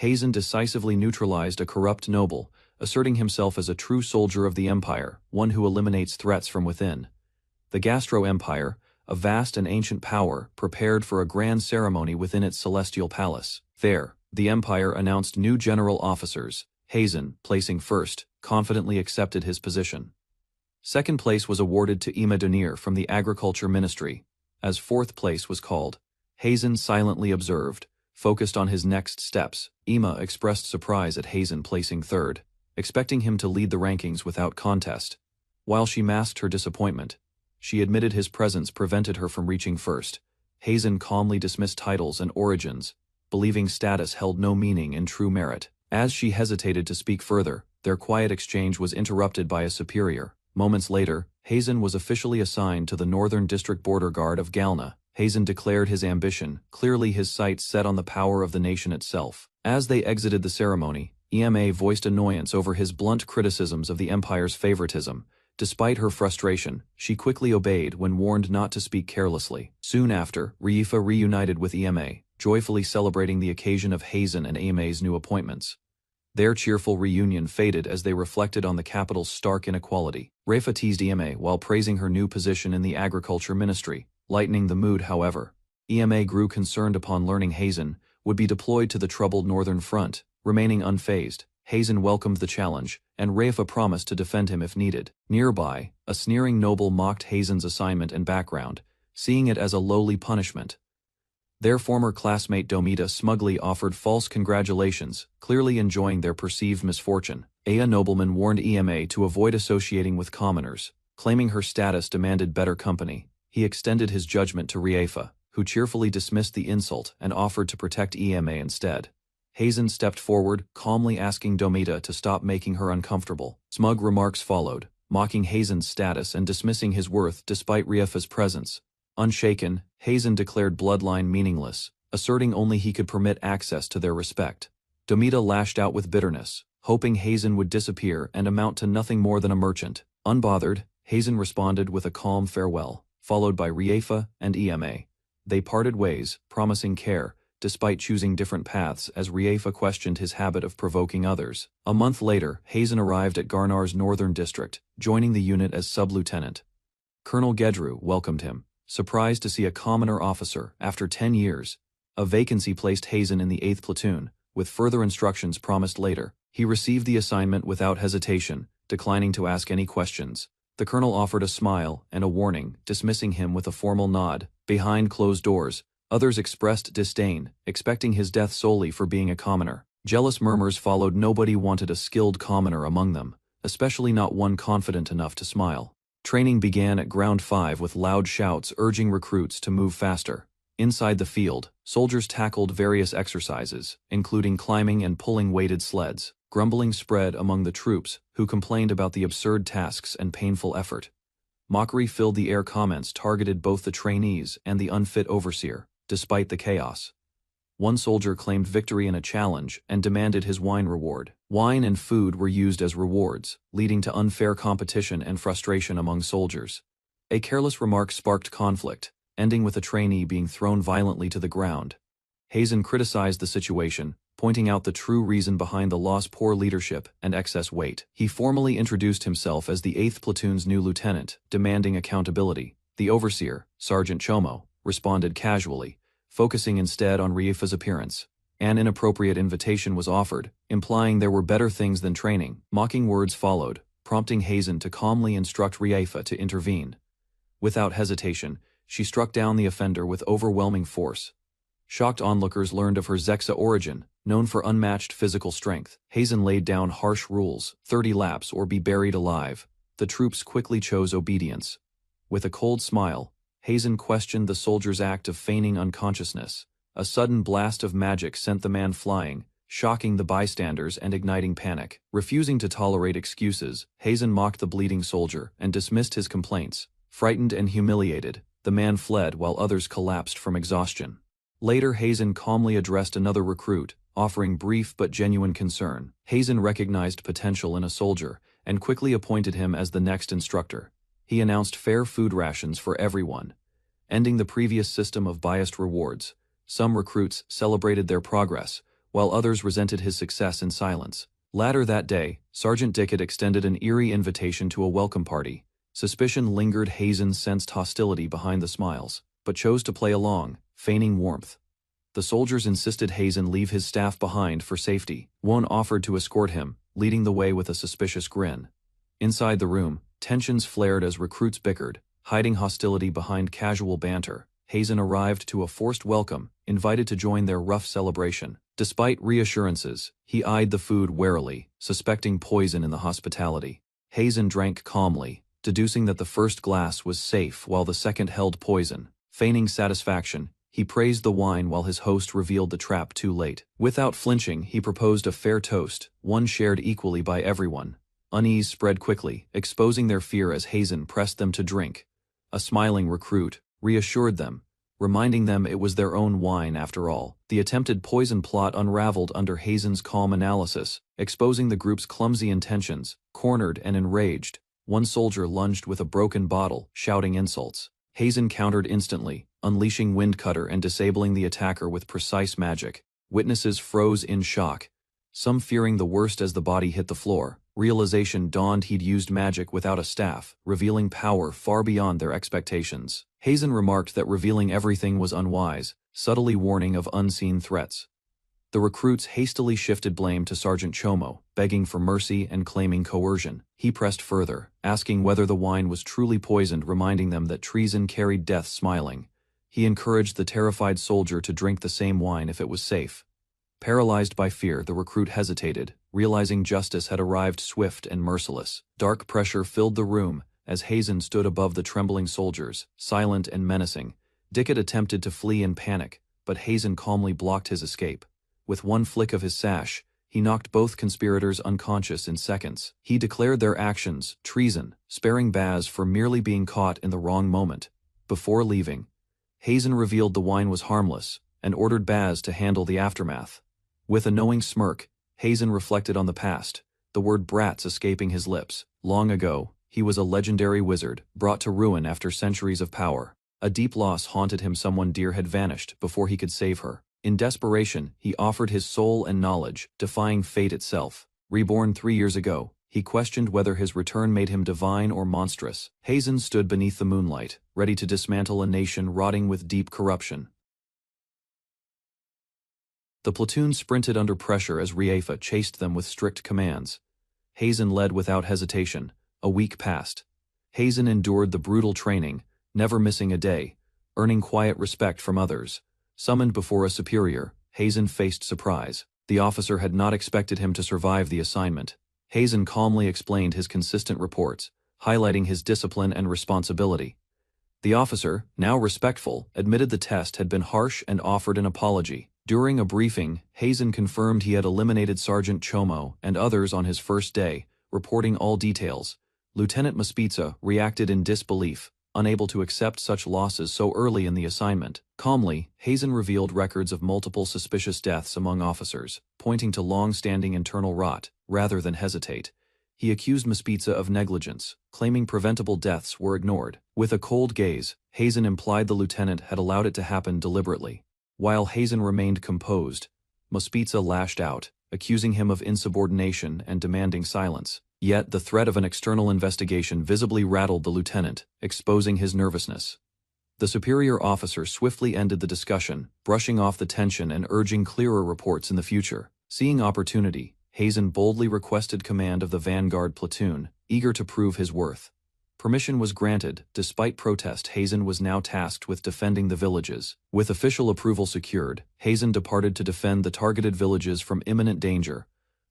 Hazen decisively neutralized a corrupt noble, asserting himself as a true soldier of the Empire, one who eliminates threats from within. The Gastro Empire, a vast and ancient power, prepared for a grand ceremony within its celestial palace. There, the Empire announced new general officers. Hazen, placing first, confidently accepted his position. Second place was awarded to Ima Dunir from the Agriculture Ministry. As fourth place was called, Hazen silently observed, focused on his next steps. Ima expressed surprise at Hazen placing third, expecting him to lead the rankings without contest. While she masked her disappointment, she admitted his presence prevented her from reaching first. Hazen calmly dismissed titles and origins, believing status held no meaning in true merit. As she hesitated to speak further, their quiet exchange was interrupted by a superior. Moments later, Hazen was officially assigned to the Northern District Border Guard of Galna. Hazen declared his ambition, clearly his sights set on the power of the nation itself. As they exited the ceremony, Ema voiced annoyance over his blunt criticisms of the Empire's favoritism. Despite her frustration, she quickly obeyed when warned not to speak carelessly. Soon after, Rifa reunited with Ema, joyfully celebrating the occasion of Hazen and Ema's new appointments. Their cheerful reunion faded as they reflected on the capital's stark inequality. Rifa teased Ema while praising her new position in the Agriculture Ministry, lightening the mood however. Ema grew concerned upon learning Hazen would be deployed to the troubled northern front. Remaining unfazed, Hazen welcomed the challenge, and Rifa promised to defend him if needed. Nearby, a sneering noble mocked Hazen's assignment and background, seeing it as a lowly punishment. Their former classmate Domita smugly offered false congratulations, clearly enjoying their perceived misfortune. A nobleman warned Ema to avoid associating with commoners, claiming her status demanded better company. He extended his judgment to Rifa, who cheerfully dismissed the insult and offered to protect Ema instead. Hazen stepped forward, calmly asking Domita to stop making her uncomfortable. Smug remarks followed, mocking Hazen's status and dismissing his worth despite Rifa's presence. Unshaken, Hazen declared bloodline meaningless, asserting only he could permit access to their respect. Domita lashed out with bitterness, hoping Hazen would disappear and amount to nothing more than a merchant. Unbothered, Hazen responded with a calm farewell, followed by Rifa and Ema. They parted ways, promising care, despite choosing different paths as Rifa questioned his habit of provoking others. A month later, Hazen arrived at Garnar's northern district, joining the unit as sub-lieutenant. Colonel Gedru welcomed him, surprised to see a commoner officer after 10 years. A vacancy placed Hazen in the 8th platoon, with further instructions promised later. He received the assignment without hesitation, declining to ask any questions. The colonel offered a smile and a warning, dismissing him with a formal nod. Behind closed doors, others expressed disdain, expecting his death solely for being a commoner. Jealous murmurs followed. Nobody wanted a skilled commoner among them, especially not one confident enough to smile. Training began at Ground 5 with loud shouts urging recruits to move faster. Inside the field, soldiers tackled various exercises, including climbing and pulling weighted sleds. Grumbling spread among the troops, who complained about the absurd tasks and painful effort. Mockery filled the air. Comments targeted both the trainees and the unfit overseer, despite the chaos. One soldier claimed victory in a challenge and demanded his wine reward. Wine and food were used as rewards, leading to unfair competition and frustration among soldiers. A careless remark sparked conflict, ending with a trainee being thrown violently to the ground. Hazen criticized the situation, pointing out the true reason behind the loss: poor leadership and excess weight. He formally introduced himself as the 8th platoon's new lieutenant, demanding accountability. The overseer, Sergeant Chomo, responded casually, focusing instead on Rifa's appearance. An inappropriate invitation was offered, implying there were better things than training. Mocking words followed, prompting Hazen to calmly instruct Rifa to intervene. Without hesitation, she struck down the offender with overwhelming force. Shocked onlookers learned of her Zexa origin, known for unmatched physical strength. Hazen laid down harsh rules: 30 laps or be buried alive. The troops quickly chose obedience. With a cold smile, Hazen questioned the soldier's act of feigning unconsciousness. A sudden blast of magic sent the man flying, shocking the bystanders and igniting panic. Refusing to tolerate excuses, Hazen mocked the bleeding soldier and dismissed his complaints. Frightened and humiliated, the man fled while others collapsed from exhaustion. Later, Hazen calmly addressed another recruit, offering brief but genuine concern. Hazen recognized potential in a soldier and quickly appointed him as the next instructor. He announced fair food rations for everyone, ending the previous system of biased rewards. Some recruits celebrated their progress, while others resented his success in silence. Later that day, Sergeant Dickett extended an eerie invitation to a welcome party. Suspicion lingered. Hazen sensed hostility behind the smiles, but chose to play along, feigning warmth. The soldiers insisted Hazen leave his staff behind for safety. One offered to escort him, leading the way with a suspicious grin. Inside the room, tensions flared as recruits bickered, hiding hostility behind casual banter. Hazen arrived to a forced welcome, invited to join their rough celebration. Despite reassurances, he eyed the food warily, suspecting poison in the hospitality. Hazen drank calmly, deducing that the first glass was safe while the second held poison. Feigning satisfaction, he praised the wine while his host revealed the trap too late. Without flinching, he proposed a fair toast, one shared equally by everyone. Unease spread quickly, exposing their fear as Hazen pressed them to drink. A smiling recruit reassured them, reminding them it was their own wine after all. The attempted poison plot unraveled under Hazen's calm analysis, exposing the group's clumsy intentions. Cornered and enraged, one soldier lunged with a broken bottle, shouting insults. Hazen countered instantly, unleashing Windcutter and disabling the attacker with precise magic. Witnesses froze in shock, some fearing the worst as the body hit the floor. Realization dawned he'd used magic without a staff, revealing power far beyond their expectations. Hazen remarked that revealing everything was unwise, subtly warning of unseen threats. The recruits hastily shifted blame to Sergeant Chomo, begging for mercy and claiming coercion. He pressed further, asking whether the wine was truly poisoned, reminding them that treason carried death. Smiling, he encouraged the terrified soldier to drink the same wine if it was safe. Paralyzed by fear, the recruit hesitated, realizing justice had arrived swift and merciless. Dark pressure filled the room as Hazen stood above the trembling soldiers, silent and menacing. Dickett attempted to flee in panic, but Hazen calmly blocked his escape. With one flick of his sash, he knocked both conspirators unconscious in seconds. He declared their actions treason, sparing Baz for merely being caught in the wrong moment. Before leaving, Hazen revealed the wine was harmless and ordered Baz to handle the aftermath. With a knowing smirk, Hazen reflected on the past, the word brats escaping his lips. Long ago, he was a legendary wizard, brought to ruin after centuries of power. A deep loss haunted him. Someone dear had vanished before he could save her. In desperation, he offered his soul and knowledge, defying fate itself. Reborn 3 years ago, he questioned whether his return made him divine or monstrous. Hazen stood beneath the moonlight, ready to dismantle a nation rotting with deep corruption. The platoon sprinted under pressure as Rifa chased them with strict commands. Hazen led without hesitation. A week passed. Hazen endured the brutal training, never missing a day, earning quiet respect from others. Summoned before a superior, Hazen faced surprise. The officer had not expected him to survive the assignment. Hazen calmly explained his consistent reports, highlighting his discipline and responsibility. The officer, now respectful, admitted the test had been harsh and offered an apology. During a briefing, Hazen confirmed he had eliminated Sergeant Chomo and others on his first day, reporting all details. Lieutenant Maspitza reacted in disbelief, unable to accept such losses so early in the assignment. Calmly, Hazen revealed records of multiple suspicious deaths among officers, pointing to long-standing internal rot. Rather than hesitate, he accused Maspitza of negligence, claiming preventable deaths were ignored. With a cold gaze, Hazen implied the lieutenant had allowed it to happen deliberately. While Hazen remained composed, Maspitza lashed out, accusing him of insubordination and demanding silence. Yet the threat of an external investigation visibly rattled the lieutenant, exposing his nervousness. The superior officer swiftly ended the discussion, brushing off the tension and urging clearer reports in the future. Seeing opportunity, Hazen boldly requested command of the vanguard platoon, eager to prove his worth. Permission was granted. Despite protest, Hazen was now tasked with defending the villages. With official approval secured, Hazen departed to defend the targeted villages from imminent danger.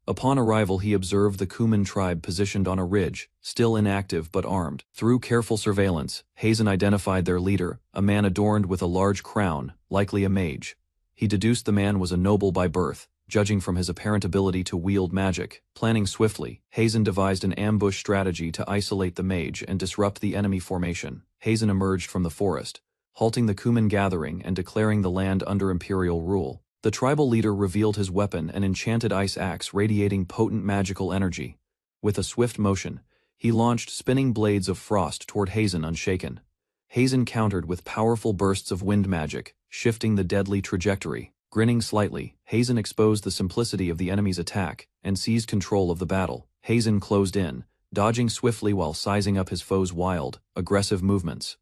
Upon arrival, he observed the Kuman tribe positioned on a ridge, still inactive but armed. Through careful surveillance, Hazen identified their leader, a man adorned with a large crown, likely a mage. He deduced the man was a noble by birth, judging from his apparent ability to wield magic. Planning swiftly, Hazen devised an ambush strategy to isolate the mage and disrupt the enemy formation. Hazen emerged from the forest, halting the Kuman gathering and declaring the land under imperial rule. The tribal leader revealed his weapon, an enchanted ice axe radiating potent magical energy. With a swift motion, he launched spinning blades of frost toward Hazen unshaken. Hazen countered with powerful bursts of wind magic, shifting the deadly trajectory. Grinning slightly, Hazen exposed the simplicity of the enemy's attack and seized control of the battle. Hazen closed in, dodging swiftly while sizing up his foe's wild, aggressive movements.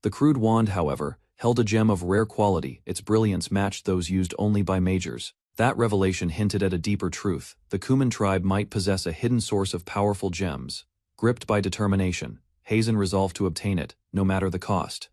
The crude wand, however, held a gem of rare quality. Its brilliance matched those used only by majors. That revelation hinted at a deeper truth. The Kuman tribe might possess a hidden source of powerful gems. Gripped by determination, Hazen resolved to obtain it, no matter the cost.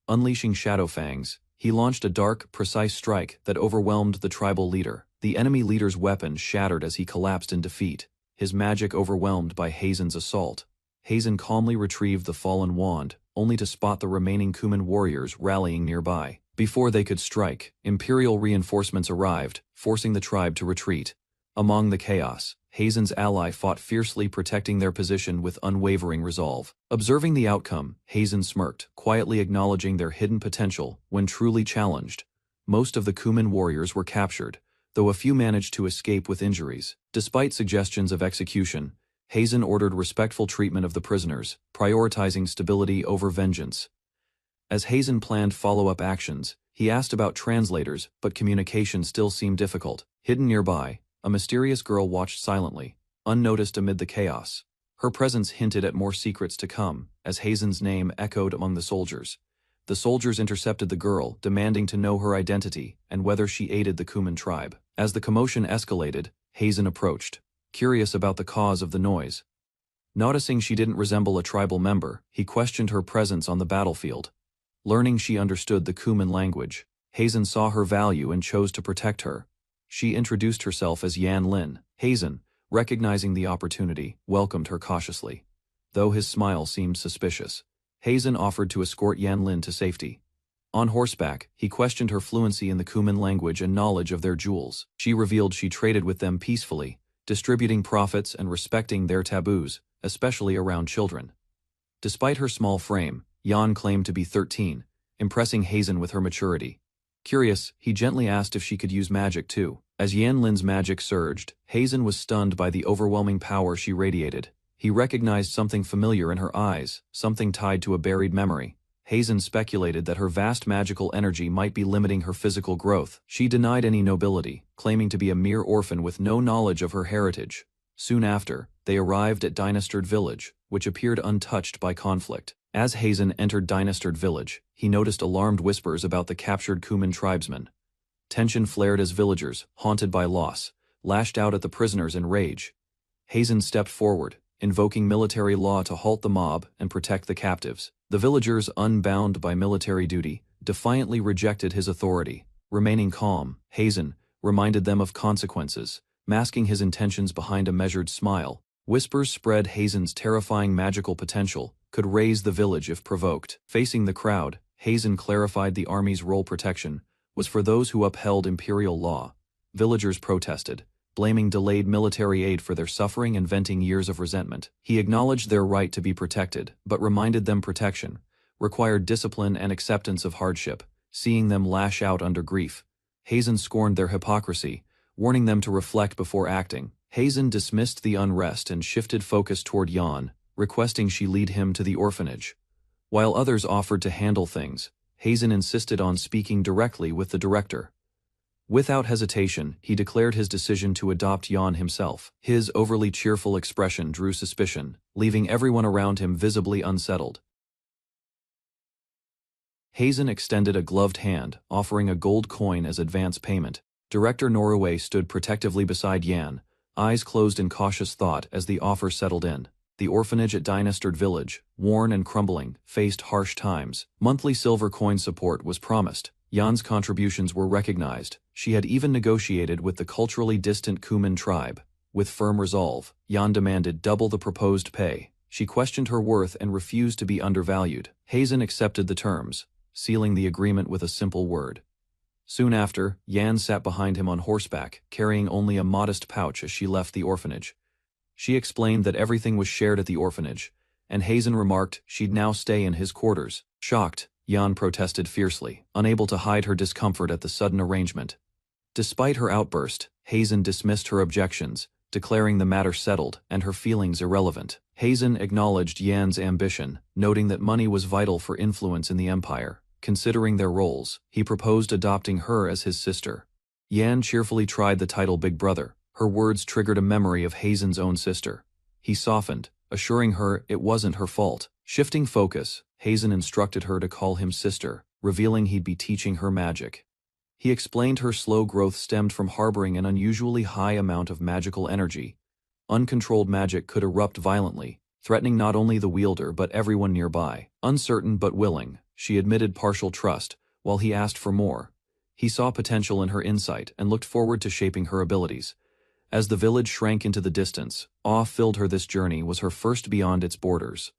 Unleashing shadow fangs, he launched a dark, precise strike that overwhelmed the tribal leader. The enemy leader's weapon shattered as he collapsed in defeat, his magic overwhelmed by Hazen's assault. Hazen calmly retrieved the fallen wand, only to spot the remaining Kuman warriors rallying nearby. Before they could strike, Imperial reinforcements arrived, forcing the tribe to retreat. Among the chaos, Hazen's ally fought fiercely, protecting their position with unwavering resolve. Observing the outcome, Hazen smirked, quietly acknowledging their hidden potential when truly challenged. Most of the Kuman warriors were captured, though a few managed to escape with injuries. Despite suggestions of execution, Hazen ordered respectful treatment of the prisoners, prioritizing stability over vengeance. As Hazen planned follow-up actions, he asked about translators, but communication still seemed difficult. Hidden nearby, a mysterious girl watched silently, unnoticed amid the chaos. Her presence hinted at more secrets to come, as Hazen's name echoed among the soldiers. The soldiers intercepted the girl, demanding to know her identity and whether she aided the Kuman tribe. As the commotion escalated, Hazen approached, curious about the cause of the noise. Noticing she didn't resemble a tribal member, he questioned her presence on the battlefield. Learning she understood the Kuman language, Hazen saw her value and chose to protect her. She introduced herself as Yan Lin. Hazen, recognizing the opportunity, welcomed her cautiously. Though his smile seemed suspicious, Hazen offered to escort Yan Lin to safety. On horseback, he questioned her fluency in the Kuman language and knowledge of their jewels. She revealed she traded with them peacefully, distributing profits and respecting their taboos, especially around children. Despite her small frame, Yan claimed to be 13, impressing Hazen with her maturity. Curious, he gently asked if she could use magic too. As Yan Lin's magic surged, Hazen was stunned by the overwhelming power she radiated. He recognized something familiar in her eyes, something tied to a buried memory. Hazen speculated that her vast magical energy might be limiting her physical growth. She denied any nobility, claiming to be a mere orphan with no knowledge of her heritage. Soon after, they arrived at Dynastard Village, which appeared untouched by conflict. As Hazen entered Dynastard Village, he noticed alarmed whispers about the captured Kuman tribesmen. Tension flared as villagers, haunted by loss, lashed out at the prisoners in rage. Hazen stepped forward, invoking military law to halt the mob and protect the captives. The villagers, unbound by military duty, defiantly rejected his authority. Remaining calm, Hazen reminded them of consequences, masking his intentions behind a measured smile. Whispers spread Hazen's terrifying magical potential could raise the village if provoked. Facing the crowd, Hazen clarified the army's role: protection was for those who upheld imperial law. Villagers protested, blaming delayed military aid for their suffering and venting years of resentment. He acknowledged their right to be protected, but reminded them protection required discipline and acceptance of hardship. Seeing them lash out under grief, Hazen scorned their hypocrisy, warning them to reflect before acting. Hazen dismissed the unrest and shifted focus toward Yan, requesting she lead him to the orphanage. While others offered to handle things, Hazen insisted on speaking directly with the director. Without hesitation, he declared his decision to adopt Yan himself. His overly cheerful expression drew suspicion, leaving everyone around him visibly unsettled. Hazen extended a gloved hand, offering a gold coin as advance payment. Director Norway stood protectively beside Yan, eyes closed in cautious thought as the offer settled in. The orphanage at Dynastard Village, worn and crumbling, faced harsh times. Monthly silver coin support was promised. Yan's contributions were recognized. She had even negotiated with the culturally distant Kuman tribe. With firm resolve, Yan demanded double the proposed pay. She questioned her worth and refused to be undervalued. Hazen accepted the terms, sealing the agreement with a simple word. Soon after, Yan sat behind him on horseback, carrying only a modest pouch as she left the orphanage. She explained that everything was shared at the orphanage, and Hazen remarked she'd now stay in his quarters. Shocked, Yan protested fiercely, unable to hide her discomfort at the sudden arrangement. Despite her outburst, Hazen dismissed her objections, declaring the matter settled and her feelings irrelevant. Hazen acknowledged Yan's ambition, noting that money was vital for influence in the empire. Considering their roles, he proposed adopting her as his sister. Yan cheerfully tried the title Big Brother. Her words triggered a memory of Hazen's own sister. He softened, assuring her it wasn't her fault. Shifting focus, Hazen instructed her to call him sister, revealing he'd be teaching her magic. He explained her slow growth stemmed from harboring an unusually high amount of magical energy. Uncontrolled magic could erupt violently, threatening not only the wielder but everyone nearby. Uncertain but willing, she admitted partial trust, while he asked for more. He saw potential in her insight and looked forward to shaping her abilities. As the village shrank into the distance, awe filled her. This journey was her first beyond its borders.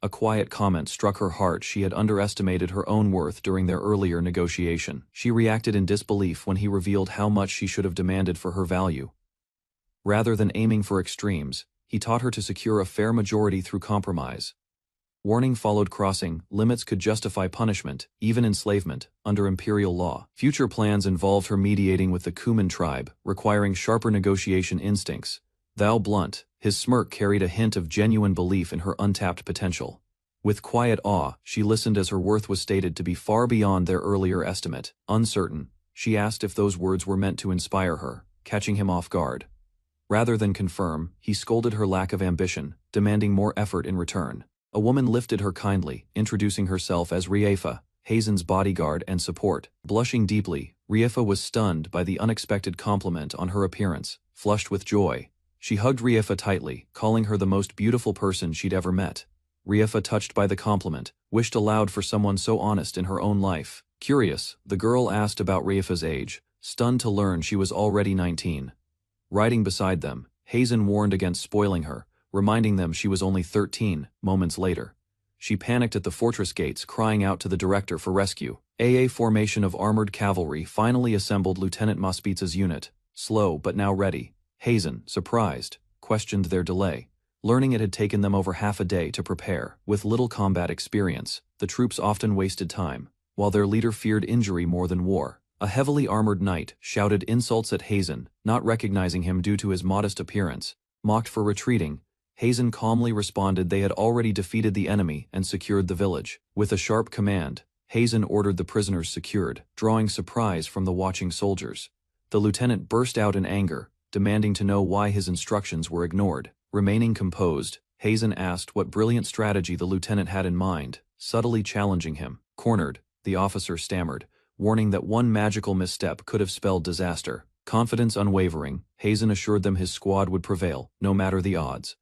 A quiet comment struck her heart. She had underestimated her own worth during their earlier negotiation. She reacted in disbelief when he revealed how much she should have demanded for her value. Rather than aiming for extremes, he taught her to secure a fair majority through compromise. Warning followed crossing limits could justify punishment, even enslavement, under imperial law. Future plans involved her mediating with the Kuman tribe, requiring sharper negotiation instincts. Thou blunt, his smirk carried a hint of genuine belief in her untapped potential. With quiet awe, she listened as her worth was stated to be far beyond their earlier estimate. Uncertain, she asked if those words were meant to inspire her, catching him off guard. Rather than confirm, he scolded her lack of ambition, demanding more effort in return. A woman lifted her kindly, introducing herself as Rifa, Hazen's bodyguard and support. Blushing deeply, Rifa was stunned by the unexpected compliment on her appearance. Flushed with joy, she hugged Rifa tightly, calling her the most beautiful person she'd ever met. Rifa, touched by the compliment, wished aloud for someone so honest in her own life. Curious, the girl asked about Rifa's age, stunned to learn she was already 19. Riding beside them, Hazen warned against spoiling her, reminding them she was only 13. Moments later, she panicked at the fortress gates, crying out to the director for rescue. A formation of armored cavalry finally assembled Lieutenant Mospitza's unit, slow but now ready. Hazen, surprised, questioned their delay, learning it had taken them over half a day to prepare. With little combat experience, the troops often wasted time, while their leader feared injury more than war. A heavily armored knight shouted insults at Hazen, not recognizing him due to his modest appearance. Mocked for retreating, Hazen calmly responded they had already defeated the enemy and secured the village. With a sharp command, Hazen ordered the prisoners secured, drawing surprise from the watching soldiers. The lieutenant burst out in anger, demanding to know why his instructions were ignored. Remaining composed, Hazen asked what brilliant strategy the lieutenant had in mind, subtly challenging him. Cornered, the officer stammered, warning that one magical misstep could have spelled disaster. Confidence unwavering, Hazen assured them his squad would prevail, no matter the odds.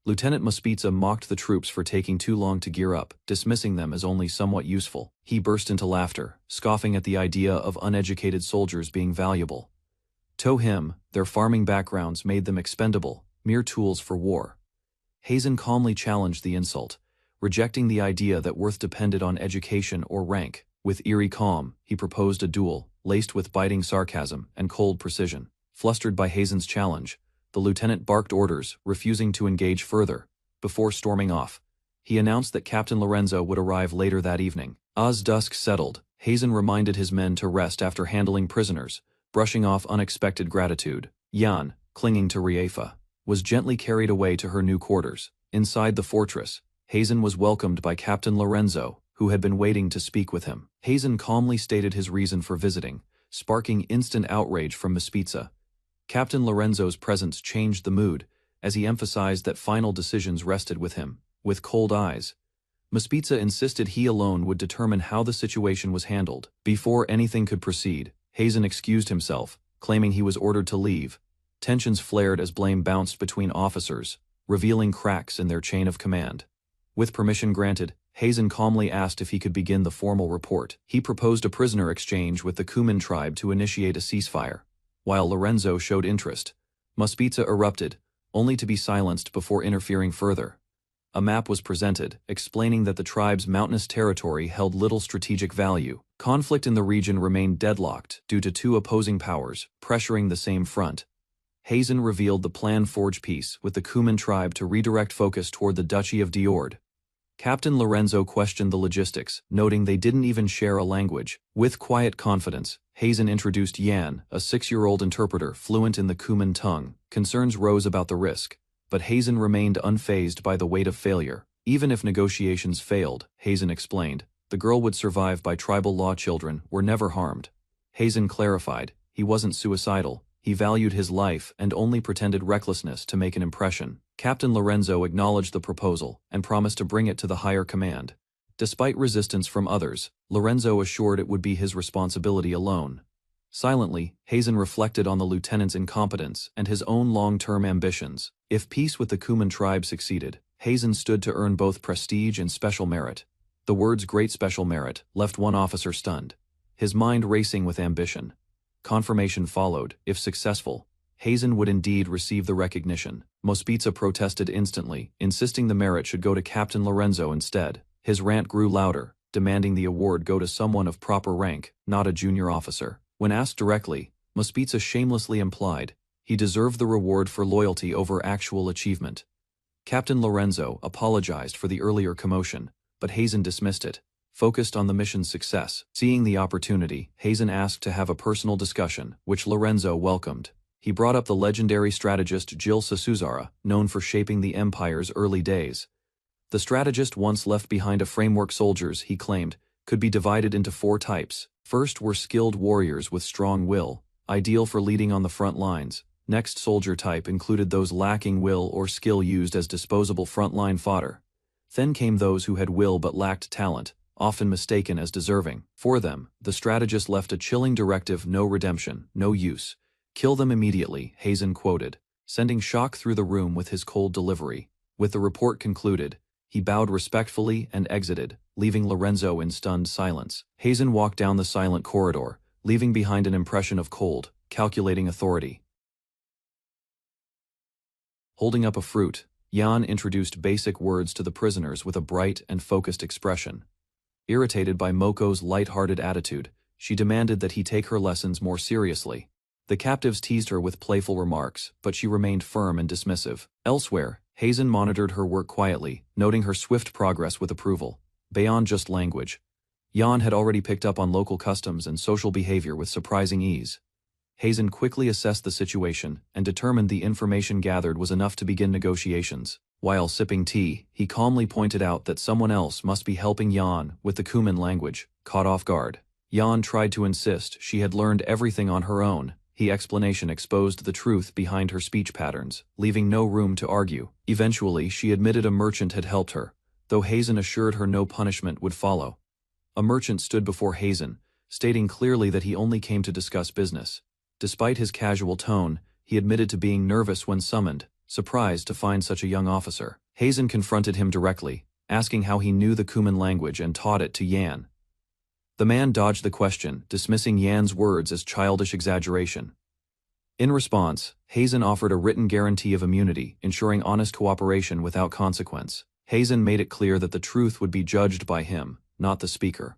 Lieutenant Mospitza mocked the troops for taking too long to gear up, dismissing them as only somewhat useful. He burst into laughter, scoffing at the idea of uneducated soldiers being valuable. To him, their farming backgrounds made them expendable, mere tools for war. Hazen calmly challenged the insult, rejecting the idea that worth depended on education or rank. With eerie calm, he proposed a duel, laced with biting sarcasm and cold precision. Flustered by Hazen's challenge, the lieutenant barked orders, refusing to engage further. Before storming off, he announced that Captain Lorenzo would arrive later that evening. As dusk settled, Hazen reminded his men to rest after handling prisoners, brushing off unexpected gratitude. Yan, clinging to Rifa, was gently carried away to her new quarters. Inside the fortress, Hazen was welcomed by Captain Lorenzo, who had been waiting to speak with him. Hazen calmly stated his reason for visiting, sparking instant outrage from Mospitza. Captain Lorenzo's presence changed the mood, as he emphasized that final decisions rested with him. With cold eyes, Mospitza insisted he alone would determine how the situation was handled. Before anything could proceed, Hazen excused himself, claiming he was ordered to leave. Tensions flared as blame bounced between officers, revealing cracks in their chain of command. With permission granted, Hazen calmly asked if he could begin the formal report. He proposed a prisoner exchange with the Kuman tribe to initiate a ceasefire. While Lorenzo showed interest, Mospitza erupted, only to be silenced before interfering further. A map was presented, explaining that the tribe's mountainous territory held little strategic value. Conflict in the region remained deadlocked due to two opposing powers, pressuring the same front. Hazen revealed the plan: forge peace with the Kuman tribe to redirect focus toward the Duchy of Diordo. Captain Lorenzo questioned the logistics, noting they didn't even share a language. With quiet confidence, Hazen introduced Yan, a 6-year-old interpreter fluent in the Kuman tongue. Concerns rose about the risk, but Hazen remained unfazed by the weight of failure. Even if negotiations failed, Hazen explained, the girl would survive by tribal law. Children were never harmed. Hazen clarified, He wasn't suicidal. He valued his life and only pretended recklessness to make an impression. Captain Lorenzo acknowledged the proposal and promised to bring it to the higher command. Despite resistance from others, Lorenzo assured it would be his responsibility alone. Silently, Hazen reflected on the lieutenant's incompetence and his own long-term ambitions. If peace with the Kuman tribe succeeded, Hazen stood to earn both prestige and special merit. The words "great special merit" left one officer stunned, his mind racing with ambition. Confirmation followed. If successful, Hazen would indeed receive the recognition. Mospiza protested instantly, insisting the merit should go to Captain Lorenzo instead. His rant grew louder, demanding the award go to someone of proper rank, not a junior officer. When asked directly, Mospiza shamelessly implied he deserved the reward for loyalty over actual achievement. Captain Lorenzo apologized for the earlier commotion, but Hazen dismissed it, focused on the mission's success. Seeing the opportunity, Hazen asked to have a personal discussion, which Lorenzo welcomed. He brought up the legendary strategist Jill Sasuzara, known for shaping the Empire's early days. The strategist once left behind a framework. Soldiers, he claimed, could be divided into 4 types. First were skilled warriors with strong will, ideal for leading on the front lines. Next soldier type included those lacking will or skill, used as disposable frontline fodder. Then came those who had will but lacked talent, often mistaken as deserving. For them, the strategist left a chilling directive: no redemption, no use. Kill them immediately, Hazen quoted, sending shock through the room with his cold delivery. With the report concluded, he bowed respectfully and exited, leaving Lorenzo in stunned silence. Hazen walked down the silent corridor, leaving behind an impression of cold, calculating authority. Holding up a fruit, Jan introduced basic words to the prisoners with a bright and focused expression. Irritated by Moko's light-hearted attitude, she demanded that he take her lessons more seriously. The captives teased her with playful remarks, but she remained firm and dismissive. Elsewhere, Hazen monitored her work quietly, noting her swift progress with approval. Beyond just language, Jan had already picked up on local customs and social behavior with surprising ease. Hazen quickly assessed the situation and determined the information gathered was enough to begin negotiations. While sipping tea, he calmly pointed out that someone else must be helping Jan with the Kuman language. Caught off guard, Jan tried to insist she had learned everything on her own. His explanation exposed the truth behind her speech patterns, leaving no room to argue. Eventually, she admitted a merchant had helped her, though Hazen assured her no punishment would follow. A merchant stood before Hazen, stating clearly that he only came to discuss business. Despite his casual tone, he admitted to being nervous when summoned, surprised to find such a young officer. Hazen confronted him directly, asking how he knew the Kuman language and taught it to Jan. The man dodged the question, dismissing Jan's words as childish exaggeration. In response, Hazen offered a written guarantee of immunity, ensuring honest cooperation without consequence. Hazen made it clear that the truth would be judged by him, not the speaker.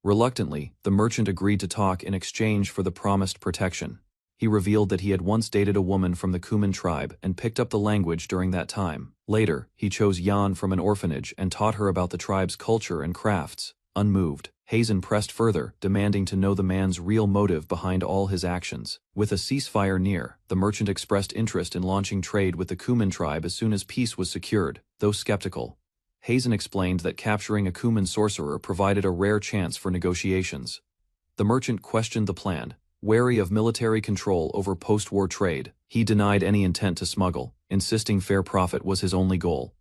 Reluctantly, the merchant agreed to talk in exchange for the promised protection. He revealed that he had once dated a woman from the Kuman tribe and picked up the language during that time. Later, he chose Jan from an orphanage and taught her about the tribe's culture and crafts. Unmoved, Hazen pressed further, demanding to know the man's real motive behind all his actions. With a ceasefire near, the merchant expressed interest in launching trade with the Kuman tribe as soon as peace was secured. Though skeptical, Hazen explained that capturing a Kuman sorcerer provided a rare chance for negotiations. The merchant questioned the plan, wary of military control over post-war trade. He denied any intent to smuggle, insisting fair profit was his only goal.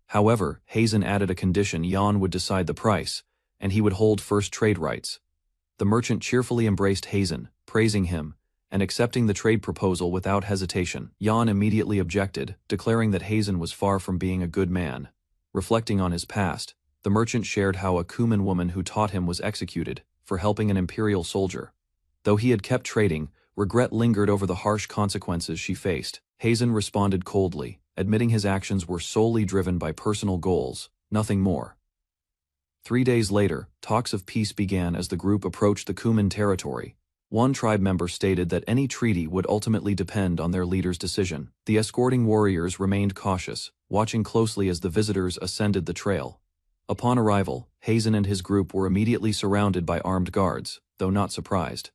However, Hazen added a condition: Jan would decide the price, and he would hold first trade rights. The merchant cheerfully embraced Hazen, praising him, and accepting the trade proposal without hesitation. Jan immediately objected, declaring that Hazen was far from being a good man. Reflecting on his past, the merchant shared how a Kuman woman who taught him was executed for helping an imperial soldier. Though he had kept trading, regret lingered over the harsh consequences she faced. Hazen responded coldly, admitting his actions were solely driven by personal goals, nothing more. 3 days later, talks of peace began as the group approached the Kuman territory. One tribe member stated that any treaty would ultimately depend on their leader's decision. The escorting warriors remained cautious, watching closely as the visitors ascended the trail. Upon arrival, Hazen and his group were immediately surrounded by armed guards, though not surprised.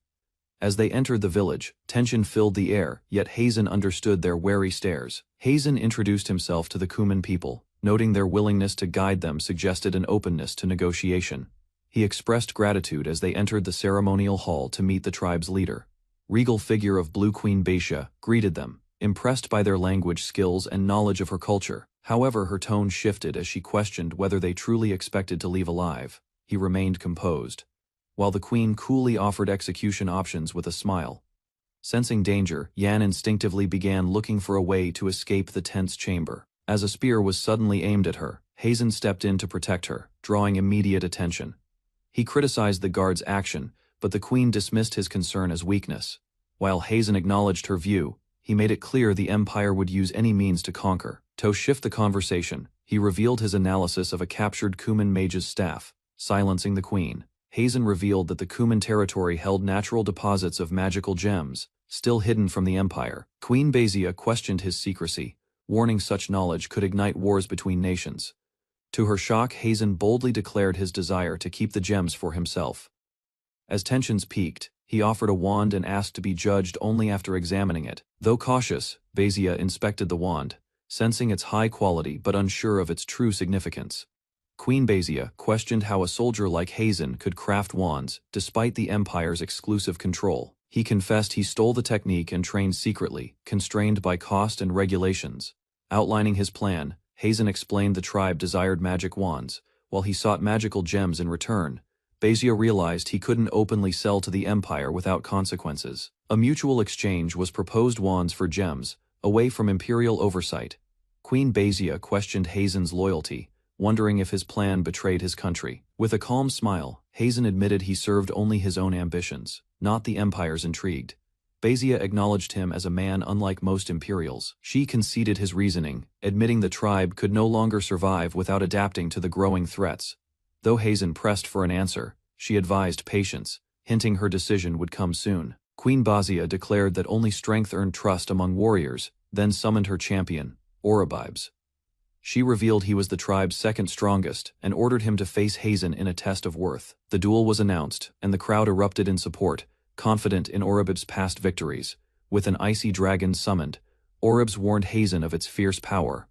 As they entered the village, tension filled the air, yet Hazen understood their wary stares. Hazen introduced himself to the Kuman people, noting their willingness to guide them suggested an openness to negotiation. He expressed gratitude as they entered the ceremonial hall to meet the tribe's leader. regal figure of Blue Queen Beixia, greeted them, impressed by their language skills and knowledge of her culture. However, her tone shifted as she questioned whether they truly expected to leave alive. He remained composed, while the queen coolly offered execution options with a smile. Sensing danger, Yan instinctively began looking for a way to escape the tense chamber. As a spear was suddenly aimed at her, Hazen stepped in to protect her, drawing immediate attention. He criticized the guard's action, but the queen dismissed his concern as weakness. While Hazen acknowledged her view, he made it clear the Empire would use any means to conquer. To shift the conversation, he revealed his analysis of a captured Kuman mage's staff, silencing the queen. Hazen revealed that the Kuman territory held natural deposits of magical gems, still hidden from the Empire. Queen Beixia questioned his secrecy, warning such knowledge could ignite wars between nations. To her shock, Hazen boldly declared his desire to keep the gems for himself. As tensions peaked, he offered a wand and asked to be judged only after examining it. Though cautious, Beixia inspected the wand, sensing its high quality but unsure of its true significance. Queen Beixia questioned how a soldier like Hazen could craft wands, despite the Empire's exclusive control. He confessed he stole the technique and trained secretly, constrained by cost and regulations. Outlining his plan, Hazen explained the tribe desired magic wands, while he sought magical gems in return. Beixia realized he couldn't openly sell to the Empire without consequences. A mutual exchange was proposed: wands for gems, away from imperial oversight. Queen Beixia questioned Hazen's loyalty, wondering if his plan betrayed his country. With a calm smile, Hazen admitted he served only his own ambitions, not the Empire's. Intrigued, Beixia acknowledged him as a man unlike most Imperials. She conceded his reasoning, admitting the tribe could no longer survive without adapting to the growing threats. Though Hazen pressed for an answer, she advised patience, hinting her decision would come soon. Queen Beixia declared that only strength earned trust among warriors, then summoned her champion, Oribibes. She revealed he was the tribe's second strongest and ordered him to face Hazen in a test of worth. The duel was announced, and the crowd erupted in support, confident in Oribibes' past victories. With an icy dragon summoned, Oribibes warned Hazen of its fierce power.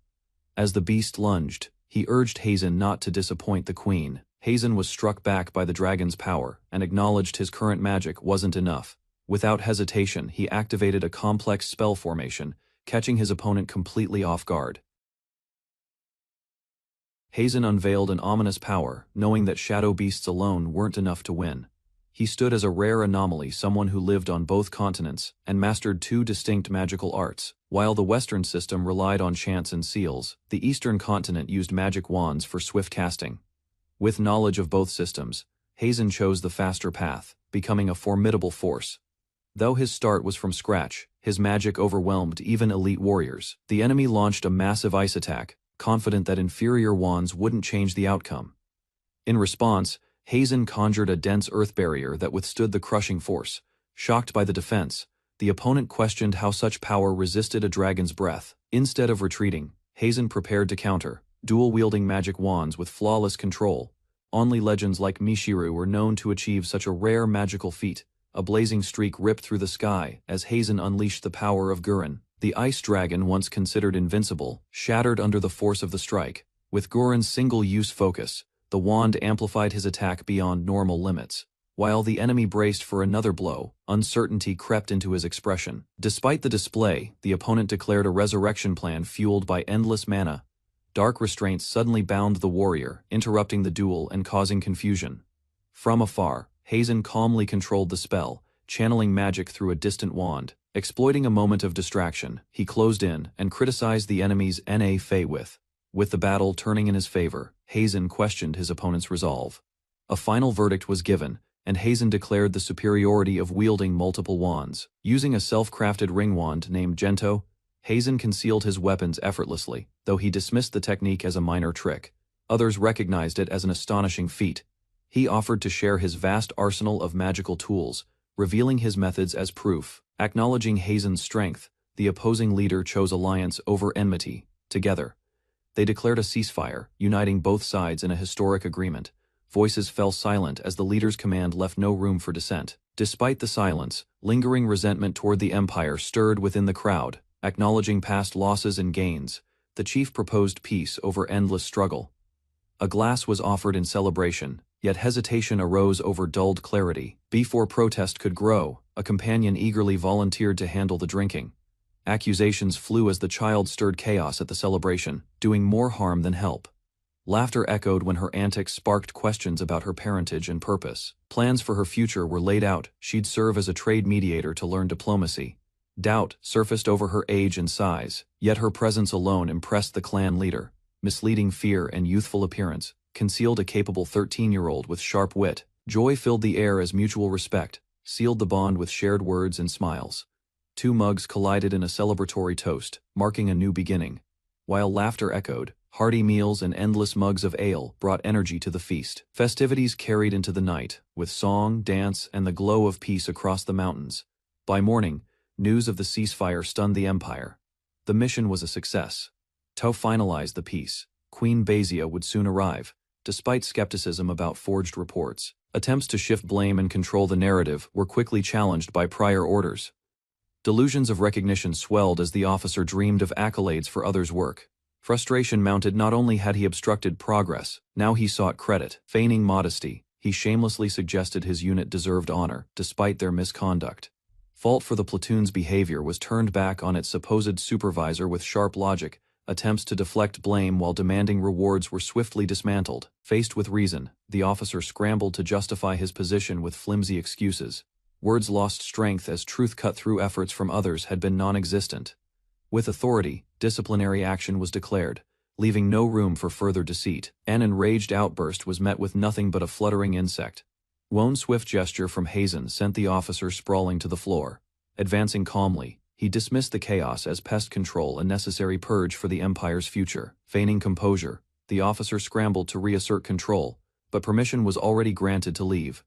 As the beast lunged, he urged Hazen not to disappoint the queen. Hazen was struck back by the dragon's power and acknowledged his current magic wasn't enough. Without hesitation, he activated a complex spell formation, catching his opponent completely off guard. Hazen unveiled an ominous power, knowing that shadow beasts alone weren't enough to win. He stood as a rare anomaly, someone who lived on both continents and mastered two distinct magical arts. While the Western system relied on chants and seals, the Eastern continent used magic wands for swift casting. With knowledge of both systems, Hazen chose the faster path, becoming a formidable force. Though his start was from scratch, his magic overwhelmed even elite warriors. The enemy launched a massive ice attack, confident that inferior wands wouldn't change the outcome. In response, Hazen conjured a dense earth barrier that withstood the crushing force. Shocked by the defense, the opponent questioned how such power resisted a dragon's breath. Instead of retreating, Hazen prepared to counter, dual-wielding magic wands with flawless control. Only legends like Mishiru were known to achieve such a rare magical feat. A blazing streak ripped through the sky as Hazen unleashed the power of Gurren. The ice dragon, once considered invincible, shattered under the force of the strike. With Gurren's single-use focus, the wand amplified his attack beyond normal limits. While the enemy braced for another blow, uncertainty crept into his expression. Despite the display, the opponent declared a resurrection plan fueled by endless mana. Dark restraints suddenly bound the warrior, interrupting the duel and causing confusion. From afar, Hazen calmly controlled the spell, channeling magic through a distant wand. Exploiting a moment of distraction, he closed in and criticized the enemy's Na Fei with. With the battle turning in his favor, Hazen questioned his opponent's resolve. A final verdict was given, and Hazen declared the superiority of wielding multiple wands. Using a self-crafted ring wand named Gento, Hazen concealed his weapons effortlessly, though he dismissed the technique as a minor trick. Others recognized it as an astonishing feat. He offered to share his vast arsenal of magical tools, revealing his methods as proof. Acknowledging Hazen's strength, the opposing leader chose alliance over enmity. Together, they declared a ceasefire, uniting both sides in a historic agreement. Voices fell silent as the leader's command left no room for dissent. Despite the silence, lingering resentment toward the Empire stirred within the crowd. Acknowledging past losses and gains, the chief proposed peace over endless struggle. A glass was offered in celebration, Yet hesitation arose over dulled clarity. Before protest could grow, a companion eagerly volunteered to handle the drinking. Accusations flew as the child stirred chaos at the celebration, doing more harm than help. Laughter echoed when her antics sparked questions about her parentage and purpose. Plans for her future were laid out. She'd serve as a trade mediator to learn diplomacy. Doubt surfaced over her age and size, yet her presence alone impressed the clan leader. Misleading fear and youthful appearance concealed a capable 13-year-old with sharp wit. Joy filled the air as mutual respect sealed the bond with shared words and smiles. Two mugs collided in a celebratory toast, marking a new beginning. While laughter echoed, hearty meals and endless mugs of ale brought energy to the feast. Festivities carried into the night, with song, dance, and the glow of peace across the mountains. By morning, news of the ceasefire stunned the empire. The mission was a success. Tao finalized the peace. Queen Basia would soon arrive, despite skepticism about forged reports. Attempts to shift blame and control the narrative were quickly challenged by prior orders. Delusions of recognition swelled as the officer dreamed of accolades for others' work. Frustration mounted. Not only had he obstructed progress, now he sought credit. Feigning modesty, he shamelessly suggested his unit deserved honor, despite their misconduct. Fault for the platoon's behavior was turned back on its supposed supervisor with sharp logic. Attempts to deflect blame while demanding rewards were swiftly dismantled. Faced with reason, the officer scrambled to justify his position with flimsy excuses. Words lost strength as truth cut through efforts from others had been non-existent. With authority, disciplinary action was declared, leaving no room for further deceit. An enraged outburst was met with nothing but a fluttering insect. One swift gesture from Hazen sent the officer sprawling to the floor. Advancing calmly, he dismissed the chaos as pest control, a necessary purge for the Empire's future. Feigning composure, the officer scrambled to reassert control, but permission was already granted to leave.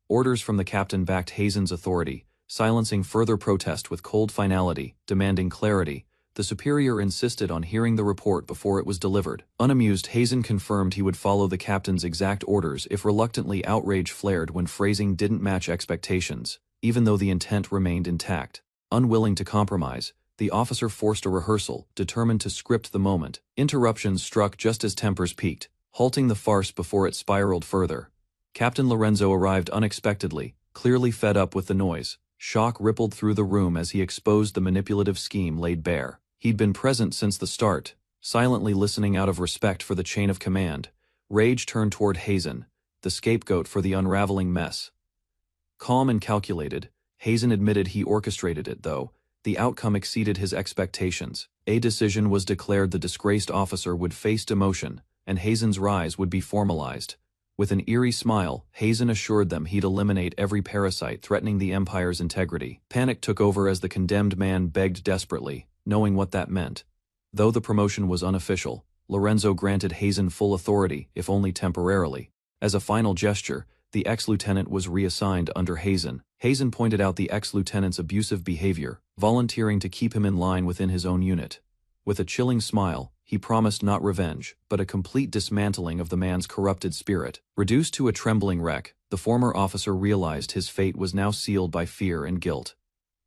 Orders from the captain backed Hazen's authority, silencing further protest with cold finality. Demanding clarity, the superior insisted on hearing the report before it was delivered. Unamused, Hazen confirmed he would follow the captain's exact orders if reluctantly. Outrage flared when phrasing didn't match expectations, even though the intent remained intact. Unwilling to compromise, the officer forced a rehearsal, determined to script the moment. Interruptions struck just as tempers peaked, halting the farce before it spiraled further. Captain Lorenzo arrived unexpectedly, clearly fed up with the noise. Shock rippled through the room as he exposed the manipulative scheme laid bare. He'd been present since the start, silently listening out of respect for the chain of command. Rage turned toward Hazen, the scapegoat for the unraveling mess. Calm and calculated, Hazen admitted he orchestrated it, though the outcome exceeded his expectations. A decision was declared: the disgraced officer would face demotion, and Hazen's rise would be formalized. With an eerie smile, Hazen assured them he'd eliminate every parasite threatening the Empire's integrity. Panic took over as the condemned man begged desperately, knowing what that meant. Though the promotion was unofficial, Lorenzo granted Hazen full authority, if only temporarily. As a final gesture, the ex-lieutenant was reassigned under Hazen. Hazen pointed out the ex-lieutenant's abusive behavior, volunteering to keep him in line within his own unit. With a chilling smile, he promised not revenge, but a complete dismantling of the man's corrupted spirit. Reduced to a trembling wreck, the former officer realized his fate was now sealed by fear and guilt.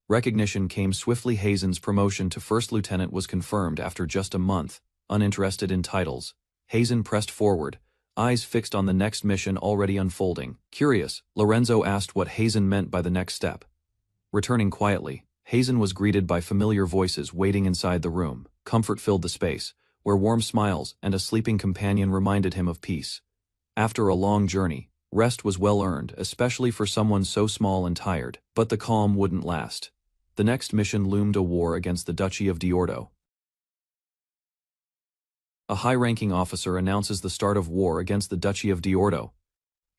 Recognition came swiftly. Hazen's promotion to first lieutenant was confirmed after just a month. Uninterested in titles, Hazen pressed forward, eyes fixed on the next mission already unfolding. Curious, Lorenzo asked what Hazen meant by the next step. Returning quietly, Hazen was greeted by familiar voices waiting inside the room. Comfort filled the space, where warm smiles and a sleeping companion reminded him of peace. After a long journey, rest was well earned, especially for someone so small and tired. But the calm wouldn't last. The next mission loomed: a war against the Duchy of Diordo. A high-ranking officer announces the start of war against the Duchy of Diordo.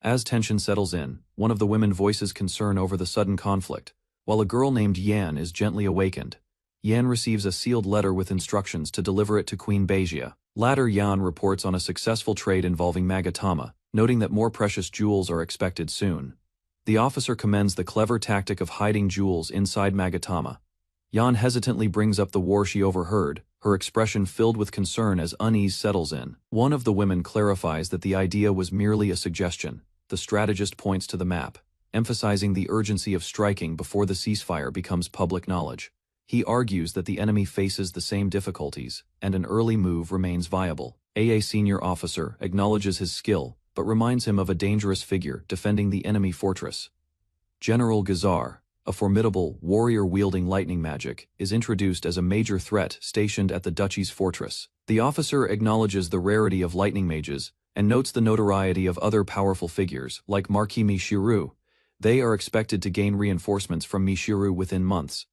As tension settles in, one of the women voices concern over the sudden conflict, while a girl named Yan is gently awakened. Yan receives a sealed letter with instructions to deliver it to Queen Basia. Later, Yan reports on a successful trade involving Magatama, noting that more precious jewels are expected soon. The officer commends the clever tactic of hiding jewels inside Magatama. Yan hesitantly brings up the war she overheard, her expression filled with concern as unease settles in. One of the women clarifies that the idea was merely a suggestion. The strategist points to the map, emphasizing the urgency of striking before the ceasefire becomes public knowledge. He argues that the enemy faces the same difficulties, and an early move remains viable. A senior officer acknowledges his skill, but but reminds him of a dangerous figure defending the enemy fortress. General Gazar, a formidable warrior wielding lightning magic, is introduced as a major threat stationed at the duchy's fortress. The officer acknowledges the rarity of lightning mages and notes the notoriety of other powerful figures like Marquis Mishiru. They are expected to gain reinforcements from Mishiru within months.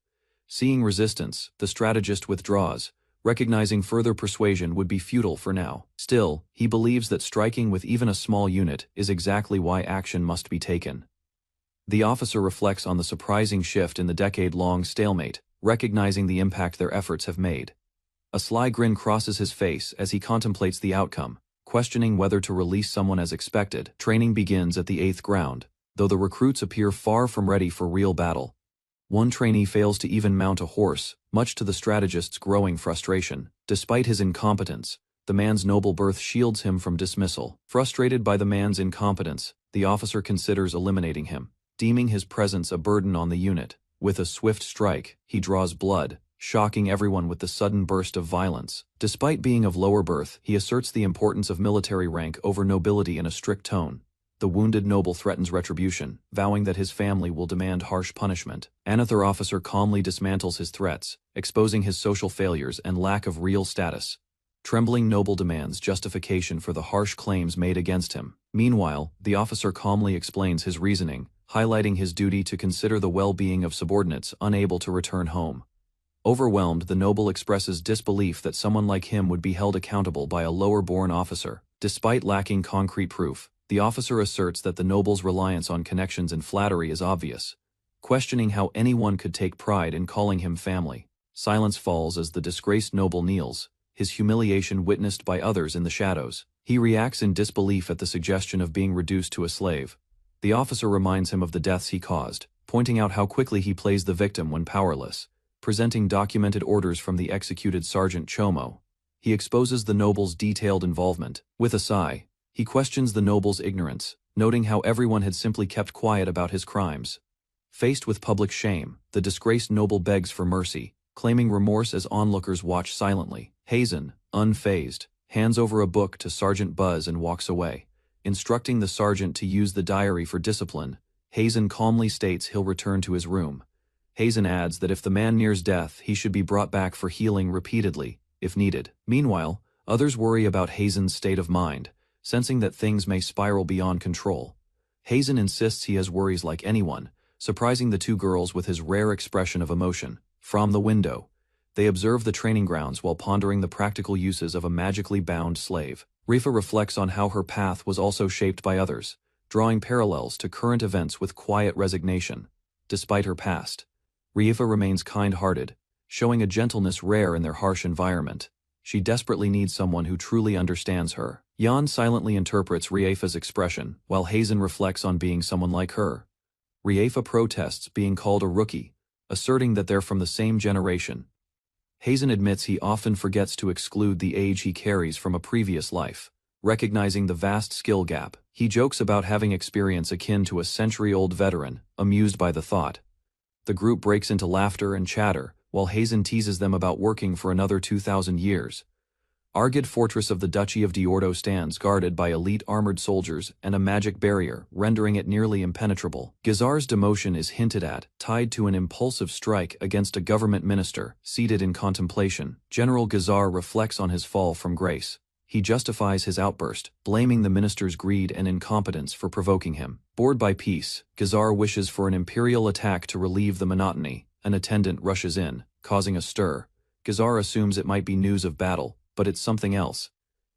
Seeing resistance, the strategist withdraws, recognizing further persuasion would be futile for now. Still, he believes that striking with even a small unit is exactly why action must be taken. The officer reflects on the surprising shift in the decade-long stalemate, recognizing the impact their efforts have made. A sly grin crosses his face as he contemplates the outcome, questioning whether to release someone as expected. Training begins at the 8th ground, though the recruits appear far from ready for real battle. One trainee fails to even mount a horse, much to the strategist's growing frustration. Despite his incompetence, the man's noble birth shields him from dismissal. Frustrated by the man's incompetence, the officer considers eliminating him, deeming his presence a burden on the unit. With a swift strike, he draws blood, shocking everyone with the sudden burst of violence. Despite being of lower birth, he asserts the importance of military rank over nobility in a strict tone. The wounded noble threatens retribution, vowing that his family will demand harsh punishment. Another officer calmly dismantles his threats, exposing his social failures and lack of real status. Trembling noble demands justification for the harsh claims made against him. Meanwhile, the officer calmly explains his reasoning, highlighting his duty to consider the well-being of subordinates unable to return home. Overwhelmed, the noble expresses disbelief that someone like him would be held accountable by a lower-born officer. Despite lacking concrete proof, the officer asserts that the noble's reliance on connections and flattery is obvious, questioning how anyone could take pride in calling him family. Silence falls as the disgraced noble kneels, his humiliation witnessed by others in the shadows. He reacts in disbelief at the suggestion of being reduced to a slave. The officer reminds him of the deaths he caused, pointing out how quickly he plays the victim when powerless. Presenting documented orders from the executed Sergeant Chomo, he exposes the noble's detailed involvement. With a sigh, he questions the noble's ignorance, noting how everyone had simply kept quiet about his crimes. Faced with public shame, the disgraced noble begs for mercy, claiming remorse as onlookers watch silently. Hazen, unfazed, hands over a book to Sergeant Buzz and walks away. Instructing the sergeant to use the diary for discipline, Hazen calmly states he'll return to his room. Hazen adds that if the man nears death, he should be brought back for healing repeatedly, if needed. Meanwhile, others worry about Hazen's state of mind, sensing that things may spiral beyond control. Hazen insists he has worries like anyone, surprising the two girls with his rare expression of emotion. From the window, they observe the training grounds while pondering the practical uses of a magically bound slave. Rifa reflects on how her path was also shaped by others, drawing parallels to current events with quiet resignation. Despite her past, Rifa remains kind-hearted, showing a gentleness rare in their harsh environment. She desperately needs someone who truly understands her. Jan silently interprets Rifa's expression, while Hazen reflects on being someone like her. Rifa protests being called a rookie, asserting that they're from the same generation. Hazen admits he often forgets to exclude the age he carries from a previous life. Recognizing the vast skill gap, he jokes about having experience akin to a century-old veteran, amused by the thought. The group breaks into laughter and chatter, while Hazen teases them about working for another 2,000 years. Argid fortress of the Duchy of Diordo stands guarded by elite armored soldiers and a magic barrier, rendering it nearly impenetrable. Gazar's demotion is hinted at, tied to an impulsive strike against a government minister, seated in contemplation. General Gazar reflects on his fall from grace. He justifies his outburst, blaming the minister's greed and incompetence for provoking him. Bored by peace, Gazar wishes for an imperial attack to relieve the monotony. An attendant rushes in, causing a stir. Gazar assumes it might be news of battle, but it's something else.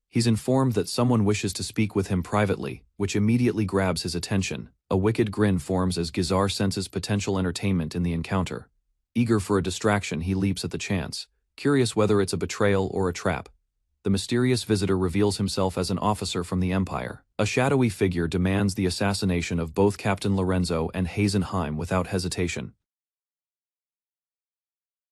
He's informed that someone wishes to speak with him privately, which immediately grabs his attention. A wicked grin forms as Gazar senses potential entertainment in the encounter. Eager for a distraction, he leaps at the chance, curious whether it's a betrayal or a trap. The mysterious visitor reveals himself as an officer from the Empire. A shadowy figure demands the assassination of both Captain Lorenzo and Hazenheim without hesitation.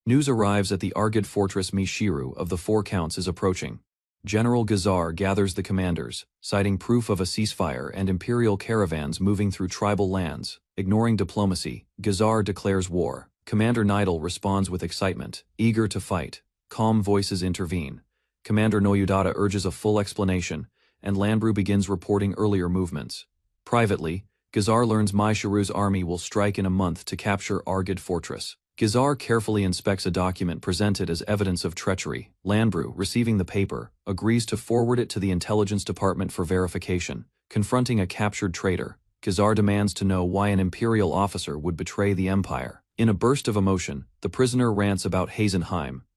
News arrives at the Argid fortress Mishiru of the Four Counts is approaching. General Gazar gathers the commanders, citing proof of a ceasefire and imperial caravans moving through tribal lands. Ignoring diplomacy, Gazar declares war. Commander Nidal responds with excitement, eager to fight. Calm voices intervene. Commander Noyudata urges a full explanation, and Lanbru begins reporting earlier movements. Privately, Gazar learns Mai Sharu's army will strike in a month to capture Argid Fortress. Gazar carefully inspects a document presented as evidence of treachery. Lanbru, receiving the paper, agrees to forward it to the intelligence department for verification. Confronting a captured traitor, Gazar demands to know why an imperial officer would betray the empire. In a burst of emotion, the prisoner rants about Hazen,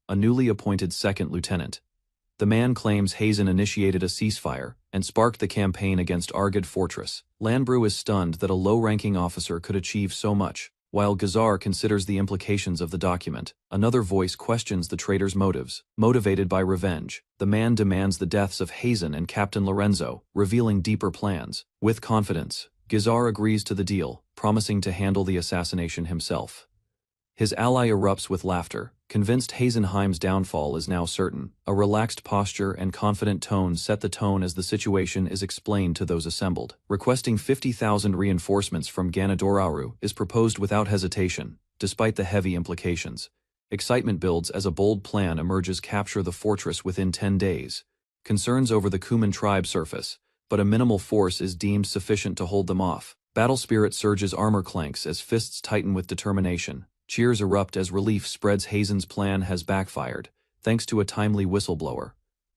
a newly appointed second lieutenant. The man claims Hazen initiated a ceasefire and sparked the campaign against Argid Fortress. Lanbru is stunned that a low-ranking officer could achieve so much. While Gazar considers the implications of the document, another voice questions the traitor's motives. Motivated by revenge, the man demands the deaths of Hazen and Captain Lorenzo, revealing deeper plans. With confidence, Gazar agrees to the deal, promising to handle the assassination himself. His ally erupts with laughter, convinced Hazenheim's downfall is now certain. A relaxed posture and confident tone set the tone as the situation is explained to those assembled. Requesting 50,000 reinforcements from Ganadoraru is proposed without hesitation, despite the heavy implications. Excitement builds as a bold plan emerges: capture the fortress within 10 days. Concerns over the Kuman tribe surface, but a minimal force is deemed sufficient to hold them off. Battle spirit surges, armor clanks as fists tighten with determination. Cheers erupt as relief spreads. Hazen's plan has backfired, thanks to a timely whistleblower.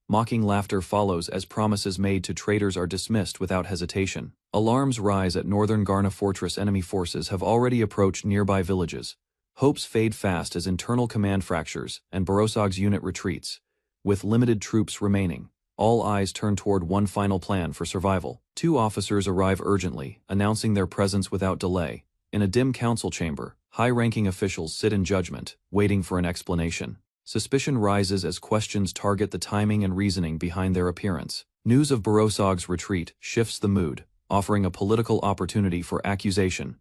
Mocking laughter follows as promises made to traitors are dismissed without hesitation. Alarms rise at northern Garna Fortress. Enemy forces have already approached nearby villages. Hopes fade fast as internal command fractures and Borosog's unit retreats. With limited troops remaining, all eyes turn toward one final plan for survival. Two officers arrive urgently, announcing their presence without delay. In a dim council chamber, high-ranking officials sit in judgment, waiting for an explanation. Suspicion rises as questions target the timing and reasoning behind their appearance. News of Borosog's retreat shifts the mood, offering a political opportunity for accusation.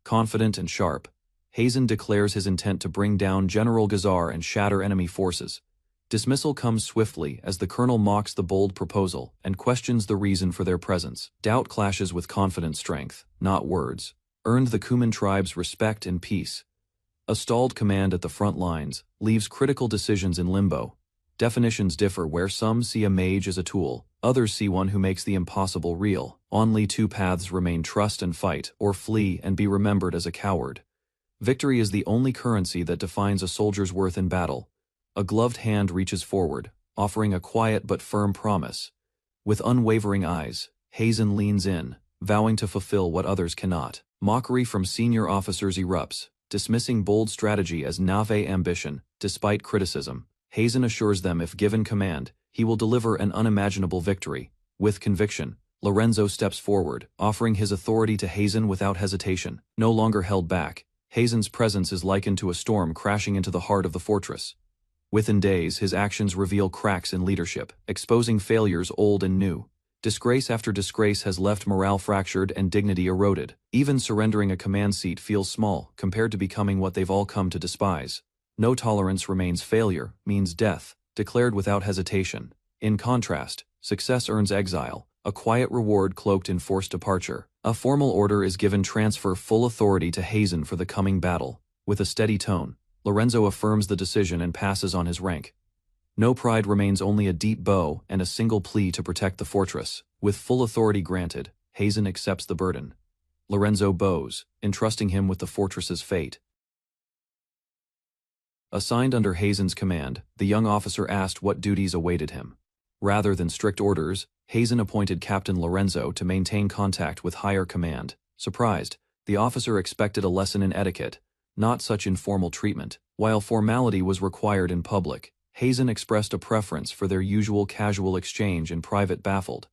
Confident and sharp, Hazen declares his intent to bring down General Gazar and shatter enemy forces. Dismissal comes swiftly as the colonel mocks the bold proposal and questions the reason for their presence. Doubt clashes with confident strength, not words, earned the Kuman tribe's respect and peace. A stalled command at the front lines leaves critical decisions in limbo. Definitions differ where some see a mage as a tool, others see one who makes the impossible real. Only two paths remain: trust and fight, or flee and be remembered as a coward. Victory is the only currency that defines a soldier's worth in battle. A gloved hand reaches forward, offering a quiet but firm promise. With unwavering eyes, Hazen leans in, vowing to fulfill what others cannot. Mockery from senior officers erupts, dismissing bold strategy as naïve ambition. Despite criticism, Hazen assures them if given command, he will deliver an unimaginable victory. With conviction, Lorenzo steps forward, offering his authority to Hazen without hesitation. No longer held back, Hazen's presence is likened to a storm crashing into the heart of the fortress. Within days, his actions reveal cracks in leadership, exposing failures old and new. Disgrace after disgrace has left morale fractured and dignity eroded. Even surrendering a command seat feels small compared to becoming what they've all come to despise. No tolerance remains. Failure means death, declared without hesitation. In contrast, success earns exile, a quiet reward cloaked in forced departure. A formal order is given: transfer full authority to Hazen for the coming battle. With a steady tone, Lorenzo affirms the decision and passes on his rank. No pride remains, only a deep bow and a single plea to protect the fortress. With full authority granted, Hazen accepts the burden. Lorenzo bows, entrusting him with the fortress's fate. Assigned under Hazen's command, the young officer asked what duties awaited him. Rather than strict orders, Hazen appointed Captain Lorenzo to maintain contact with higher command. Surprised, the officer expected a lesson in etiquette, not such informal treatment. While formality was required in public, Hazen expressed a preference for their usual casual exchange in private. Baffled,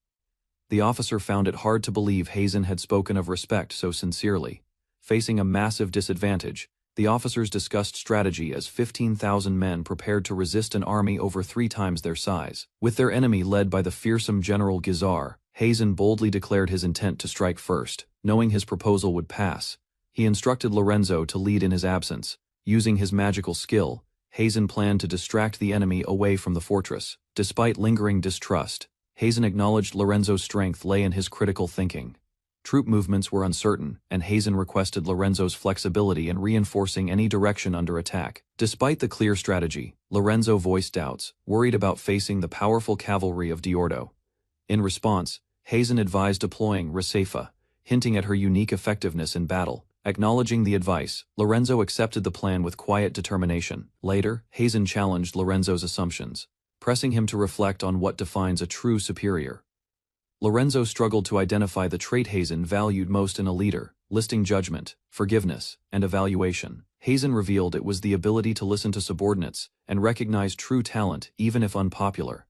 the officer found it hard to believe Hazen had spoken of respect so sincerely. Facing a massive disadvantage, the officers discussed strategy as 15,000 men prepared to resist an army over 3 times their size. With their enemy led by the fearsome General Gazar, Hazen boldly declared his intent to strike first. Knowing his proposal would pass, he instructed Lorenzo to lead in his absence. Using his magical skill, Hazen planned to distract the enemy away from the fortress. Despite lingering distrust, Hazen acknowledged Lorenzo's strength lay in his critical thinking. Troop movements were uncertain, and Hazen requested Lorenzo's flexibility in reinforcing any direction under attack. Despite the clear strategy, Lorenzo voiced doubts, worried about facing the powerful cavalry of Diordo. In response, Hazen advised deploying Rifa, hinting at her unique effectiveness in battle. Acknowledging the advice, Lorenzo accepted the plan with quiet determination. Later, Hazen challenged Lorenzo's assumptions, pressing him to reflect on what defines a true superior. Lorenzo struggled to identify the trait Hazen valued most in a leader, listing judgment, forgiveness, and evaluation. Hazen revealed it was the ability to listen to subordinates and recognize true talent even if unpopular.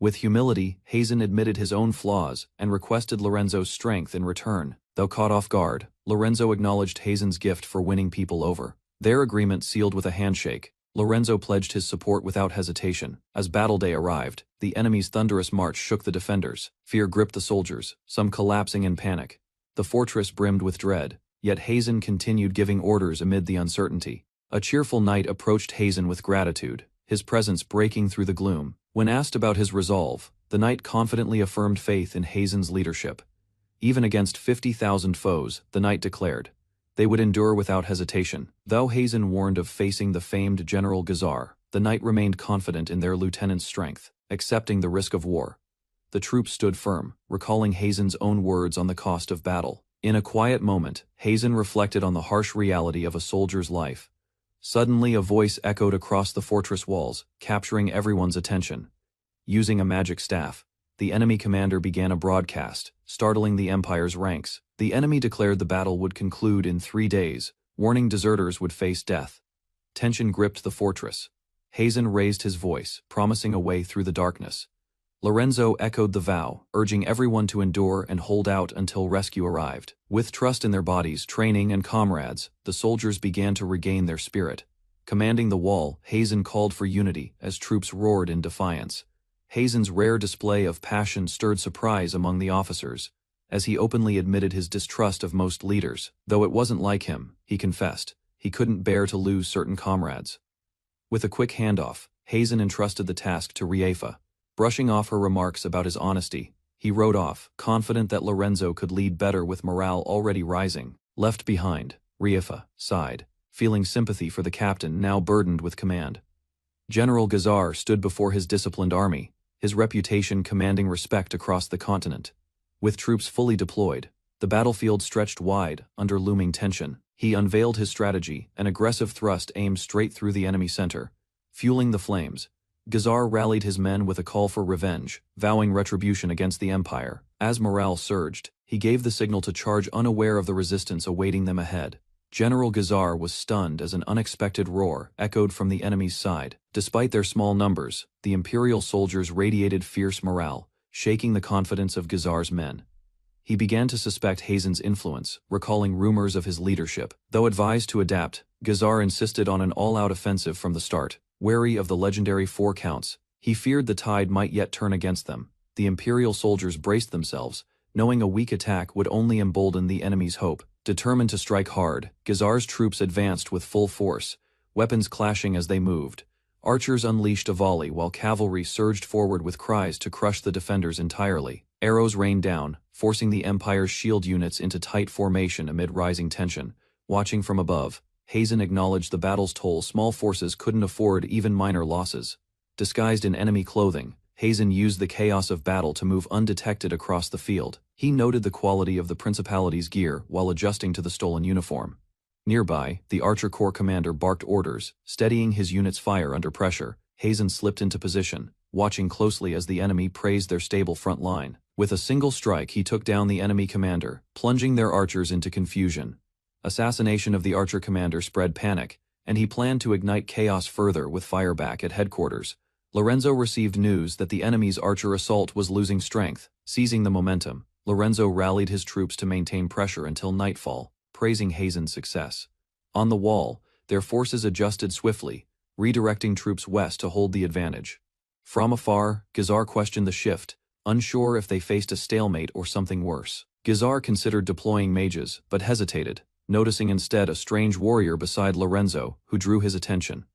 With humility, Hazen admitted his own flaws and requested Lorenzo's strength in return. Though caught off guard, Lorenzo acknowledged Hazen's gift for winning people over. Their agreement sealed with a handshake. Lorenzo pledged his support without hesitation. As battle day arrived, the enemy's thunderous march shook the defenders. Fear gripped the soldiers, some collapsing in panic. The fortress brimmed with dread, yet Hazen continued giving orders amid the uncertainty. A cheerful knight approached Hazen with gratitude, his presence breaking through the gloom. When asked about his resolve, the knight confidently affirmed faith in Hazen's leadership. Even against 50,000 foes, the knight declared, they would endure without hesitation. Though Hazen warned of facing the famed General Gazar, the knight remained confident in their lieutenant's strength, accepting the risk of war. The troops stood firm, recalling Hazen's own words on the cost of battle. In a quiet moment, Hazen reflected on the harsh reality of a soldier's life. Suddenly a voice echoed across the fortress walls, capturing everyone's attention. Using a magic staff, the enemy commander began a broadcast, startling the Empire's ranks. The enemy declared the battle would conclude in 3 days, warning deserters would face death. Tension gripped the fortress. Hazen raised his voice, promising a way through the darkness. Lorenzo echoed the vow, urging everyone to endure and hold out until rescue arrived. With trust in their bodies, training, and comrades, the soldiers began to regain their spirit. Commanding the wall, Hazen called for unity as troops roared in defiance. Hazen's rare display of passion stirred surprise among the officers, as he openly admitted his distrust of most leaders. Though it wasn't like him, he confessed, he couldn't bear to lose certain comrades. With a quick handoff, Hazen entrusted the task to Rifa. Brushing off her remarks about his honesty, he rode off, confident that Lorenzo could lead better with morale already rising. Left behind, Rifa sighed, feeling sympathy for the captain now burdened with command. General Gazar stood before his disciplined army, his reputation commanding respect across the continent. With troops fully deployed, the battlefield stretched wide under looming tension. He unveiled his strategy, an aggressive thrust aimed straight through the enemy center, fueling the flames. Gazar rallied his men with a call for revenge, vowing retribution against the Empire. As morale surged, he gave the signal to charge, unaware of the resistance awaiting them ahead. General Gazar was stunned as an unexpected roar echoed from the enemy's side. Despite their small numbers, the Imperial soldiers radiated fierce morale, shaking the confidence of Gazar's men. He began to suspect Hazen's influence, recalling rumors of his leadership. Though advised to adapt, Gazar insisted on an all-out offensive from the start. Wary of the legendary 4 counts, he feared the tide might yet turn against them. The Imperial soldiers braced themselves, knowing a weak attack would only embolden the enemy's hope. Determined to strike hard, Gazar's troops advanced with full force, weapons clashing as they moved. Archers unleashed a volley while cavalry surged forward with cries to crush the defenders entirely. Arrows rained down, forcing the Empire's shield units into tight formation amid rising tension. Watching from above, Hazen acknowledged the battle's toll. Small forces couldn't afford even minor losses. Disguised in enemy clothing, Hazen used the chaos of battle to move undetected across the field. He noted the quality of the Principality's gear while adjusting to the stolen uniform. Nearby, the Archer Corps commander barked orders, steadying his unit's fire under pressure. Hazen slipped into position, watching closely as the enemy praised their stable front line. With a single strike, he took down the enemy commander, plunging their archers into confusion. Assassination of the Archer commander spread panic, and he planned to ignite chaos further with fire back at headquarters. Lorenzo received news that the enemy's Archer assault was losing strength. Seizing the momentum, Lorenzo rallied his troops to maintain pressure until nightfall, praising Hazen's success. On the wall, their forces adjusted swiftly, redirecting troops west to hold the advantage. From afar, Gazar questioned the shift, unsure if they faced a stalemate or something worse. Gazar considered deploying mages, but hesitated, noticing instead a strange warrior beside Lorenzo, who drew his attention.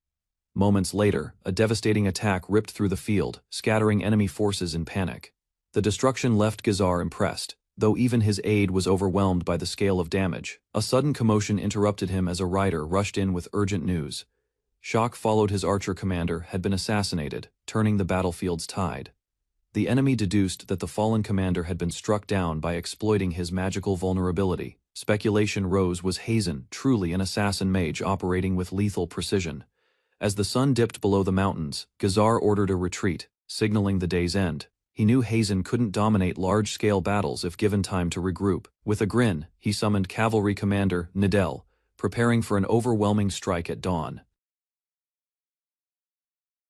Moments later, a devastating attack ripped through the field, scattering enemy forces in panic. The destruction left Gazar impressed, though even his aide was overwhelmed by the scale of damage. A sudden commotion interrupted him as a rider rushed in with urgent news. Shock followed. His Archer commander had been assassinated, turning the battlefield's tide. The enemy deduced that the fallen commander had been struck down by exploiting his magical vulnerability. Speculation rose: was Hazen truly an assassin mage operating with lethal precision? As the sun dipped below the mountains, Gazar ordered a retreat, signaling the day's end. He knew Hazen couldn't dominate large-scale battles if given time to regroup. With a grin, he summoned cavalry commander Nidel, preparing for an overwhelming strike at dawn.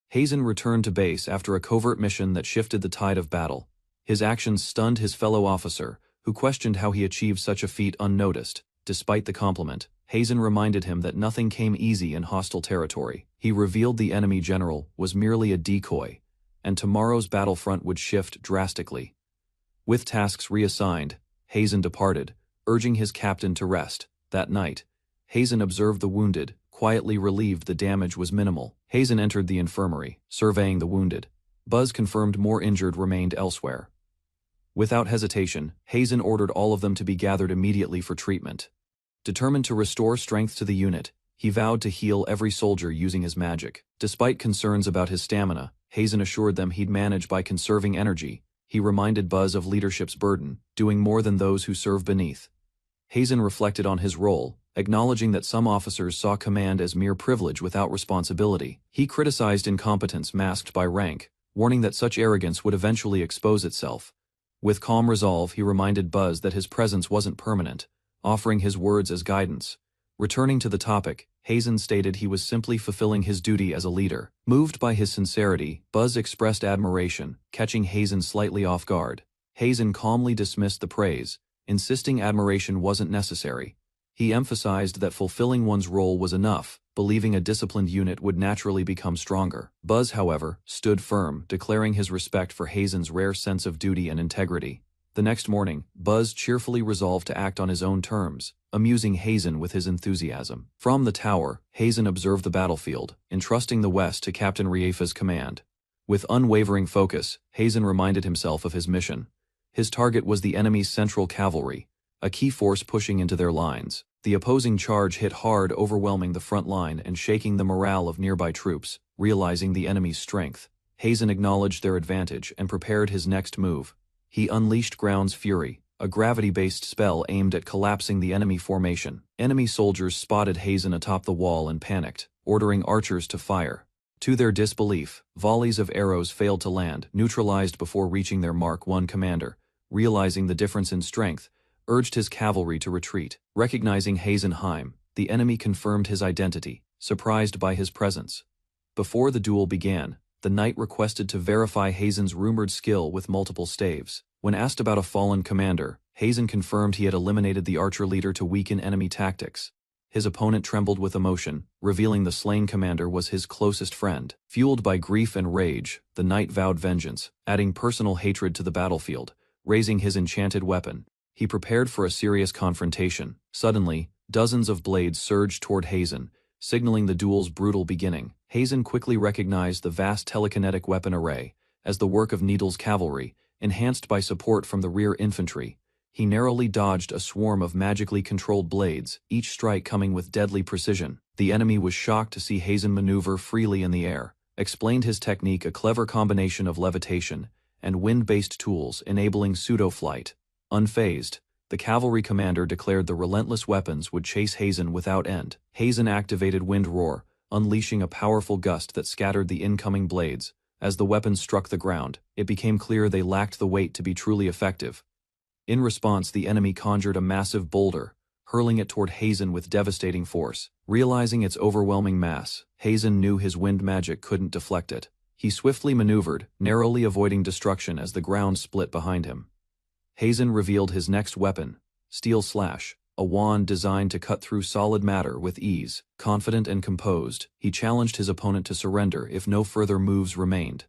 Hazen returned to base after a covert mission that shifted the tide of battle. His actions stunned his fellow officer, who questioned how he achieved such a feat unnoticed. Despite the compliment, Hazen reminded him that nothing came easy in hostile territory. He revealed the enemy general was merely a decoy, and tomorrow's battlefront would shift drastically. With tasks reassigned, Hazen departed, urging his captain to rest. That night, Hazen observed the wounded, quietly relieved the damage was minimal. Hazen entered the infirmary, surveying the wounded. Buzz confirmed more injured remained elsewhere. Without hesitation, Hazen ordered all of them to be gathered immediately for treatment. Determined to restore strength to the unit, he vowed to heal every soldier using his magic. Despite concerns about his stamina, Hazen assured them he'd manage by conserving energy. He reminded Buzz of leadership's burden, doing more than those who serve beneath. Hazen reflected on his role, acknowledging that some officers saw command as mere privilege without responsibility. He criticized incompetence masked by rank, warning that such arrogance would eventually expose itself. With calm resolve, he reminded Buzz that his presence wasn't permanent, offering his words as guidance. Returning to the topic, Hazen stated he was simply fulfilling his duty as a leader. Moved by his sincerity, Buzz expressed admiration, catching Hazen slightly off guard. Hazen calmly dismissed the praise, insisting admiration wasn't necessary. He emphasized that fulfilling one's role was enough, believing a disciplined unit would naturally become stronger. Buzz, however, stood firm, declaring his respect for Hazen's rare sense of duty and integrity. The next morning, Buzz cheerfully resolved to act on his own terms, amusing Hazen with his enthusiasm. From the tower, Hazen observed the battlefield, entrusting the west to Captain Rifa's command. With unwavering focus, Hazen reminded himself of his mission. His target was the enemy's central cavalry, a key force pushing into their lines. The opposing charge hit hard, overwhelming the front line and shaking the morale of nearby troops. Realizing the enemy's strength, Hazen acknowledged their advantage and prepared his next move. He unleashed Ground's Fury, a gravity-based spell aimed at collapsing the enemy formation. Enemy soldiers spotted Hazen atop the wall and panicked, ordering archers to fire. To their disbelief, volleys of arrows failed to land, neutralized before reaching their mark. One commander, realizing the difference in strength, urged his cavalry to retreat. Recognizing Hazen, the enemy confirmed his identity, surprised by his presence. Before the duel began, the knight requested to verify Hazen's rumored skill with multiple staves. When asked about a fallen commander, Hazen confirmed he had eliminated the archer leader to weaken enemy tactics. His opponent trembled with emotion, revealing the slain commander was his closest friend. Fueled by grief and rage, the knight vowed vengeance, adding personal hatred to the battlefield. Raising his enchanted weapon, he prepared for a serious confrontation. Suddenly, dozens of blades surged toward Hazen, signaling the duel's brutal beginning. Hazen quickly recognized the vast telekinetic weapon array as the work of Needle's cavalry, enhanced by support from the rear infantry. He narrowly dodged a swarm of magically controlled blades, each strike coming with deadly precision. The enemy was shocked to see Hazen maneuver freely in the air. Explained his technique, a clever combination of levitation and wind-based tools enabling pseudo-flight. Unfazed, the cavalry commander declared the relentless weapons would chase Hazen without end. Hazen activated Wind Roar, unleashing a powerful gust that scattered the incoming blades. As the weapons struck the ground, it became clear they lacked the weight to be truly effective. In response, the enemy conjured a massive boulder, hurling it toward Hazen with devastating force. Realizing its overwhelming mass, Hazen knew his wind magic couldn't deflect it. He swiftly maneuvered, narrowly avoiding destruction as the ground split behind him. Hazen revealed his next weapon, Steel Slash, a wand designed to cut through solid matter with ease. Confident and composed, he challenged his opponent to surrender if no further moves remained.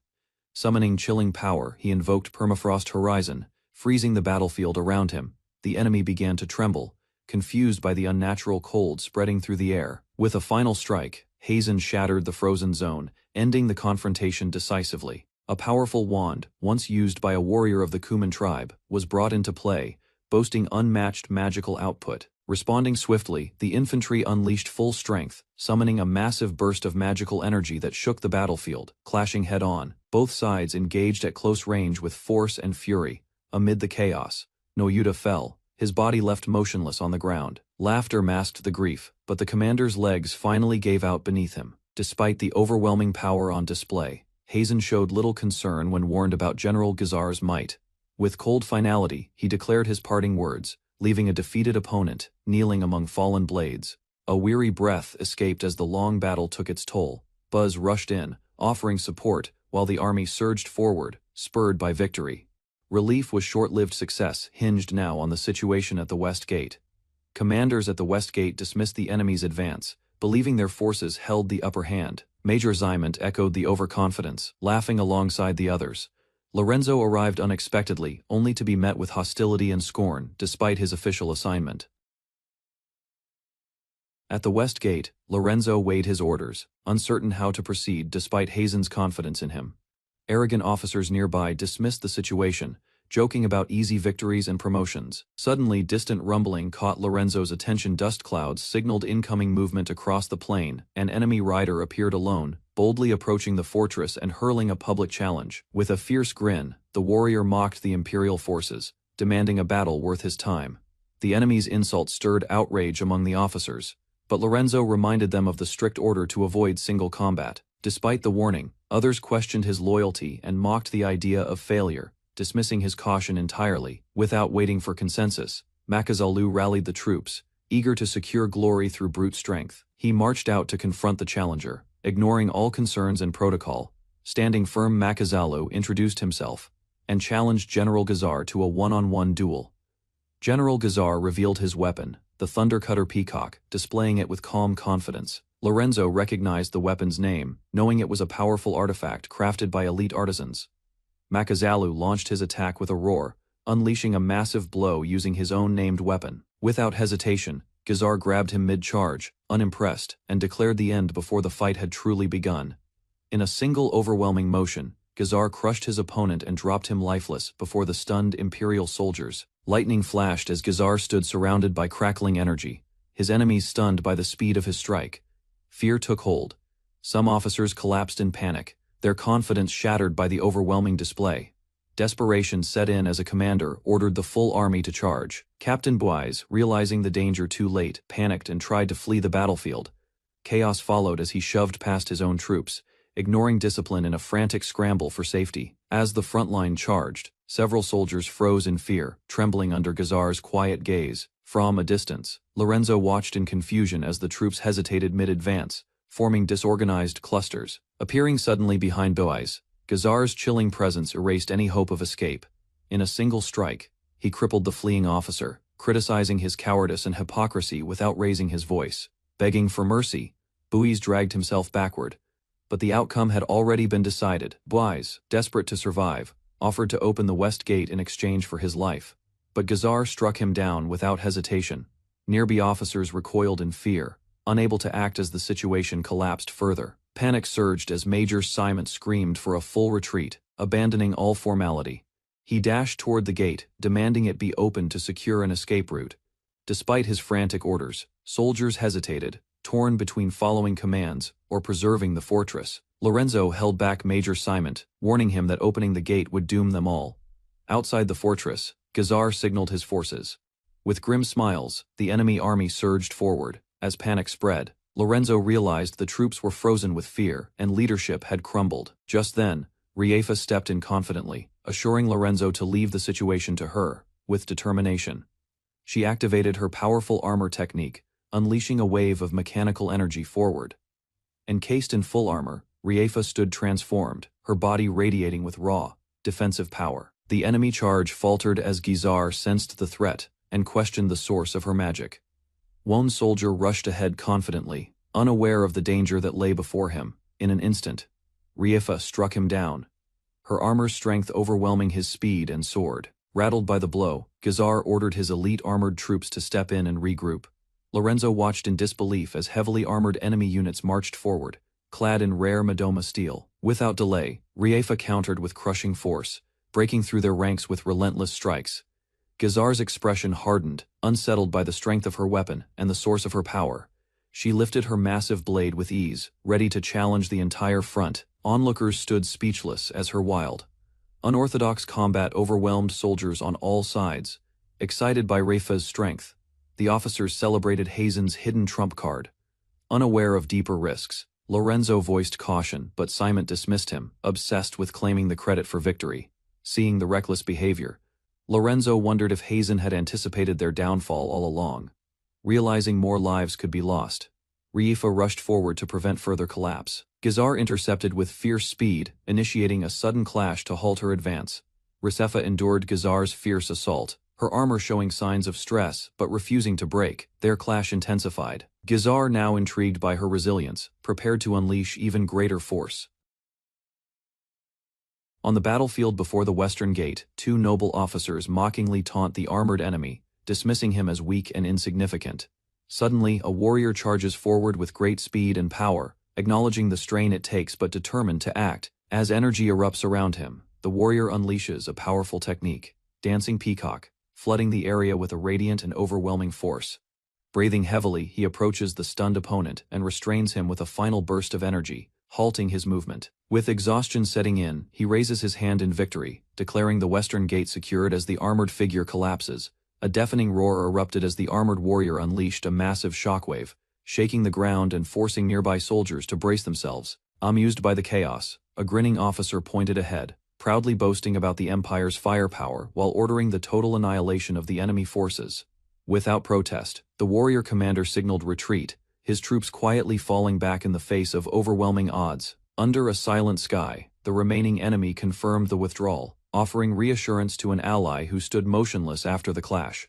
Summoning chilling power, he invoked Permafrost Horizon, freezing the battlefield around him. The enemy began to tremble, confused by the unnatural cold spreading through the air. With a final strike, Hazen shattered the frozen zone, ending the confrontation decisively. A powerful wand, once used by a warrior of the Kuman tribe, was brought into play, boasting unmatched magical output. Responding swiftly, the infantry unleashed full strength, summoning a massive burst of magical energy that shook the battlefield. Clashing head-on, Both sides engaged at close range with force and fury. Amid the chaos, Noyuta fell, his body left motionless on the ground. Laughter masked the grief, but the commander's legs finally gave out beneath him. Despite the overwhelming power on display, Hazen showed little concern when warned about General Gazar's might. With cold finality, he declared his parting words, leaving a defeated opponent, kneeling among fallen blades. A weary breath escaped as the long battle took its toll. Buzz rushed in, offering support, while the army surged forward, spurred by victory. Relief was short-lived. Success hinged now on the situation at the West Gate. Commanders at the West Gate dismissed the enemy's advance, believing their forces held the upper hand. Major Zyment echoed the overconfidence, laughing alongside the others. Lorenzo arrived unexpectedly, only to be met with hostility and scorn, despite his official assignment. At the West Gate, Lorenzo weighed his orders, uncertain how to proceed despite Hazen's confidence in him. Arrogant officers nearby dismissed the situation, joking about easy victories and promotions. Suddenly, distant rumbling caught Lorenzo's attention. Dust clouds signaled incoming movement across the plain. An enemy rider appeared alone, boldly approaching the fortress and hurling a public challenge. With a fierce grin, the warrior mocked the Imperial forces, demanding a battle worth his time. The enemy's insult stirred outrage among the officers, but Lorenzo reminded them of the strict order to avoid single combat. Despite the warning, others questioned his loyalty and mocked the idea of failure, dismissing his caution entirely. Without waiting for consensus, Makazalu rallied the troops, eager to secure glory through brute strength. He marched out to confront the challenger, ignoring all concerns and protocol. Standing firm, Makazalu introduced himself and challenged General Gazar to a one-on-one duel. General Gazar revealed his weapon, the Thundercutter Peacock, displaying it with calm confidence. Lorenzo recognized the weapon's name, knowing it was a powerful artifact crafted by elite artisans. Makazalu launched his attack with a roar, unleashing a massive blow using his own named weapon. Without hesitation, Gazar grabbed him mid-charge, unimpressed, and declared the end before the fight had truly begun. In a single overwhelming motion, Gazar crushed his opponent and dropped him lifeless before the stunned Imperial soldiers. Lightning flashed as Gazar stood surrounded by crackling energy, his enemies stunned by the speed of his strike. Fear took hold. Some officers collapsed in panic, their confidence shattered by the overwhelming display. Desperation set in as a commander ordered the full army to charge. Captain Buys, realizing the danger too late, panicked and tried to flee the battlefield. Chaos followed as he shoved past his own troops, ignoring discipline in a frantic scramble for safety. As the front line charged, several soldiers froze in fear, trembling under Gazar's quiet gaze. From a distance, Lorenzo watched in confusion as the troops hesitated mid-advance, forming disorganized clusters. Appearing suddenly behind Buys, Gazar's chilling presence erased any hope of escape. In a single strike, he crippled the fleeing officer, criticizing his cowardice and hypocrisy without raising his voice. Begging for mercy, Buys dragged himself backward. But the outcome had already been decided. Buys, desperate to survive, offered to open the West Gate in exchange for his life. But Gazar struck him down without hesitation. Nearby officers recoiled in fear, unable to act as the situation collapsed further. Panic surged as Major Simon screamed for a full retreat, abandoning all formality. He dashed toward the gate, demanding it be opened to secure an escape route. Despite his frantic orders, soldiers hesitated, torn between following commands or preserving the fortress. Lorenzo held back Major Simon, warning him that opening the gate would doom them all. Outside the fortress, Gazar signaled his forces. With grim smiles, the enemy army surged forward. As panic spread, Lorenzo realized the troops were frozen with fear and leadership had crumbled. Just then, Rifa stepped in confidently, assuring Lorenzo to leave the situation to her, with determination. She activated her powerful armor technique, unleashing a wave of mechanical energy forward. Encased in full armor, Rifa stood transformed, her body radiating with raw, defensive power. The enemy charge faltered as Gazar sensed the threat and questioned the source of her magic. One soldier rushed ahead confidently, unaware of the danger that lay before him. In an instant, Rifa struck him down, her armor's strength overwhelming his speed and sword. Rattled by the blow, Gazar ordered his elite armored troops to step in and regroup. Lorenzo watched in disbelief as heavily armored enemy units marched forward, clad in rare Madoma steel. Without delay, Rifa countered with crushing force, breaking through their ranks with relentless strikes. Gazar's expression hardened, unsettled by the strength of her weapon and the source of her power. She lifted her massive blade with ease, ready to challenge the entire front. Onlookers stood speechless as her wild, unorthodox combat overwhelmed soldiers on all sides. Excited by Rifa's strength, the officers celebrated Hazen's hidden trump card. Unaware of deeper risks, Lorenzo voiced caution, but Simon dismissed him, obsessed with claiming the credit for victory. Seeing the reckless behavior, Lorenzo wondered if Hazen had anticipated their downfall all along. Realizing more lives could be lost, Rifa rushed forward to prevent further collapse. Gazar intercepted with fierce speed, initiating a sudden clash to halt her advance. Rifa endured Gazar's fierce assault, her armor showing signs of stress but refusing to break. Their clash intensified. Gazar, now intrigued by her resilience, prepared to unleash even greater force. On the battlefield before the Western Gate, two noble officers mockingly taunt the armored enemy, dismissing him as weak and insignificant. Suddenly, a warrior charges forward with great speed and power, acknowledging the strain it takes but determined to act. As energy erupts around him, the warrior unleashes a powerful technique, Dancing Peacock, flooding the area with a radiant and overwhelming force. Breathing heavily, he approaches the stunned opponent and restrains him with a final burst of energy, halting his movement. With exhaustion setting in, he raises his hand in victory, declaring the Western Gate secured as the armored figure collapses. A deafening roar erupted as the armored warrior unleashed a massive shockwave, shaking the ground and forcing nearby soldiers to brace themselves. Amused by the chaos, a grinning officer pointed ahead, proudly boasting about the Empire's firepower while ordering the total annihilation of the enemy forces. Without protest, the warrior commander signaled retreat, his troops quietly falling back in the face of overwhelming odds. Under a silent sky, the remaining enemy confirmed the withdrawal, offering reassurance to an ally who stood motionless after the clash.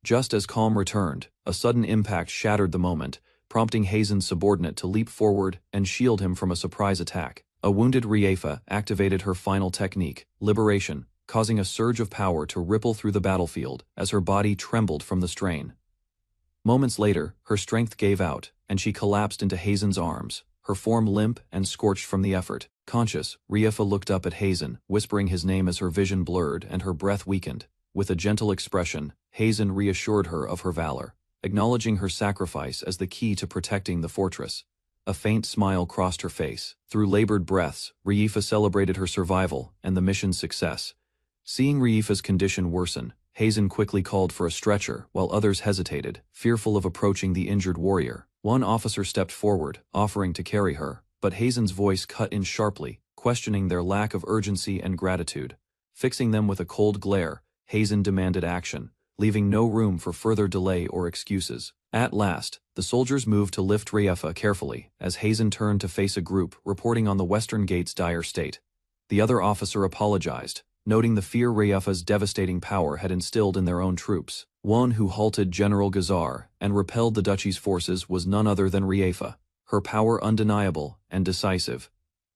Just as calm returned, a sudden impact shattered the moment, prompting Hazen's subordinate to leap forward and shield him from a surprise attack. A wounded Rifa activated her final technique, Liberation, causing a surge of power to ripple through the battlefield as her body trembled from the strain. Moments later, her strength gave out, and she collapsed into Hazen's arms, her form limp and scorched from the effort. Conscious, Rifa looked up at Hazen, whispering his name as her vision blurred and her breath weakened. With a gentle expression, Hazen reassured her of her valor, acknowledging her sacrifice as the key to protecting the fortress. A faint smile crossed her face. Through labored breaths, Rifa celebrated her survival and the mission's success. Seeing Rifa's condition worsen, Hazen quickly called for a stretcher while others hesitated, fearful of approaching the injured warrior. One officer stepped forward, offering to carry her, but Hazen's voice cut in sharply, questioning their lack of urgency and gratitude. Fixing them with a cold glare, Hazen demanded action, leaving no room for further delay or excuses. At last, the soldiers moved to lift Rifa carefully, as Hazen turned to face a group reporting on the Western Gate's dire state. The other officer apologized, noting the fear Rifa's devastating power had instilled in their own troops. One who halted General Gazar and repelled the duchy's forces was none other than Rifa, her power undeniable and decisive.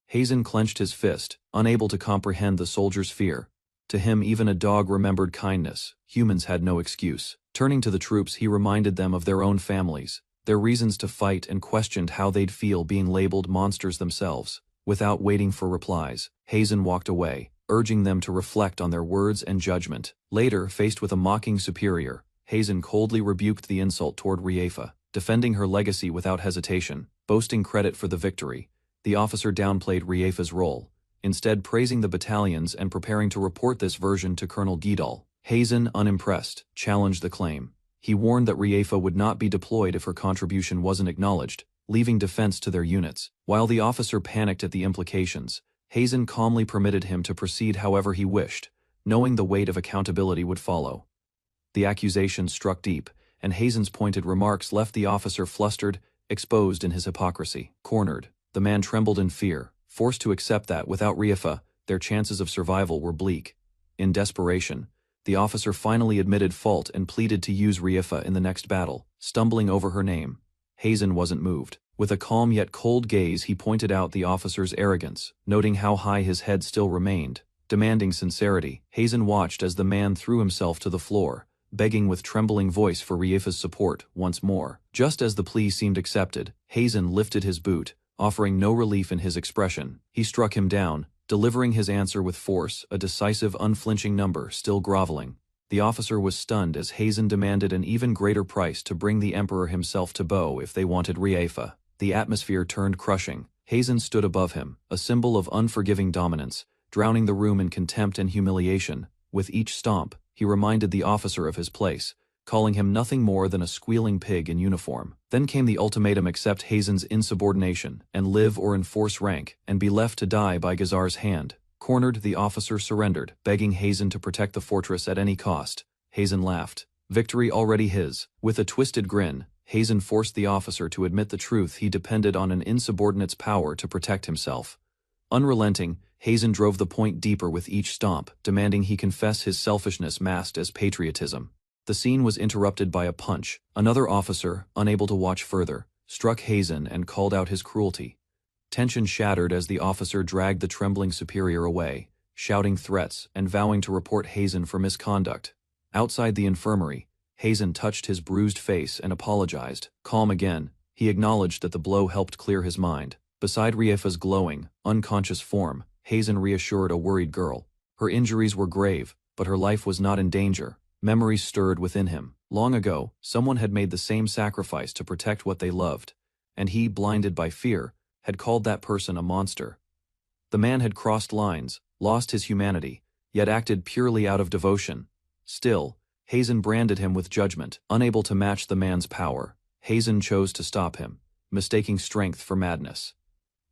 Hazen clenched his fist, unable to comprehend the soldier's fear. To him, even a dog remembered kindness. Humans had no excuse. Turning to the troops, he reminded them of their own families, their reasons to fight, and questioned how they'd feel being labeled monsters themselves. Without waiting for replies, Hazen walked away, urging them to reflect on their words and judgment. Later, faced with a mocking superior, Hazen coldly rebuked the insult toward Rifa, defending her legacy without hesitation, boasting credit for the victory. The officer downplayed Rifa's role, instead praising the battalions and preparing to report this version to Colonel Guidal. Hazen, unimpressed, challenged the claim. He warned that Rifa would not be deployed if her contribution wasn't acknowledged, leaving defense to their units. While the officer panicked at the implications, Hazen calmly permitted him to proceed however he wished, knowing the weight of accountability would follow. The accusation struck deep, and Hazen's pointed remarks left the officer flustered, exposed in his hypocrisy. Cornered, the man trembled in fear, forced to accept that without Rifa, their chances of survival were bleak. In desperation, the officer finally admitted fault and pleaded to use Rifa in the next battle, stumbling over her name. Hazen wasn't moved. With a calm yet cold gaze, he pointed out the officer's arrogance, noting how high his head still remained. Demanding sincerity, Hazen watched as the man threw himself to the floor, begging with trembling voice for Rifa's support once more. Just as the plea seemed accepted, Hazen lifted his boot, offering no relief in his expression. He struck him down, delivering his answer with force, a decisive, unflinching number still groveling. The officer was stunned as Hazen demanded an even greater price to bring the Emperor himself to bow if they wanted Rifa. The atmosphere turned crushing. Hazen stood above him, a symbol of unforgiving dominance, drowning the room in contempt and humiliation. With each stomp, he reminded the officer of his place, calling him nothing more than a squealing pig in uniform. Then came the ultimatum: accept Hazen's insubordination, and live or enforce rank, and be left to die by Gazar's hand. Cornered, the officer surrendered, begging Hazen to protect the fortress at any cost. Hazen laughed. Victory already his. With a twisted grin, Hazen forced the officer to admit the truth: he depended on an insubordinate's power to protect himself. Unrelenting, Hazen drove the point deeper with each stomp, demanding he confess his selfishness masked as patriotism. The scene was interrupted by a punch. Another officer, unable to watch further, struck Hazen and called out his cruelty. Tension shattered as the officer dragged the trembling superior away, shouting threats and vowing to report Hazen for misconduct. Outside the infirmary, Hazen touched his bruised face and apologized. Calm again, he acknowledged that the blow helped clear his mind. Beside Rifa's glowing, unconscious form, Hazen reassured a worried girl. Her injuries were grave, but her life was not in danger. Memories stirred within him. Long ago, someone had made the same sacrifice to protect what they loved, and he, blinded by fear, had called that person a monster. The man had crossed lines, lost his humanity, yet acted purely out of devotion. Still, Hazen branded him with judgment. Unable to match the man's power, Hazen chose to stop him, mistaking strength for madness.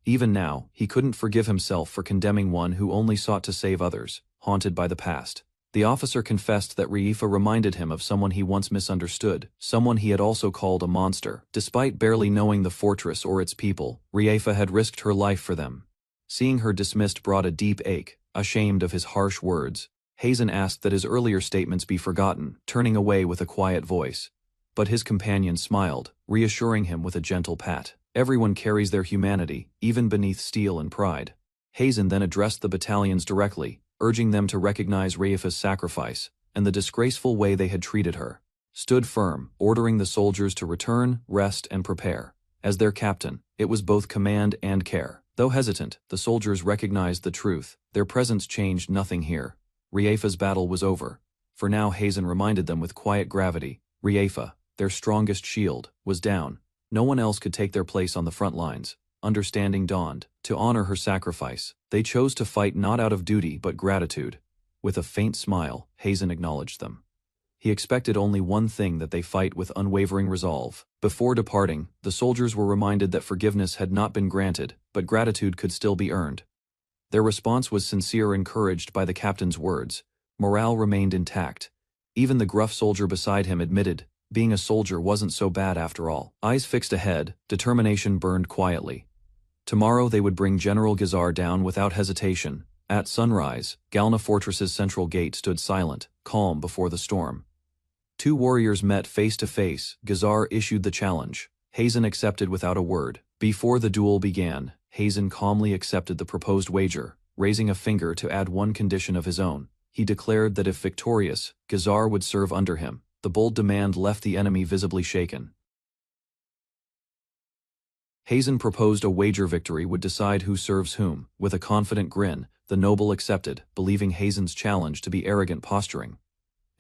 Even now, he couldn't forgive himself for condemning one who only sought to save others, haunted by the past. The officer confessed that Rifa reminded him of someone he once misunderstood, someone he had also called a monster. Despite barely knowing the fortress or its people, Rifa had risked her life for them. Seeing her dismissed brought a deep ache. Ashamed of his harsh words, Hazen asked that his earlier statements be forgotten, turning away with a quiet voice. But his companion smiled, reassuring him with a gentle pat. Everyone carries their humanity, even beneath steel and pride. Hazen then addressed the battalions directly, urging them to recognize Rifa's sacrifice and the disgraceful way they had treated her. Stood firm, ordering the soldiers to return, rest, and prepare. As their captain, it was both command and care. Though hesitant, the soldiers recognized the truth. Their presence changed nothing here. Rifa's battle was over. For now, Hazen reminded them with quiet gravity, Rifa, their strongest shield, was down. No one else could take their place on the front lines. Understanding dawned. To honor her sacrifice, they chose to fight not out of duty but gratitude. With a faint smile, Hazen acknowledged them. He expected only one thing: that they fight with unwavering resolve. Before departing, the soldiers were reminded that forgiveness had not been granted, but gratitude could still be earned. Their response was sincere, encouraged by the captain's words. Morale remained intact. Even the gruff soldier beside him admitted, being a soldier wasn't so bad after all. Eyes fixed ahead, determination burned quietly. Tomorrow they would bring General Gazar down without hesitation. At sunrise, Galna Fortress's central gate stood silent, calm before the storm. Two warriors met face to face. Gazar issued the challenge. Hazen accepted without a word. Before the duel began, Hazen calmly accepted the proposed wager, raising a finger to add one condition of his own. He declared that if victorious, Gazar would serve under him. The bold demand left the enemy visibly shaken. Hazen proposed a wager: victory would decide who serves whom. With a confident grin, the noble accepted, believing Hazen's challenge to be arrogant posturing.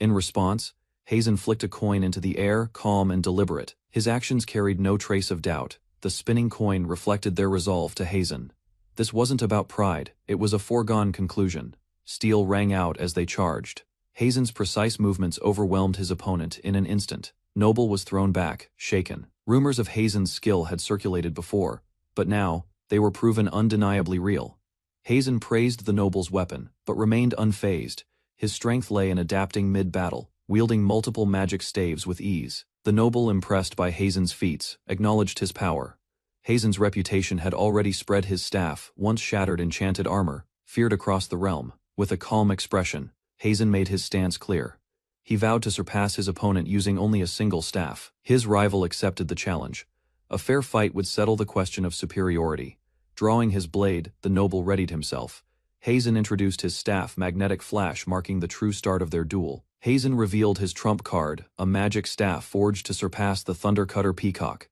In response, Hazen flicked a coin into the air, calm and deliberate. His actions carried no trace of doubt. The spinning coin reflected their resolve to Hazen. This wasn't about pride, it was a foregone conclusion. Steel rang out as they charged. Hazen's precise movements overwhelmed his opponent in an instant. Noble was thrown back, shaken. Rumors of Hazen's skill had circulated before, but now, they were proven undeniably real. Hazen praised the noble's weapon, but remained unfazed. His strength lay in adapting mid-battle, wielding multiple magic staves with ease. The noble, impressed by Hazen's feats, acknowledged his power. Hazen's reputation had already spread. His staff, once shattered enchanted armor, feared across the realm. With a calm expression, Hazen made his stance clear. He vowed to surpass his opponent using only a single staff. His rival accepted the challenge. A fair fight would settle the question of superiority. Drawing his blade, the noble readied himself. Hazen introduced his staff, magnetic flash marking the true start of their duel. Hazen revealed his trump card, a magic staff forged to surpass the Thundercutter Peacock.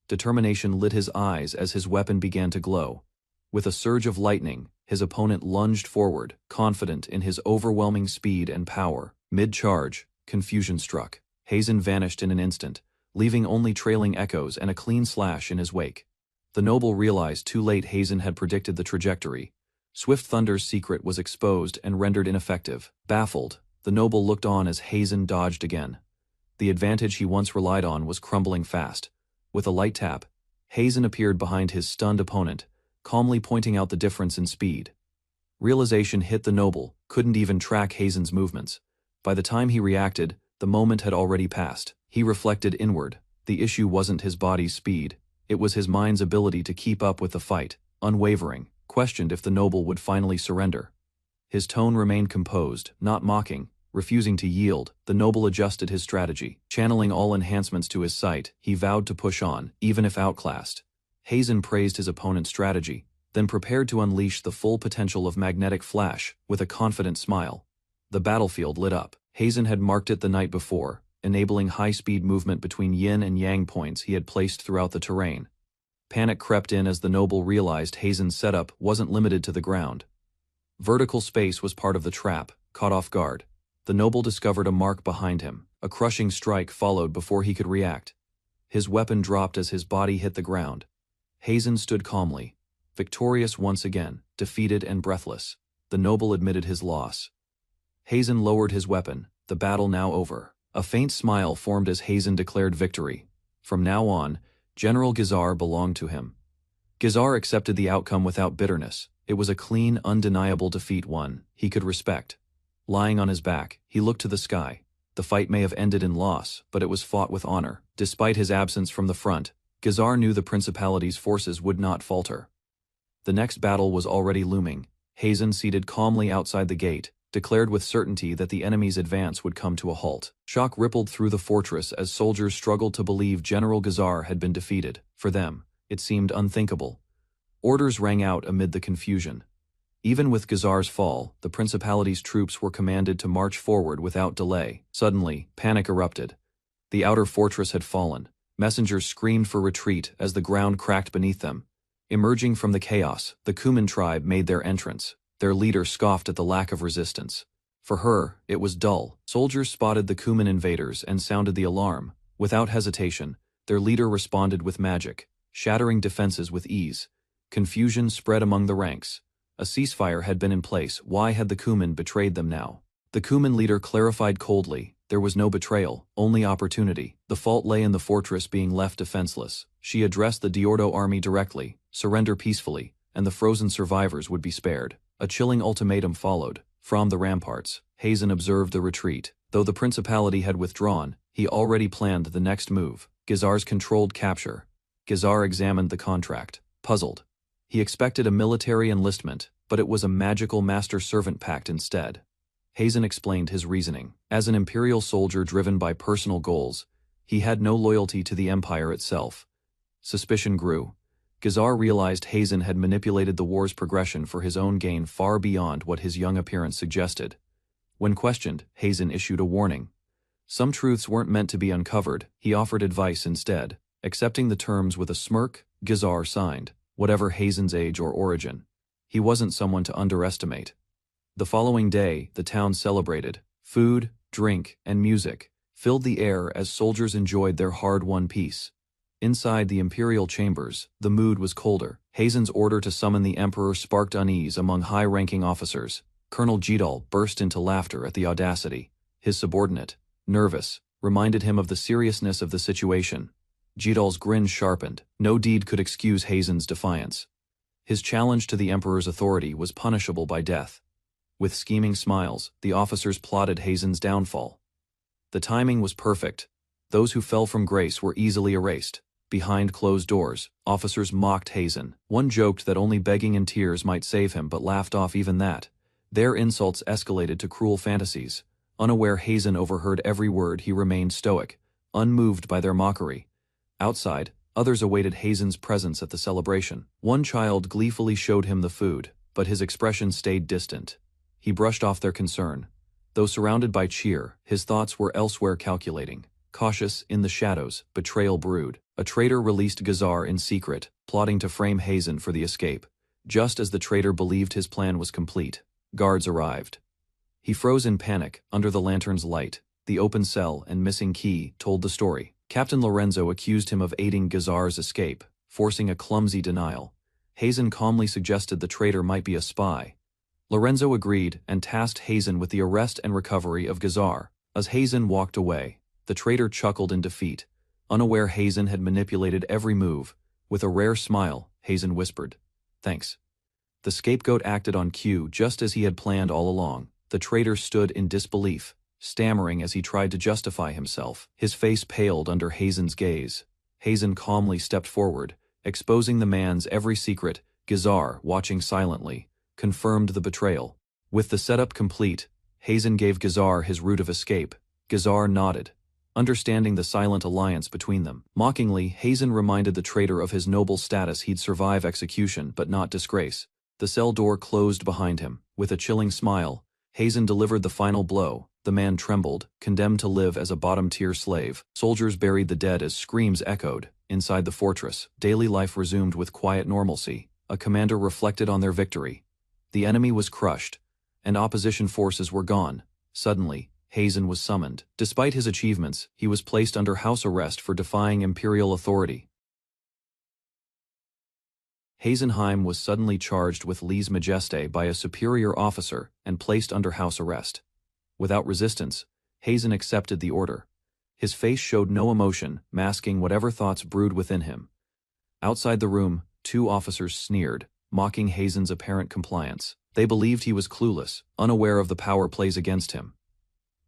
Determination lit his eyes as his weapon began to glow. With a surge of lightning, his opponent lunged forward, confident in his overwhelming speed and power. Mid-charge, confusion struck. Hazen vanished in an instant, leaving only trailing echoes and a clean slash in his wake. The noble realized too late Hazen had predicted the trajectory. Swift Thunder's secret was exposed and rendered ineffective. Baffled, the noble looked on as Hazen dodged again. The advantage he once relied on was crumbling fast. With a light tap, Hazen appeared behind his stunned opponent, calmly pointing out the difference in speed. Realization hit the noble, couldn't even track Hazen's movements. By the time he reacted, the moment had already passed. He reflected inward. The issue wasn't his body's speed, it was his mind's ability to keep up with the fight, unwavering, questioned if the noble would finally surrender. His tone remained composed, not mocking, refusing to yield. The noble adjusted his strategy. Channeling all enhancements to his sight, he vowed to push on, even if outclassed. Hazen praised his opponent's strategy, then prepared to unleash the full potential of magnetic flash, with a confident smile. The battlefield lit up. Hazen had marked it the night before, enabling high-speed movement between yin and yang points he had placed throughout the terrain. Panic crept in as the noble realized Hazen's setup wasn't limited to the ground. Vertical space was part of the trap. Caught off guard, the noble discovered a mark behind him. A crushing strike followed before he could react. His weapon dropped as his body hit the ground. Hazen stood calmly, victorious once again, defeated and breathless. The noble admitted his loss. Hazen lowered his weapon, the battle now over. A faint smile formed as Hazen declared victory. From now on, General Gazar belonged to him. Gazar accepted the outcome without bitterness. It was a clean, undeniable defeat, one he could respect. Lying on his back, he looked to the sky. The fight may have ended in loss, but it was fought with honor. Despite his absence from the front, Gazar knew the Principality's forces would not falter. The next battle was already looming. Hazen, seated calmly outside the gate, declared with certainty that the enemy's advance would come to a halt. Shock rippled through the fortress as soldiers struggled to believe General Gazar had been defeated. For them, it seemed unthinkable. Orders rang out amid the confusion. Even with Gazar's fall, the Principality's troops were commanded to march forward without delay. Suddenly, panic erupted. The outer fortress had fallen. Messengers screamed for retreat as the ground cracked beneath them. Emerging from the chaos, the Kuman tribe made their entrance. Their leader scoffed at the lack of resistance. For her, it was dull. Soldiers spotted the Kuman invaders and sounded the alarm. Without hesitation, their leader responded with magic, shattering defenses with ease. Confusion spread among the ranks. A ceasefire had been in place. Why had the Kuman betrayed them now? The Kuman leader clarified coldly, there was no betrayal, only opportunity. The fault lay in the fortress being left defenseless. She addressed the Diordo army directly, surrender peacefully, and the frozen survivors would be spared. A chilling ultimatum followed. From the ramparts, Hazen observed the retreat. Though the Principality had withdrawn, he already planned the next move, Gazar's controlled capture. Gazar examined the contract, puzzled. He expected a military enlistment, but it was a magical master-servant pact instead. Hazen explained his reasoning. As an imperial soldier driven by personal goals, he had no loyalty to the empire itself. Suspicion grew. Gazar realized Hazen had manipulated the war's progression for his own gain far beyond what his young appearance suggested. When questioned, Hazen issued a warning. Some truths weren't meant to be uncovered. He offered advice instead. Accepting the terms with a smirk, Gazar signed. Whatever Hazen's age or origin, he wasn't someone to underestimate. The following day, the town celebrated. Food, drink, and music filled the air as soldiers enjoyed their hard-won peace. Inside the imperial chambers, the mood was colder. Hazen's order to summon the emperor sparked unease among high-ranking officers. Colonel Jidal burst into laughter at the audacity. His subordinate, nervous, reminded him of the seriousness of the situation. Jidal's grin sharpened. No deed could excuse Hazen's defiance. His challenge to the emperor's authority was punishable by death. With scheming smiles, the officers plotted Hazen's downfall. The timing was perfect. Those who fell from grace were easily erased. Behind closed doors, officers mocked Hazen. One joked that only begging in tears might save him but laughed off even that. Their insults escalated to cruel fantasies. Unaware Hazen overheard every word. He remained stoic, unmoved by their mockery. Outside, others awaited Hazen's presence at the celebration. One child gleefully showed him the food, but his expression stayed distant. He brushed off their concern. Though surrounded by cheer, his thoughts were elsewhere, calculating. Cautious, in the shadows, betrayal brewed. A traitor released Gazar in secret, plotting to frame Hazen for the escape. Just as the traitor believed his plan was complete, guards arrived. He froze in panic, under the lantern's light. The open cell and missing key told the story. Captain Lorenzo accused him of aiding Gazar's escape, forcing a clumsy denial. Hazen calmly suggested the traitor might be a spy. Lorenzo agreed and tasked Hazen with the arrest and recovery of Gazar. As Hazen walked away, the traitor chuckled in defeat, unaware Hazen had manipulated every move. With a rare smile, Hazen whispered, "Thanks." The scapegoat acted on cue just as he had planned all along. The traitor stood in disbelief, stammering as he tried to justify himself. His face paled under Hazen's gaze. Hazen calmly stepped forward, exposing the man's every secret. Gazar, watching silently, confirmed the betrayal. With the setup complete, Hazen gave Gazar his route of escape. Gazar nodded, understanding the silent alliance between them. Mockingly, Hazen reminded the traitor of his noble status. He'd survive execution but not disgrace. The cell door closed behind him. With a chilling smile, Hazen delivered the final blow. The man trembled, condemned to live as a bottom-tier slave. Soldiers buried the dead as screams echoed. Inside the fortress, daily life resumed with quiet normalcy. A commander reflected on their victory. The enemy was crushed, and opposition forces were gone. Suddenly, Hazen was summoned. Despite his achievements, he was placed under house arrest for defying imperial authority. Hazenheim was suddenly charged with lèse majesté by a superior officer and placed under house arrest. Without resistance, Hazen accepted the order. His face showed no emotion, masking whatever thoughts brewed within him. Outside the room, two officers sneered, mocking Hazen's apparent compliance. They believed he was clueless, unaware of the power plays against him.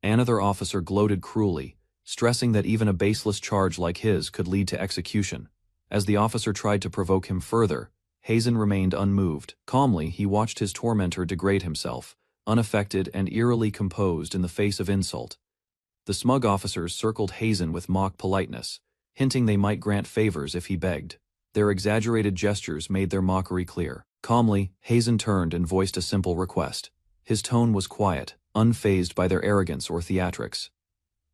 Another officer gloated cruelly, stressing that even a baseless charge like his could lead to execution. As the officer tried to provoke him further, Hazen remained unmoved. Calmly, he watched his tormentor degrade himself, unaffected and eerily composed in the face of insult. The smug officers circled Hazen with mock politeness, hinting they might grant favors if he begged. Their exaggerated gestures made their mockery clear. Calmly, Hazen turned and voiced a simple request. His tone was quiet, unfazed by their arrogance or theatrics.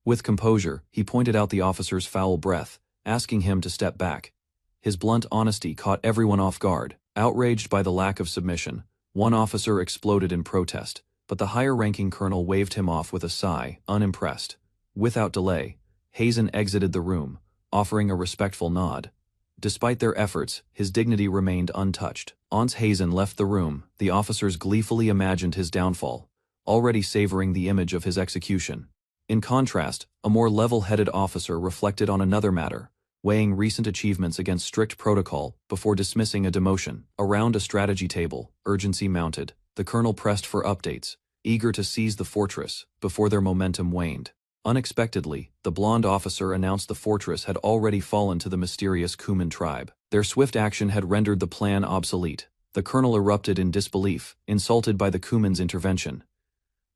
With composure, he pointed out the officer's foul breath, asking him to step back. His blunt honesty caught everyone off guard. Outraged by the lack of submission, one officer exploded in protest, but the higher-ranking colonel waved him off with a sigh, unimpressed. Without delay, Hazen exited the room, offering a respectful nod. Despite their efforts, his dignity remained untouched. Once Hazen left the room, the officers gleefully imagined his downfall, already savoring the image of his execution. In contrast, a more level-headed officer reflected on another matter, weighing recent achievements against strict protocol before dismissing a demotion. Around a strategy table, urgency mounted, the colonel pressed for updates, eager to seize the fortress before their momentum waned. Unexpectedly, the blonde officer announced the fortress had already fallen to the mysterious Kuman tribe. Their swift action had rendered the plan obsolete. The colonel erupted in disbelief, insulted by the Kuman's intervention.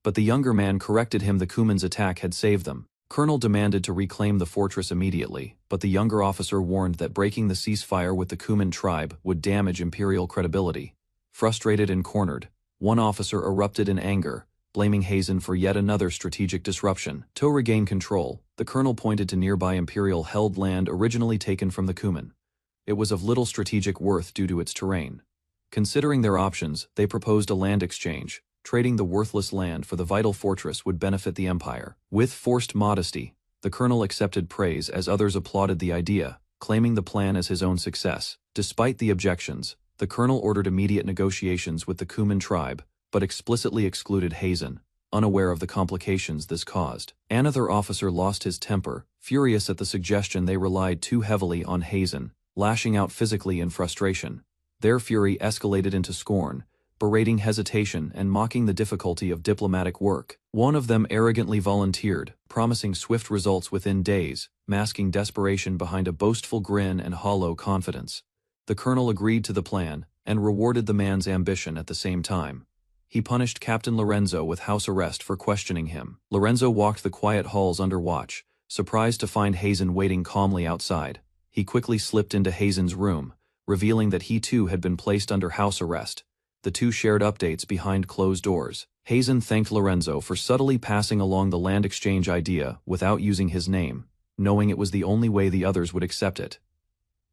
But the younger man corrected him. The Kuman's attack had saved them. Colonel demanded to reclaim the fortress immediately, but the younger officer warned that breaking the ceasefire with the Kuman tribe would damage imperial credibility. Frustrated and cornered, one officer erupted in anger, blaming Hazen for yet another strategic disruption. To regain control, the colonel pointed to nearby imperial-held land originally taken from the Kuman. It was of little strategic worth due to its terrain. Considering their options, they proposed a land exchange. Trading the worthless land for the vital fortress would benefit the empire. With forced modesty, the colonel accepted praise as others applauded the idea, claiming the plan as his own success. Despite the objections, the colonel ordered immediate negotiations with the Kuman tribe, but explicitly excluded Hazen, unaware of the complications this caused. Another officer lost his temper, furious at the suggestion they relied too heavily on Hazen, lashing out physically in frustration. Their fury escalated into scorn, berating hesitation and mocking the difficulty of diplomatic work. One of them arrogantly volunteered, promising swift results within days, masking desperation behind a boastful grin and hollow confidence. The colonel agreed to the plan, and rewarded the man's ambition at the same time. He punished Captain Lorenzo with house arrest for questioning him. Lorenzo walked the quiet halls under watch, surprised to find Hazen waiting calmly outside. He quickly slipped into Hazen's room, revealing that he too had been placed under house arrest. The two shared updates behind closed doors. Hazen thanked Lorenzo for subtly passing along the land exchange idea without using his name, knowing it was the only way the others would accept it.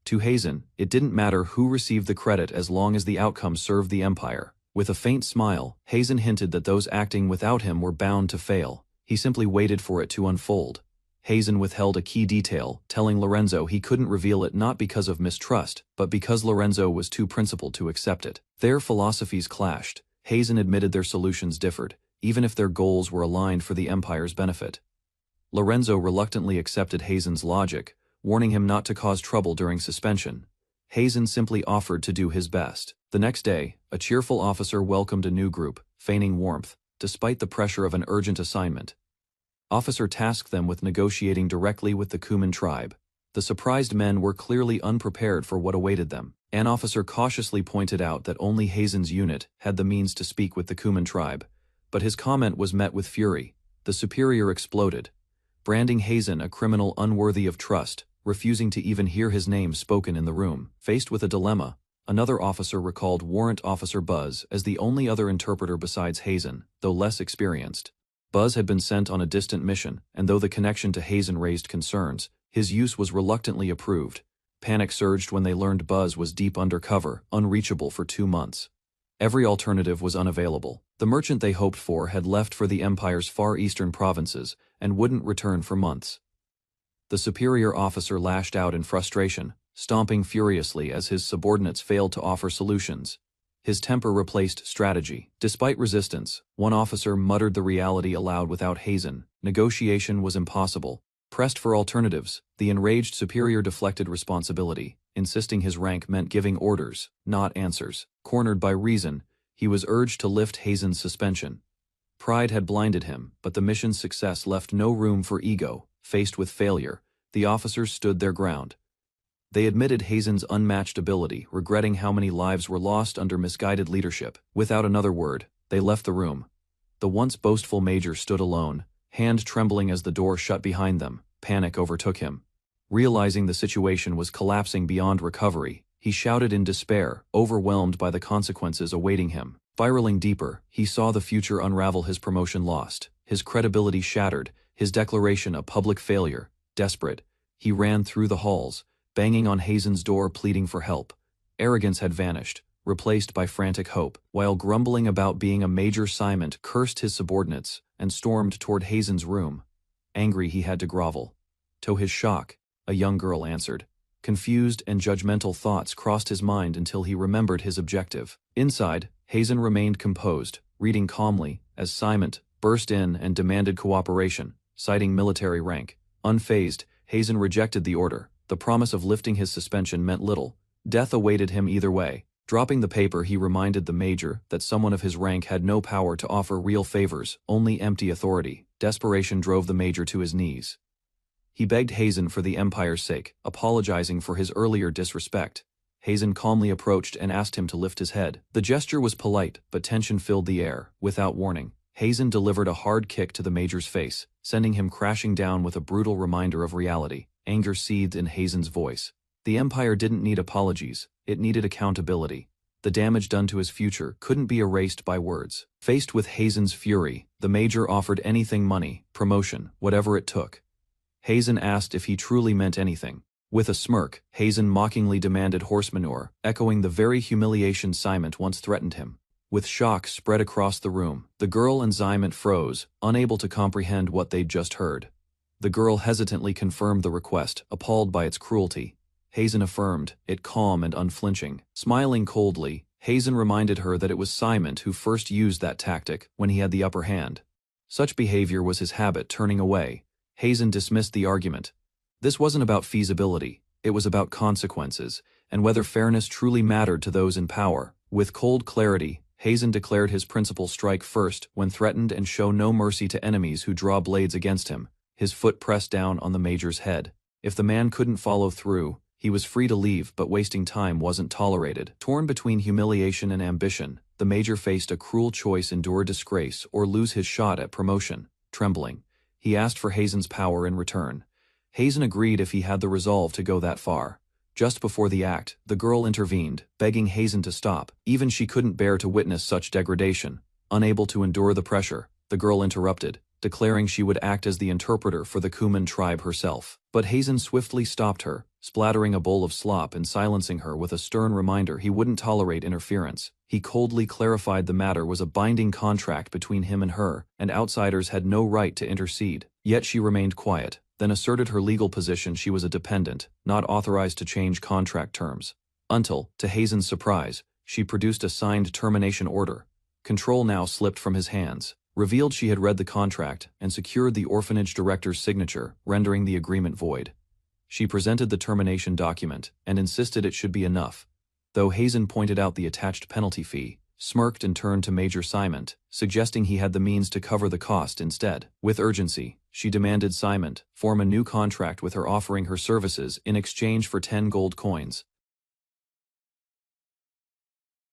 To Hazen, it didn't matter who received the credit as long as the outcome served the empire. With a faint smile, Hazen hinted that those acting without him were bound to fail. He simply waited for it to unfold. Hazen withheld a key detail, telling Lorenzo he couldn't reveal it not because of mistrust, but because Lorenzo was too principled to accept it. Their philosophies clashed. Hazen admitted their solutions differed, even if their goals were aligned for the Empire's benefit. Lorenzo reluctantly accepted Hazen's logic, warning him not to cause trouble during suspension. Hazen simply offered to do his best. The next day, a cheerful officer welcomed a new group, feigning warmth, despite the pressure of an urgent assignment. Officer tasked them with negotiating directly with the Kuman tribe. The surprised men were clearly unprepared for what awaited them. An officer cautiously pointed out that only Hazen's unit had the means to speak with the Kuman tribe, but his comment was met with fury. The superior exploded, branding Hazen a criminal unworthy of trust, refusing to even hear his name spoken in the room. Faced with a dilemma, another officer recalled Warrant Officer Buzz as the only other interpreter besides Hazen, though less experienced. Buzz had been sent on a distant mission, and though the connection to Hazen raised concerns, his use was reluctantly approved. Panic surged when they learned Buzz was deep undercover, unreachable for 2 months. Every alternative was unavailable. The merchant they hoped for had left for the Empire's far eastern provinces and wouldn't return for months. The superior officer lashed out in frustration, stomping furiously as his subordinates failed to offer solutions. His temper replaced strategy. Despite resistance, one officer muttered the reality aloud without Hazen. Negotiation was impossible. Pressed for alternatives, the enraged superior deflected responsibility, insisting his rank meant giving orders, not answers. Cornered by reason, he was urged to lift Hazen's suspension. Pride had blinded him, but the mission's success left no room for ego. Faced with failure, the officers stood their ground. They admitted Hazen's unmatched ability, regretting how many lives were lost under misguided leadership. Without another word, they left the room. The once boastful major stood alone, hand trembling as the door shut behind them. Panic overtook him. Realizing the situation was collapsing beyond recovery, he shouted in despair, overwhelmed by the consequences awaiting him. Spiraling deeper, he saw the future unravel. His promotion lost, his credibility shattered, his declaration a public failure. Desperate, he ran through the halls, banging on Hazen's door pleading for help. Arrogance had vanished, replaced by frantic hope. While grumbling about being a major, Simon cursed his subordinates and stormed toward Hazen's room. Angry, he had to grovel. To his shock, a young girl answered. Confused and judgmental thoughts crossed his mind until he remembered his objective. Inside, Hazen remained composed, reading calmly, as Simon burst in and demanded cooperation, citing military rank. Unfazed, Hazen rejected the order. The promise of lifting his suspension meant little. Death awaited him either way. Dropping the paper, he reminded the major that someone of his rank had no power to offer real favors, only empty authority. Desperation drove the major to his knees. He begged Hazen for the Empire's sake, apologizing for his earlier disrespect. Hazen calmly approached and asked him to lift his head. The gesture was polite, but tension filled the air. Without warning, Hazen delivered a hard kick to the major's face, sending him crashing down with a brutal reminder of reality. Anger seethed in Hazen's voice. The Empire didn't need apologies, it needed accountability. The damage done to his future couldn't be erased by words. Faced with Hazen's fury, the major offered anything: money, promotion, whatever it took. Hazen asked if he truly meant anything. With a smirk, Hazen mockingly demanded horse manure, echoing the very humiliation Simon once threatened him. With shock spread across the room, the girl and Simon froze, unable to comprehend what they'd just heard. The girl hesitantly confirmed the request, appalled by its cruelty. Hazen affirmed, it calm and unflinching. Smiling coldly, Hazen reminded her that it was Simon who first used that tactic when he had the upper hand. Such behavior was his habit. Turning away, Hazen dismissed the argument. This wasn't about feasibility, it was about consequences, and whether fairness truly mattered to those in power. With cold clarity, Hazen declared his principle: strike first when threatened and show no mercy to enemies who draw blades against him. His foot pressed down on the major's head. If the man couldn't follow through, he was free to leave, but wasting time wasn't tolerated. Torn between humiliation and ambition, the major faced a cruel choice: endure disgrace or lose his shot at promotion. Trembling, he asked for Hazen's power in return. Hazen agreed if he had the resolve to go that far. Just before the act, the girl intervened, begging Hazen to stop. Even she couldn't bear to witness such degradation. Unable to endure the pressure, the girl interrupted, declaring she would act as the interpreter for the Kuman tribe herself. But Hazen swiftly stopped her, splattering a bowl of slop and silencing her with a stern reminder he wouldn't tolerate interference. He coldly clarified the matter was a binding contract between him and her, and outsiders had no right to intercede. Yet she remained quiet. then asserted her legal position she was a dependent, not authorized to change contract terms. Until, to Hazen's surprise, she produced a signed termination order. Control now slipped from his hands, revealed she had read the contract, and secured the orphanage director's signature, rendering the agreement void. She presented the termination document, and insisted it should be enough. Though Hazen pointed out the attached penalty fee, smirked and turned to Major Simon, suggesting he had the means to cover the cost instead. With urgency, she demanded Simon form a new contract with her, offering her services in exchange for 10 gold coins.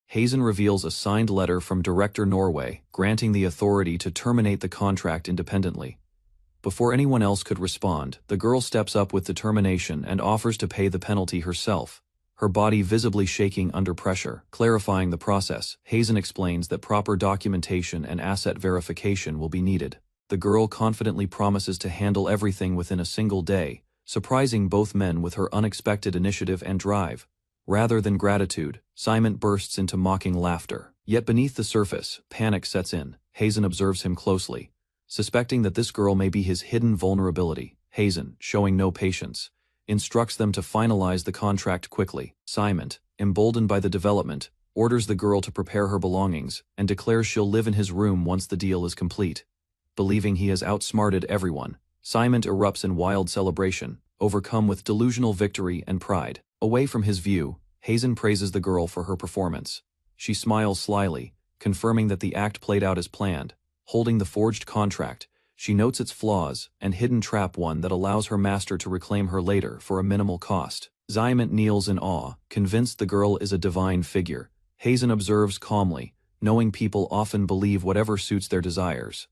Hazen reveals a signed letter from Director Norway, granting the authority to terminate the contract independently. Before anyone else could respond, the girl steps up with determination and offers to pay the penalty herself, her body visibly shaking under pressure. Clarifying the process, Hazen explains that proper documentation and asset verification will be needed. The girl confidently promises to handle everything within a single day, surprising both men with her unexpected initiative and drive. Rather than gratitude, Simon bursts into mocking laughter. Yet beneath the surface, panic sets in. Hazen observes him closely, suspecting that this girl may be his hidden vulnerability. Hazen, showing no patience, instructs them to finalize the contract quickly. Simon, emboldened by the development, orders the girl to prepare her belongings and declares she'll live in his room once the deal is complete. Believing he has outsmarted everyone, Simon erupts in wild celebration, overcome with delusional victory and pride. Away from his view, Hazen praises the girl for her performance. She smiles slyly, confirming that the act played out as planned. Holding the forged contract, she notes its flaws and hidden trap, one that allows her master to reclaim her later for a minimal cost. Simon kneels in awe, convinced the girl is a divine figure. Hazen observes calmly, knowing people often believe whatever suits their desires.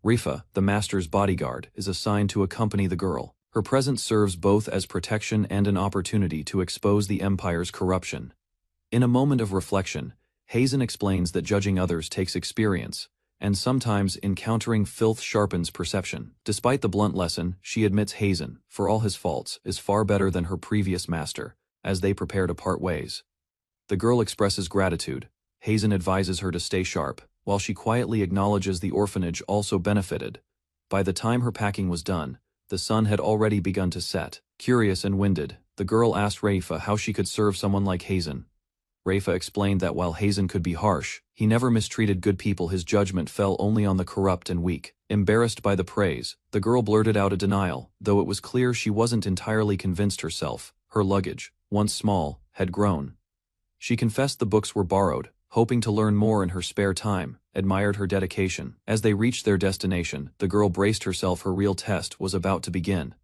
Rifa, the master's bodyguard, is assigned to accompany the girl. Her presence serves both as protection and an opportunity to expose the Empire's corruption. In a moment of reflection, Hazen explains that judging others takes experience, and sometimes encountering filth sharpens perception. Despite the blunt lesson, she admits Hazen, for all his faults, is far better than her previous master, as they prepare to part ways. The girl expresses gratitude. Hazen advises her to stay sharp, while she quietly acknowledges the orphanage also benefited. By the time her packing was done, the sun had already begun to set. Curious and winded, the girl asked Rifa how she could serve someone like Hazen. Rifa explained that while Hazen could be harsh, he never mistreated good people. His judgment fell only on the corrupt and weak. Embarrassed by the praise, the girl blurted out a denial, though it was clear she wasn't entirely convinced herself. Her luggage, once small, had grown. She confessed the books were borrowed, hoping to learn more in her spare time, admired her dedication. As they reached their destination, the girl braced herself. Her real test was about to begin.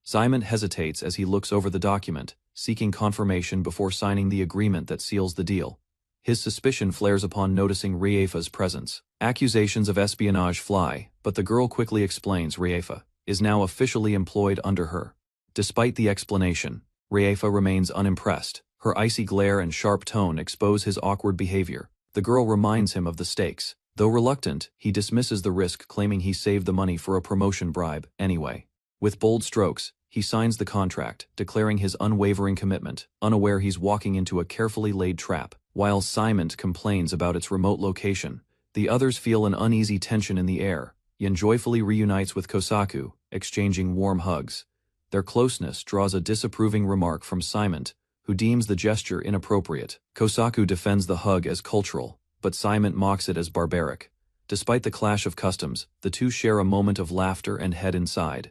Simon hesitates as he looks over the document, seeking confirmation before signing the agreement that seals the deal. His suspicion flares upon noticing Rifa's presence. Accusations of espionage fly, but the girl quickly explains Rifa is now officially employed under her. Despite the explanation, Rifa remains unimpressed. Her icy glare and sharp tone expose his awkward behavior. The girl reminds him of the stakes. Though reluctant, he dismisses the risk, claiming he saved the money for a promotion bribe anyway. With bold strokes, he signs the contract, declaring his unwavering commitment, unaware he's walking into a carefully laid trap. While Simon complains about its remote location, the others feel an uneasy tension in the air. Yan joyfully reunites with Kosaku, exchanging warm hugs. Their closeness draws a disapproving remark from Simon, who deems the gesture inappropriate. Kosaku defends the hug as cultural, but Simon mocks it as barbaric. Despite the clash of customs, the two share a moment of laughter and head inside.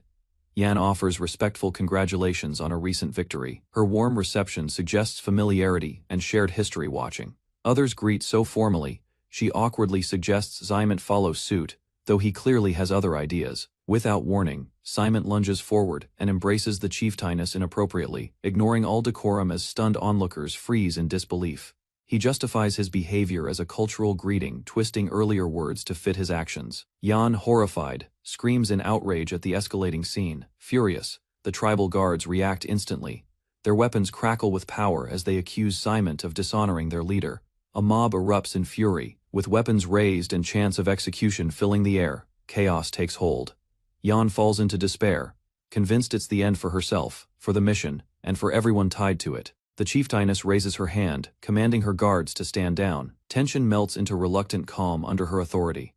Yan offers respectful congratulations on a recent victory. Her warm reception suggests familiarity and shared history watching. Others greet so formally, she awkwardly suggests Simon follow suit, though he clearly has other ideas. Without warning, Simon lunges forward and embraces the chieftainess inappropriately, ignoring all decorum as stunned onlookers freeze in disbelief. He justifies his behavior as a cultural greeting, twisting earlier words to fit his actions. Yan, horrified, screams in outrage at the escalating scene. Furious, the tribal guards react instantly. Their weapons crackle with power as they accuse Simon of dishonoring their leader. A mob erupts in fury, with weapons raised and chants of execution filling the air. Chaos takes hold. Yan falls into despair, convinced it's the end for herself, for the mission, and for everyone tied to it. The chieftainess raises her hand, commanding her guards to stand down. Tension melts into reluctant calm under her authority.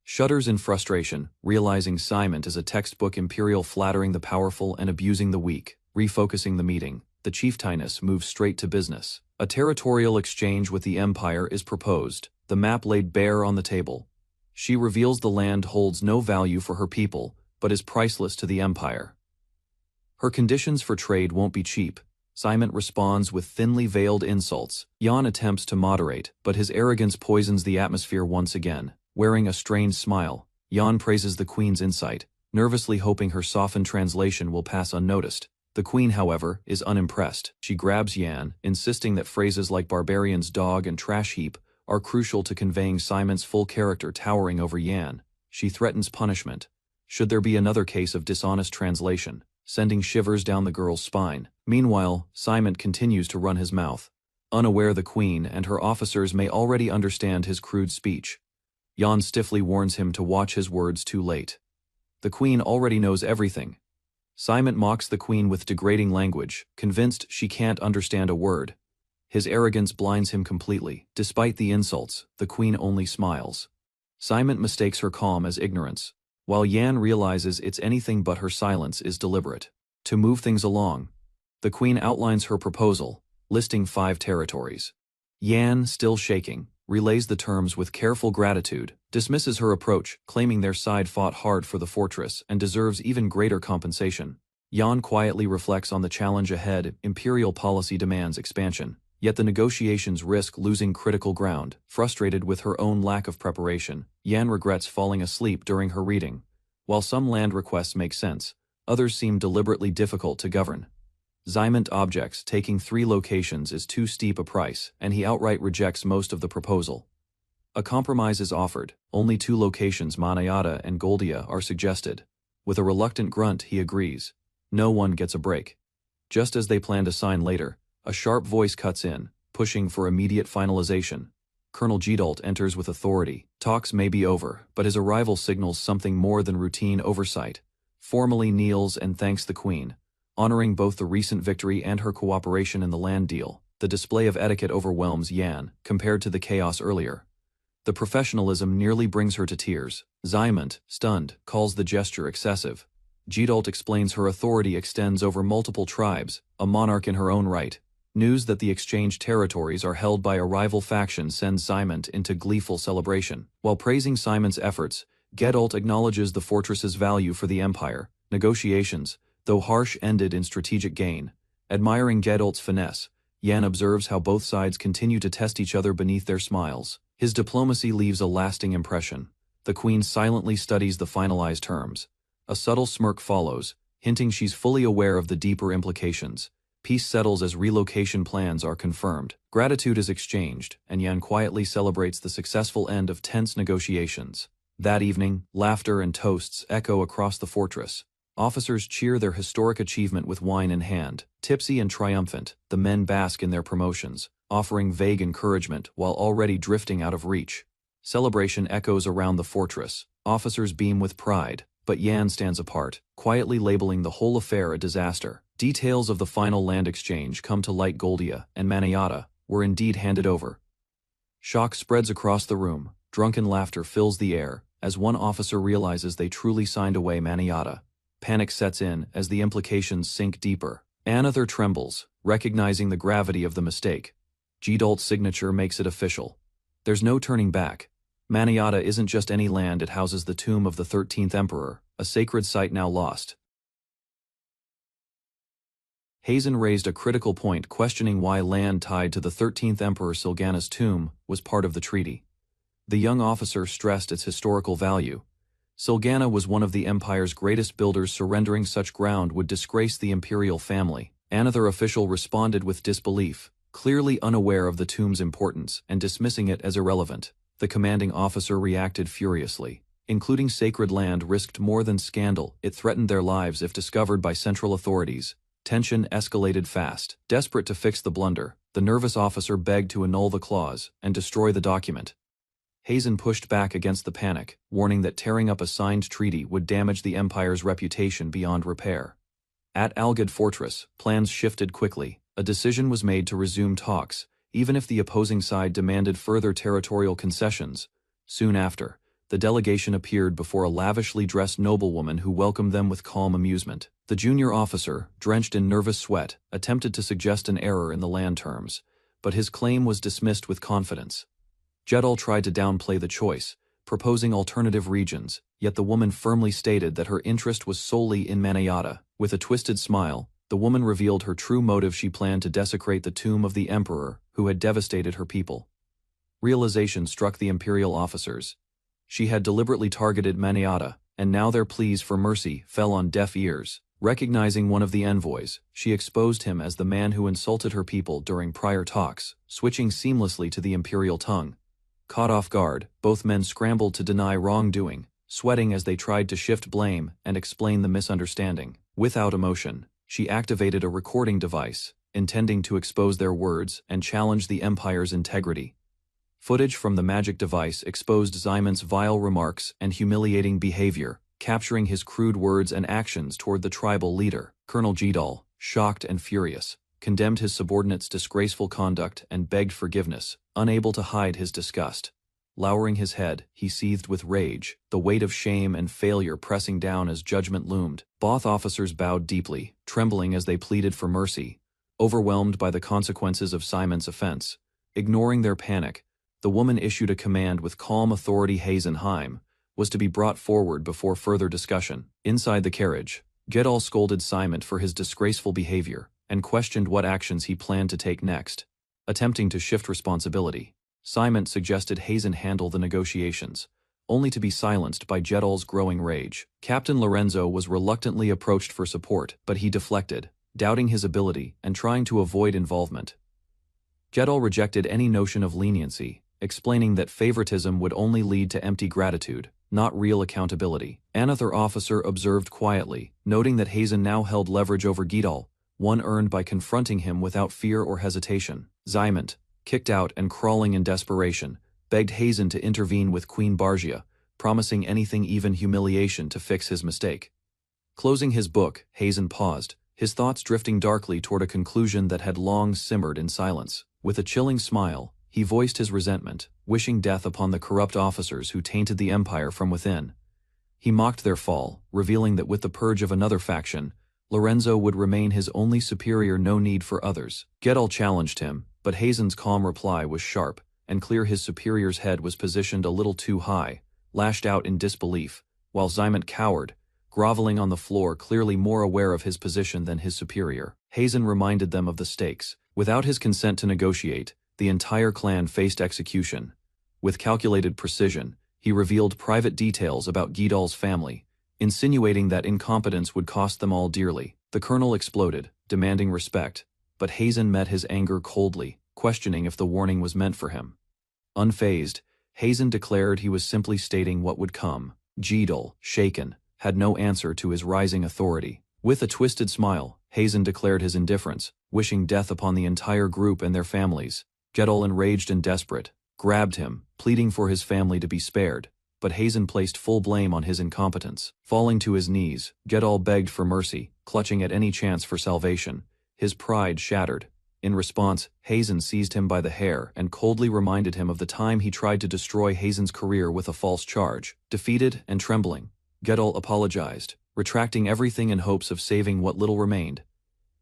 Shudders in frustration, realizing Simon is a textbook imperial flattering the powerful and abusing the weak. Refocusing the meeting, the chieftainess moves straight to business. A territorial exchange with the Empire is proposed, the map laid bare on the table. She reveals the land holds no value for her people, but is priceless to the Empire. Her conditions for trade won't be cheap. Simon responds with thinly veiled insults. Jan attempts to moderate, but his arrogance poisons the atmosphere once again. Wearing a strained smile, Jan praises the Queen's insight, nervously hoping her softened translation will pass unnoticed. The Queen, however, is unimpressed. She grabs Jan, insisting that phrases like barbarian's dog and trash heap are crucial to conveying Simon's full character towering over Jan. She threatens punishment, should there be another case of dishonest translation, sending shivers down the girl's spine. Meanwhile, Simon continues to run his mouth, unaware the Queen and her officers may already understand his crude speech. Jan stiffly warns him to watch his words too late. The Queen already knows everything. Simon mocks the Queen with degrading language, convinced she can't understand a word. His arrogance blinds him completely. Despite the insults, the Queen only smiles. Simon mistakes her calm as ignorance, while Jan realizes it's anything but her silence is deliberate. To move things along, the Queen outlines her proposal, listing 5 territories. Jan, still shaking, relays the terms with careful gratitude, dismisses her approach, claiming their side fought hard for the fortress and deserves even greater compensation. Jan quietly reflects on the challenge ahead. Imperial policy demands expansion, yet the negotiations risk losing critical ground. Frustrated with her own lack of preparation, Jan regrets falling asleep during her reading. While some land requests make sense, others seem deliberately difficult to govern. Simon objects taking 3 locations is too steep a price, and he outright rejects most of the proposal. A compromise is offered. Only 2 locations, Manhwa and Goldia, are suggested. With a reluctant grunt, he agrees. No one gets a break. Just as they plan to sign later, a sharp voice cuts in, pushing for immediate finalization. Colonel Gedult enters with authority. Talks may be over, but his arrival signals something more than routine oversight. Formally kneels and thanks the Queen, honoring both the recent victory and her cooperation in the land deal. The display of etiquette overwhelms Jan, compared to the chaos earlier. The professionalism nearly brings her to tears. Simon, stunned, calls the gesture excessive. Gedult explains her authority extends over multiple tribes, a monarch in her own right. News that the exchanged territories are held by a rival faction sends Simon into gleeful celebration. While praising Simon's efforts, Gedult acknowledges the fortress's value for the Empire. Negotiations, though harsh, ended in strategic gain. Admiring Gedult's finesse, Jan observes how both sides continue to test each other beneath their smiles. His diplomacy leaves a lasting impression. The Queen silently studies the finalized terms. A subtle smirk follows, hinting she's fully aware of the deeper implications. Peace settles as relocation plans are confirmed. Gratitude is exchanged, and Jan quietly celebrates the successful end of tense negotiations. That evening, laughter and toasts echo across the fortress. Officers cheer their historic achievement with wine in hand. Tipsy and triumphant, the men bask in their promotions, offering vague encouragement while already drifting out of reach. Celebration echoes around the fortress. Officers beam with pride, but Jan stands apart, quietly labeling the whole affair a disaster. Details of the final land exchange come to light. Goldia and Manhwa were indeed handed over. Shock spreads across the room. Drunken laughter fills the air as one officer realizes they truly signed away Manhwa. Panic sets in as the implications sink deeper. Another trembles, recognizing the gravity of the mistake. Gedult's signature makes it official. There's no turning back. Manhwa isn't just any land, it houses the tomb of the 13th Emperor, a sacred site now lost. Hazen raised a critical point, questioning why land tied to the 13th Emperor Silgana's tomb was part of the treaty. The young officer stressed its historical value. Silgana was one of the Empire's greatest builders. Surrendering such ground would disgrace the imperial family. Another official responded with disbelief, clearly unaware of the tomb's importance and dismissing it as irrelevant. The commanding officer reacted furiously. Including sacred land risked more than scandal. It threatened their lives if discovered by central authorities. Tension escalated fast. Desperate to fix the blunder, the nervous officer begged to annul the clause and destroy the document. Hazen pushed back against the panic, warning that tearing up a signed treaty would damage the Empire's reputation beyond repair. At Algid Fortress, plans shifted quickly. A decision was made to resume talks, even if the opposing side demanded further territorial concessions. Soon after, The delegation appeared before a lavishly dressed noblewoman who welcomed them with calm amusement. The junior officer, drenched in nervous sweat, attempted to suggest an error in the land terms, but his claim was dismissed with confidence. Jedal tried to downplay the choice, proposing alternative regions, yet the woman firmly stated that her interest was solely in Manhwa. With a twisted smile, the woman revealed her true motive: she planned to desecrate the tomb of the emperor who had devastated her people. Realization struck the imperial officers. She had deliberately targeted Manhwa, and now their pleas for mercy fell on deaf ears. Recognizing one of the envoys, she exposed him as the man who insulted her people during prior talks, switching seamlessly to the imperial tongue. Caught off guard, both men scrambled to deny wrongdoing, sweating as they tried to shift blame and explain the misunderstanding. Without emotion, she activated a recording device, intending to expose their words and challenge the empire's integrity. Footage from the magic device exposed Zyman's vile remarks and humiliating behavior, capturing his crude words and actions toward the tribal leader. Colonel Jedal, shocked and furious, condemned his subordinate's disgraceful conduct and begged forgiveness, unable to hide his disgust. Lowering his head, he seethed with rage, the weight of shame and failure pressing down as judgment loomed. Both officers bowed deeply, trembling as they pleaded for mercy. Overwhelmed by the consequences of Simon's offense, ignoring their panic, the woman issued a command with calm authority. Hazen was to be brought forward before further discussion. Inside the carriage, Jedal scolded Simon for his disgraceful behavior and questioned what actions he planned to take next. Attempting to shift responsibility, Simon suggested Hazen handle the negotiations, only to be silenced by Jedal's growing rage. Captain Lorenzo was reluctantly approached for support, but he deflected, doubting his ability and trying to avoid involvement. Jedal rejected any notion of leniency, explaining that favoritism would only lead to empty gratitude, not real accountability. Another officer observed quietly, noting that Hazen now held leverage over Jedal, one earned by confronting him without fear or hesitation. Zyman, kicked out and crawling in desperation, begged Hazen to intervene with Queen Bargia, promising anything, even humiliation, to fix his mistake. Closing his book, Hazen paused, his thoughts drifting darkly toward a conclusion that had long simmered in silence. With a chilling smile, he voiced his resentment, wishing death upon the corrupt officers who tainted the empire from within. He mocked their fall, revealing that with the purge of another faction, Lorenzo would remain his only superior, no need for others. Jedal challenged him, but Hazen's calm reply was sharp and clear. His superior's head was positioned a little too high, lashed out in disbelief, while Zyman cowered, groveling on the floor, clearly more aware of his position than his superior. Hazen reminded them of the stakes. Without his consent to negotiate, the entire clan faced execution. With calculated precision, he revealed private details about Jedal's family, insinuating that incompetence would cost them all dearly. The colonel exploded, demanding respect, but Hazen met his anger coldly, questioning if the warning was meant for him. Unfazed, Hazen declared he was simply stating what would come. Jedal, shaken, had no answer to his rising authority. With a twisted smile, Hazen declared his indifference, wishing death upon the entire group and their families. Jedal, enraged and desperate, grabbed him, pleading for his family to be spared, but Hazen placed full blame on his incompetence. Falling to his knees, Jedal begged for mercy, clutching at any chance for salvation, his pride shattered. In response, Hazen seized him by the hair and coldly reminded him of the time he tried to destroy Hazen's career with a false charge. Defeated and trembling, Jedal apologized, retracting everything in hopes of saving what little remained.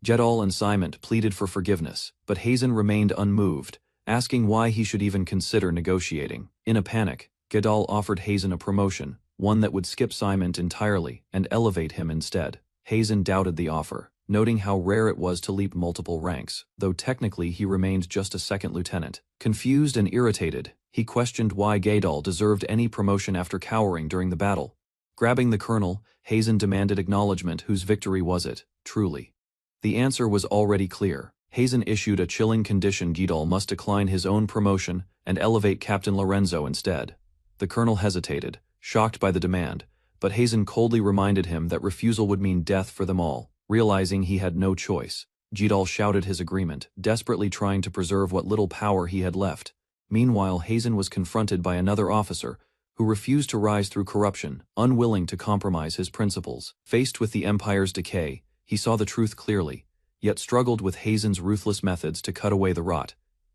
Jedal and Simon pleaded for forgiveness, but Hazen remained unmoved, asking why he should even consider negotiating. In a panic, Jedal offered Hazen a promotion, one that would skip Simon entirely and elevate him instead. Hazen doubted the offer, noting how rare it was to leap multiple ranks, though technically he remained just a second lieutenant. Confused and irritated, he questioned why Jedal deserved any promotion after cowering during the battle. Grabbing the colonel, Hazen demanded acknowledgement. Whose victory was it, truly? The answer was already clear. Hazen issued a chilling condition: Jedal must decline his own promotion and elevate Captain Lorenzo instead. The colonel hesitated, shocked by the demand, but Hazen coldly reminded him that refusal would mean death for them all. Realizing he had no choice, Jedal shouted his agreement, desperately trying to preserve what little power he had left. Meanwhile, Hazen was confronted by another officer who refused to rise through corruption, unwilling to compromise his principles. Faced with the empire's decay, he saw the truth clearly, yet struggled with Hazen's ruthless methods to cut away the rot.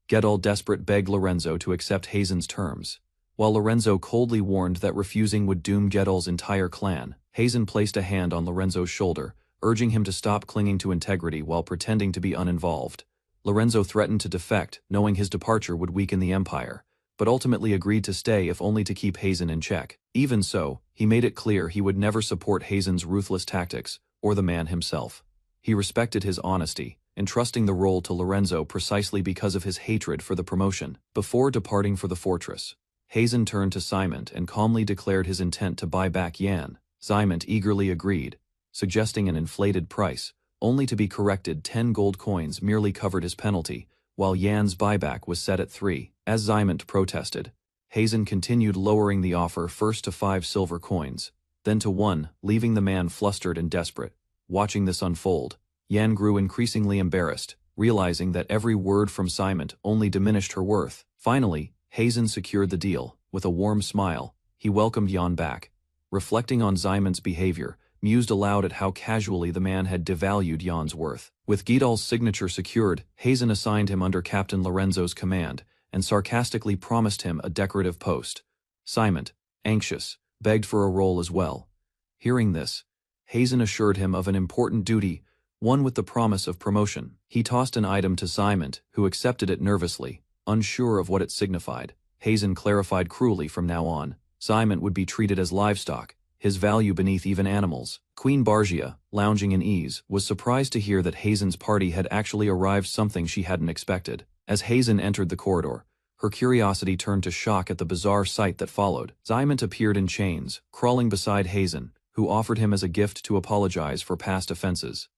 Jedal, desperate, begged Lorenzo to accept Hazen's terms. While Lorenzo coldly warned that refusing would doom Gedal's entire clan, Hazen placed a hand on Lorenzo's shoulder, urging him to stop clinging to integrity while pretending to be uninvolved. Lorenzo threatened to defect, knowing his departure would weaken the empire, but ultimately agreed to stay if only to keep Hazen in check. Even so, he made it clear he would never support Hazen's ruthless tactics, or the man himself. He respected his honesty, entrusting the role to Lorenzo precisely because of his hatred for the promotion. Before departing for the fortress, Hazen turned to Simon and calmly declared his intent to buy back Yan. Simon eagerly agreed, suggesting an inflated price, only to be corrected. 10 gold coins merely covered his penalty, while Yan's buyback was set at 3. As Simon protested, Hazen continued lowering the offer first to 5 silver coins, then to 1, leaving the man flustered and desperate. Watching this unfold, Yan grew increasingly embarrassed, realizing that every word from Simon only diminished her worth. Finally, Hazen secured the deal. With a warm smile, he welcomed Yan back. Reflecting on Simon's behavior, mused aloud at how casually the man had devalued Yan's worth. With Gedal's signature secured, Hazen assigned him under Captain Lorenzo's command, and sarcastically promised him a decorative post. Simon, anxious, begged for a role as well. Hearing this, Hazen assured him of an important duty, one with the promise of promotion. He tossed an item to Simon, who accepted it nervously, unsure of what it signified. Hazen clarified cruelly from now on, Simon would be treated as livestock, his value beneath even animals. Queen Bargia, lounging in ease, was surprised to hear that Hazen's party had actually arrived, something she hadn't expected. As Hazen entered the corridor, her curiosity turned to shock at the bizarre sight that followed. Simon appeared in chains, crawling beside Hazen, who offered him as a gift to apologize for past offenses.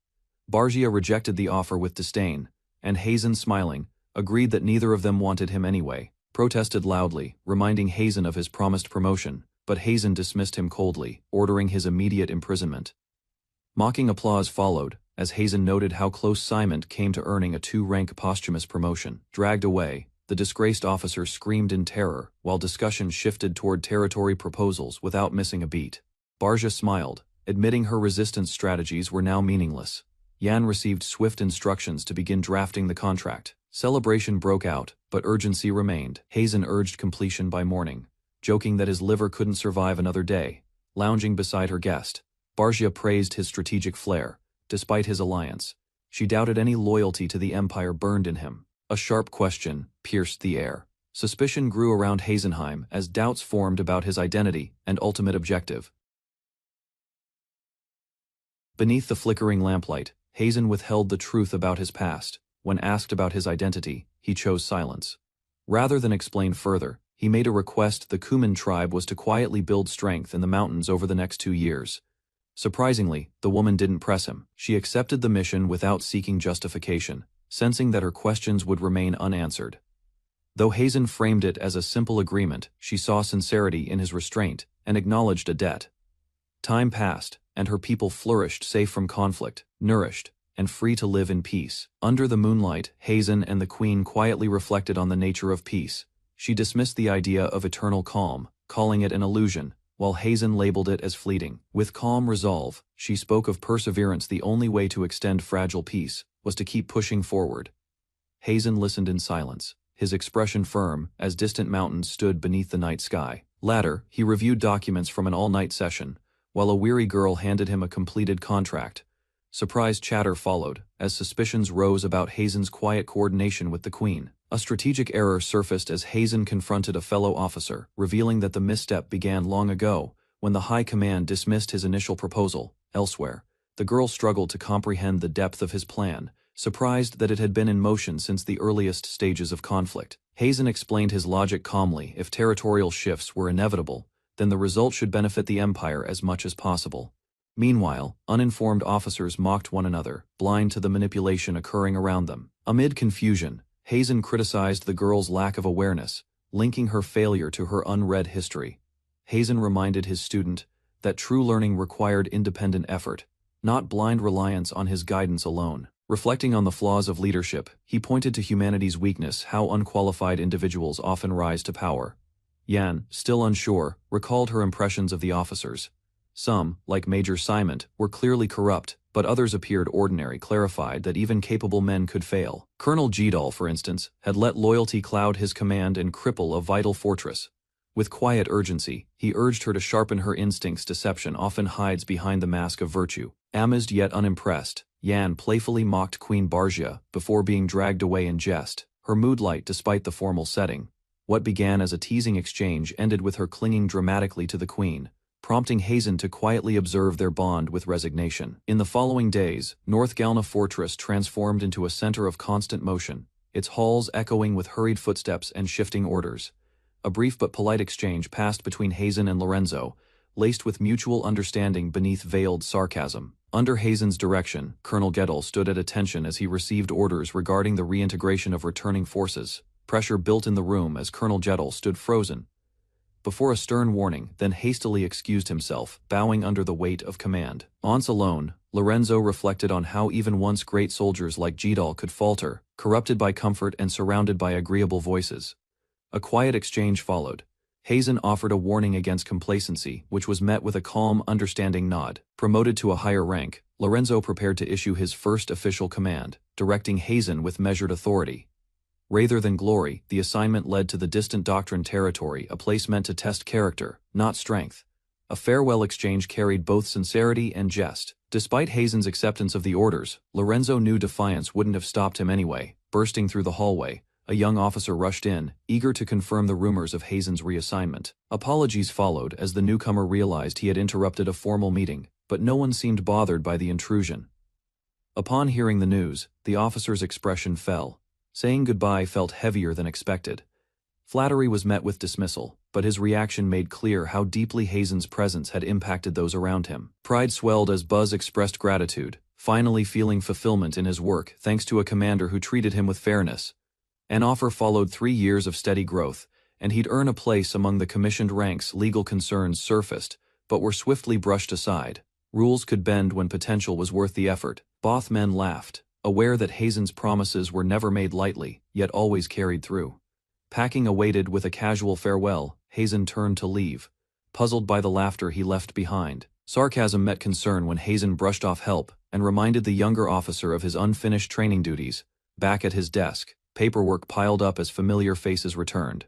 Bargia rejected the offer with disdain, and Hazen, smiling, agreed that neither of them wanted him anyway. Protested loudly, reminding Hazen of his promised promotion, but Hazen dismissed him coldly, ordering his immediate imprisonment. Mocking applause followed, as Hazen noted how close Simon came to earning a 2-rank posthumous promotion. Dragged away, the disgraced officer screamed in terror, while discussion shifted toward territory proposals without missing a beat. Bargia smiled, admitting her resistance strategies were now meaningless. Yan received swift instructions to begin drafting the contract. Celebration broke out, but urgency remained. Hazen urged completion by morning, joking that his liver couldn't survive another day. Lounging beside her guest, Bargia praised his strategic flair. Despite his alliance, she doubted any loyalty to the Empire burned in him. A sharp question pierced the air. Suspicion grew around Hazenheim as doubts formed about his identity and ultimate objective. Beneath the flickering lamplight, Hazen withheld the truth about his past. When asked about his identity, he chose silence. Rather than explain further, he made a request. The Kuman tribe was to quietly build strength in the mountains over the next 2 years. Surprisingly, the woman didn't press him. She accepted the mission without seeking justification, sensing that her questions would remain unanswered. Though Hazen framed it as a simple agreement, she saw sincerity in his restraint and acknowledged a debt. Time passed, and her people flourished, safe from conflict, nourished, and free to live in peace. Under the moonlight, Hazen and the Queen quietly reflected on the nature of peace. She dismissed the idea of eternal calm, calling it an illusion, while Hazen labeled it as fleeting. With calm resolve, she spoke of perseverance. The only way to extend fragile peace was to keep pushing forward. Hazen listened in silence, his expression firm as distant mountains stood beneath the night sky. Later, he reviewed documents from an all-night session, while a weary girl handed him a completed contract. Surprised chatter followed, as suspicions rose about Hazen's quiet coordination with the Queen. A strategic error surfaced as Hazen confronted a fellow officer, revealing that the misstep began long ago, when the High Command dismissed his initial proposal. Elsewhere, the girl struggled to comprehend the depth of his plan, surprised that it had been in motion since the earliest stages of conflict. Hazen explained his logic calmly. If territorial shifts were inevitable, then the result should benefit the Empire as much as possible. Meanwhile, uninformed officers mocked one another, blind to the manipulation occurring around them. Amid confusion, Hazen criticized the girl's lack of awareness, linking her failure to her unread history. Hazen reminded his student that true learning required independent effort, not blind reliance on his guidance alone. Reflecting on the flaws of leadership, he pointed to humanity's weakness, how unqualified individuals often rise to power. Yan, still unsure, recalled her impressions of the officers. Some, like Major Simon, were clearly corrupt, but others appeared ordinary. Clarified that even capable men could fail. Colonel Gedal, for instance, had let loyalty cloud his command and cripple a vital fortress. With quiet urgency, he urged her to sharpen her instincts. Deception often hides behind the mask of virtue. Amazed yet unimpressed, Yan playfully mocked Queen Bargia before being dragged away in jest, her mood light despite the formal setting. What began as a teasing exchange ended with her clinging dramatically to the queen, prompting Hazen to quietly observe their bond with resignation. In the following days, North Galna Fortress transformed into a center of constant motion, its halls echoing with hurried footsteps and shifting orders. A brief but polite exchange passed between Hazen and Lorenzo, laced with mutual understanding beneath veiled sarcasm. Under Hazen's direction, Colonel Gettle stood at attention as he received orders regarding the reintegration of returning forces. Pressure built in the room as Colonel Gettle stood frozen before a stern warning, then hastily excused himself, bowing under the weight of command. Once alone, Lorenzo reflected on how even once great soldiers like Jidal could falter, corrupted by comfort and surrounded by agreeable voices. A quiet exchange followed. Hazen offered a warning against complacency, which was met with a calm, understanding nod. Promoted to a higher rank, Lorenzo prepared to issue his first official command, directing Hazen with measured authority. Rather than glory, the assignment led to the distant Doctrine territory, a place meant to test character, not strength. A farewell exchange carried both sincerity and jest. Despite Hazen's acceptance of the orders, Lorenzo knew defiance wouldn't have stopped him anyway. Bursting through the hallway, a young officer rushed in, eager to confirm the rumors of Hazen's reassignment. Apologies followed as the newcomer realized he had interrupted a formal meeting, but no one seemed bothered by the intrusion. Upon hearing the news, the officer's expression fell. Saying goodbye felt heavier than expected. Flattery was met with dismissal, but his reaction made clear how deeply Hazen's presence had impacted those around him. Pride swelled as Buzz expressed gratitude, finally feeling fulfillment in his work thanks to a commander who treated him with fairness. An offer followed 3 years of steady growth, and he'd earn a place among the commissioned ranks. Legal concerns surfaced, but were swiftly brushed aside. Rules could bend when potential was worth the effort. Both men laughed, aware that Hazen's promises were never made lightly, yet always carried through. Packing awaited with a casual farewell, Hazen turned to leave, puzzled by the laughter he left behind. Sarcasm met concern when Hazen brushed off help and reminded the younger officer of his unfinished training duties. Back at his desk, paperwork piled up as familiar faces returned.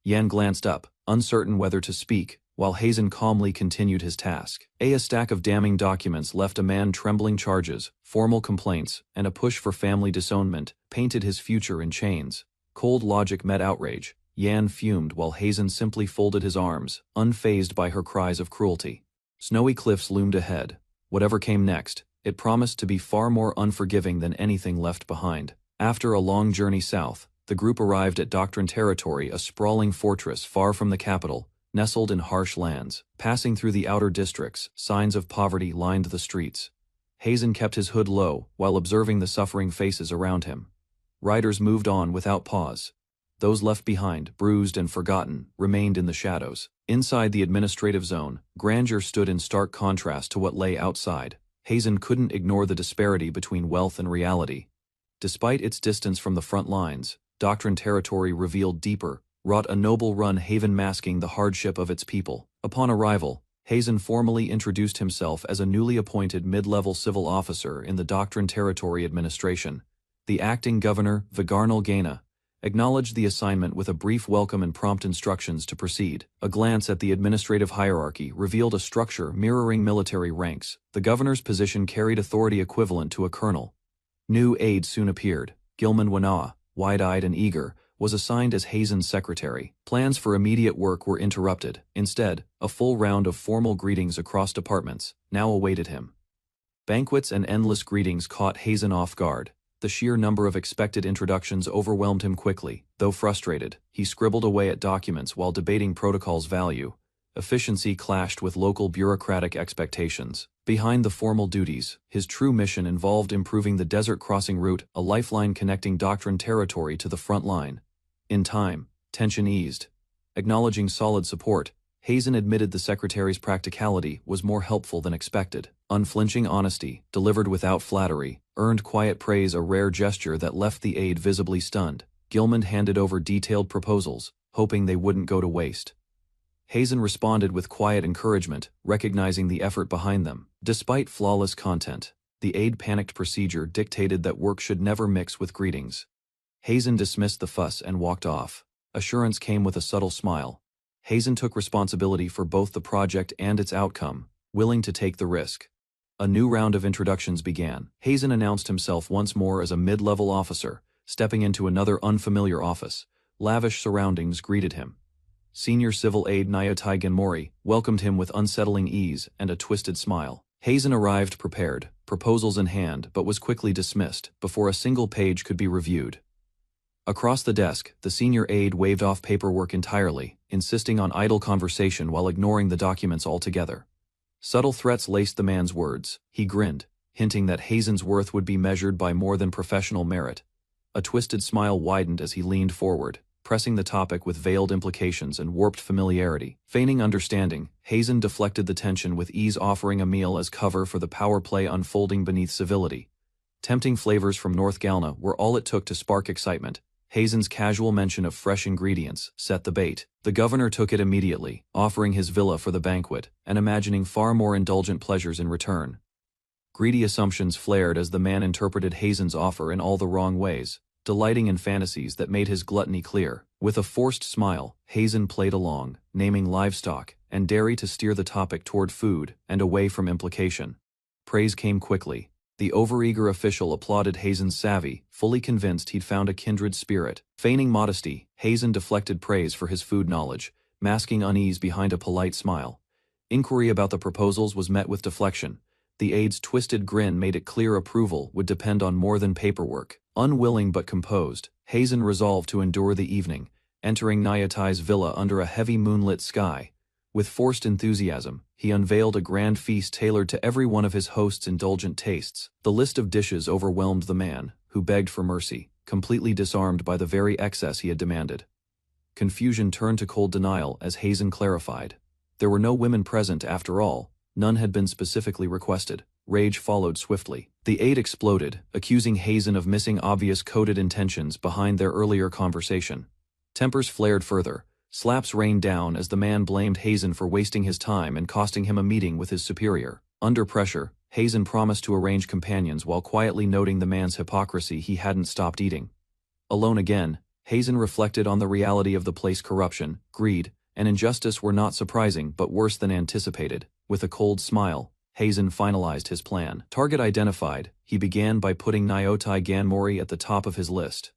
Yan glanced up, uncertain whether to speak, while Hazen calmly continued his task. A stack of damning documents left a man trembling. Charges, formal complaints, and a push for family disownment painted his future in chains. Cold logic met outrage. Yan fumed while Hazen simply folded his arms, unfazed by her cries of cruelty. Snowy cliffs loomed ahead. Whatever came next, it promised to be far more unforgiving than anything left behind. After a long journey south, the group arrived at Doctrine territory, a sprawling fortress far from the capital, nestled in harsh lands. Passing through the outer districts, signs of poverty lined the streets. Hazen kept his hood low while observing the suffering faces around him. Riders moved on without pause. Those left behind, bruised and forgotten, remained in the shadows. Inside the administrative zone, grandeur stood in stark contrast to what lay outside. Hazen couldn't ignore the disparity between wealth and reality. Despite its distance from the front lines, Doctrine territory revealed deeper, wrought a noble run haven masking the hardship of its people. Upon arrival, Hazen formally introduced himself as a newly appointed mid-level civil officer in the Doctrine Territory Administration. The acting governor, Vigarnal Gaina, acknowledged the assignment with a brief welcome and prompt instructions to proceed. A glance at the administrative hierarchy revealed a structure mirroring military ranks. The governor's position carried authority equivalent to a colonel. New aides soon appeared. Gilman Wana, wide-eyed and eager, was assigned as Hazen's secretary. Plans for immediate work were interrupted. Instead, a full round of formal greetings across departments now awaited him. Banquets and endless greetings caught Hazen off guard. The sheer number of expected introductions overwhelmed him quickly. Though frustrated, he scribbled away at documents while debating protocol's value. Efficiency clashed with local bureaucratic expectations. Behind the formal duties, his true mission involved improving the desert crossing route, a lifeline connecting Doctrine territory to the front line. In time, tension eased. Acknowledging solid support, Hazen admitted the secretary's practicality was more helpful than expected. Unflinching honesty, delivered without flattery, earned quiet praise, a rare gesture that left the aide visibly stunned. Gilman handed over detailed proposals, hoping they wouldn't go to waste. Hazen responded with quiet encouragement, recognizing the effort behind them. Despite flawless content, the aide panicked procedure dictated that work should never mix with greetings. Hazen dismissed the fuss and walked off. Assurance came with a subtle smile. Hazen took responsibility for both the project and its outcome, willing to take the risk. A new round of introductions began. Hazen announced himself once more as a mid-level officer, stepping into another unfamiliar office. Lavish surroundings greeted him. Senior Civil Aide Naotai Genmori welcomed him with unsettling ease and a twisted smile. Hazen arrived prepared, proposals in hand, but was quickly dismissed before a single page could be reviewed. Across the desk, the senior aide waved off paperwork entirely, insisting on idle conversation while ignoring the documents altogether. Subtle threats laced the man's words. He grinned, hinting that Hazen's worth would be measured by more than professional merit. A twisted smile widened as he leaned forward, pressing the topic with veiled implications and warped familiarity. Feigning understanding, Hazen deflected the tension with ease, offering a meal as cover for the power play unfolding beneath civility. Tempting flavors from North Galna were all it took to spark excitement. Hazen's casual mention of fresh ingredients set the bait. The governor took it immediately, offering his villa for the banquet, and imagining far more indulgent pleasures in return. Greedy assumptions flared as the man interpreted Hazen's offer in all the wrong ways, delighting in fantasies that made his gluttony clear. With a forced smile, Hazen played along, naming livestock and dairy to steer the topic toward food and away from implication. Praise came quickly. The overeager official applauded Hazen's savvy, fully convinced he'd found a kindred spirit. Feigning modesty, Hazen deflected praise for his food knowledge, masking unease behind a polite smile. Inquiry about the proposals was met with deflection. The aide's twisted grin made it clear approval would depend on more than paperwork. Unwilling but composed, Hazen resolved to endure the evening, entering Naotai's villa under a heavy moonlit sky. With forced enthusiasm, he unveiled a grand feast tailored to every one of his host's indulgent tastes. The list of dishes overwhelmed the man, who begged for mercy, completely disarmed by the very excess he had demanded. Confusion turned to cold denial as Hazen clarified. There were no women present after all, none had been specifically requested. Rage followed swiftly. The aide exploded, accusing Hazen of missing obvious coded intentions behind their earlier conversation. Tempers flared further. Slaps rained down as the man blamed Hazen for wasting his time and costing him a meeting with his superior. Under pressure, Hazen promised to arrange companions while quietly noting the man's hypocrisy he hadn't stopped eating. Alone again, Hazen reflected on the reality of the place. Corruption, greed, and injustice were not surprising but worse than anticipated. With a cold smile, Hazen finalized his plan. Target identified, he began by putting Naotai Ganmori at the top of his list.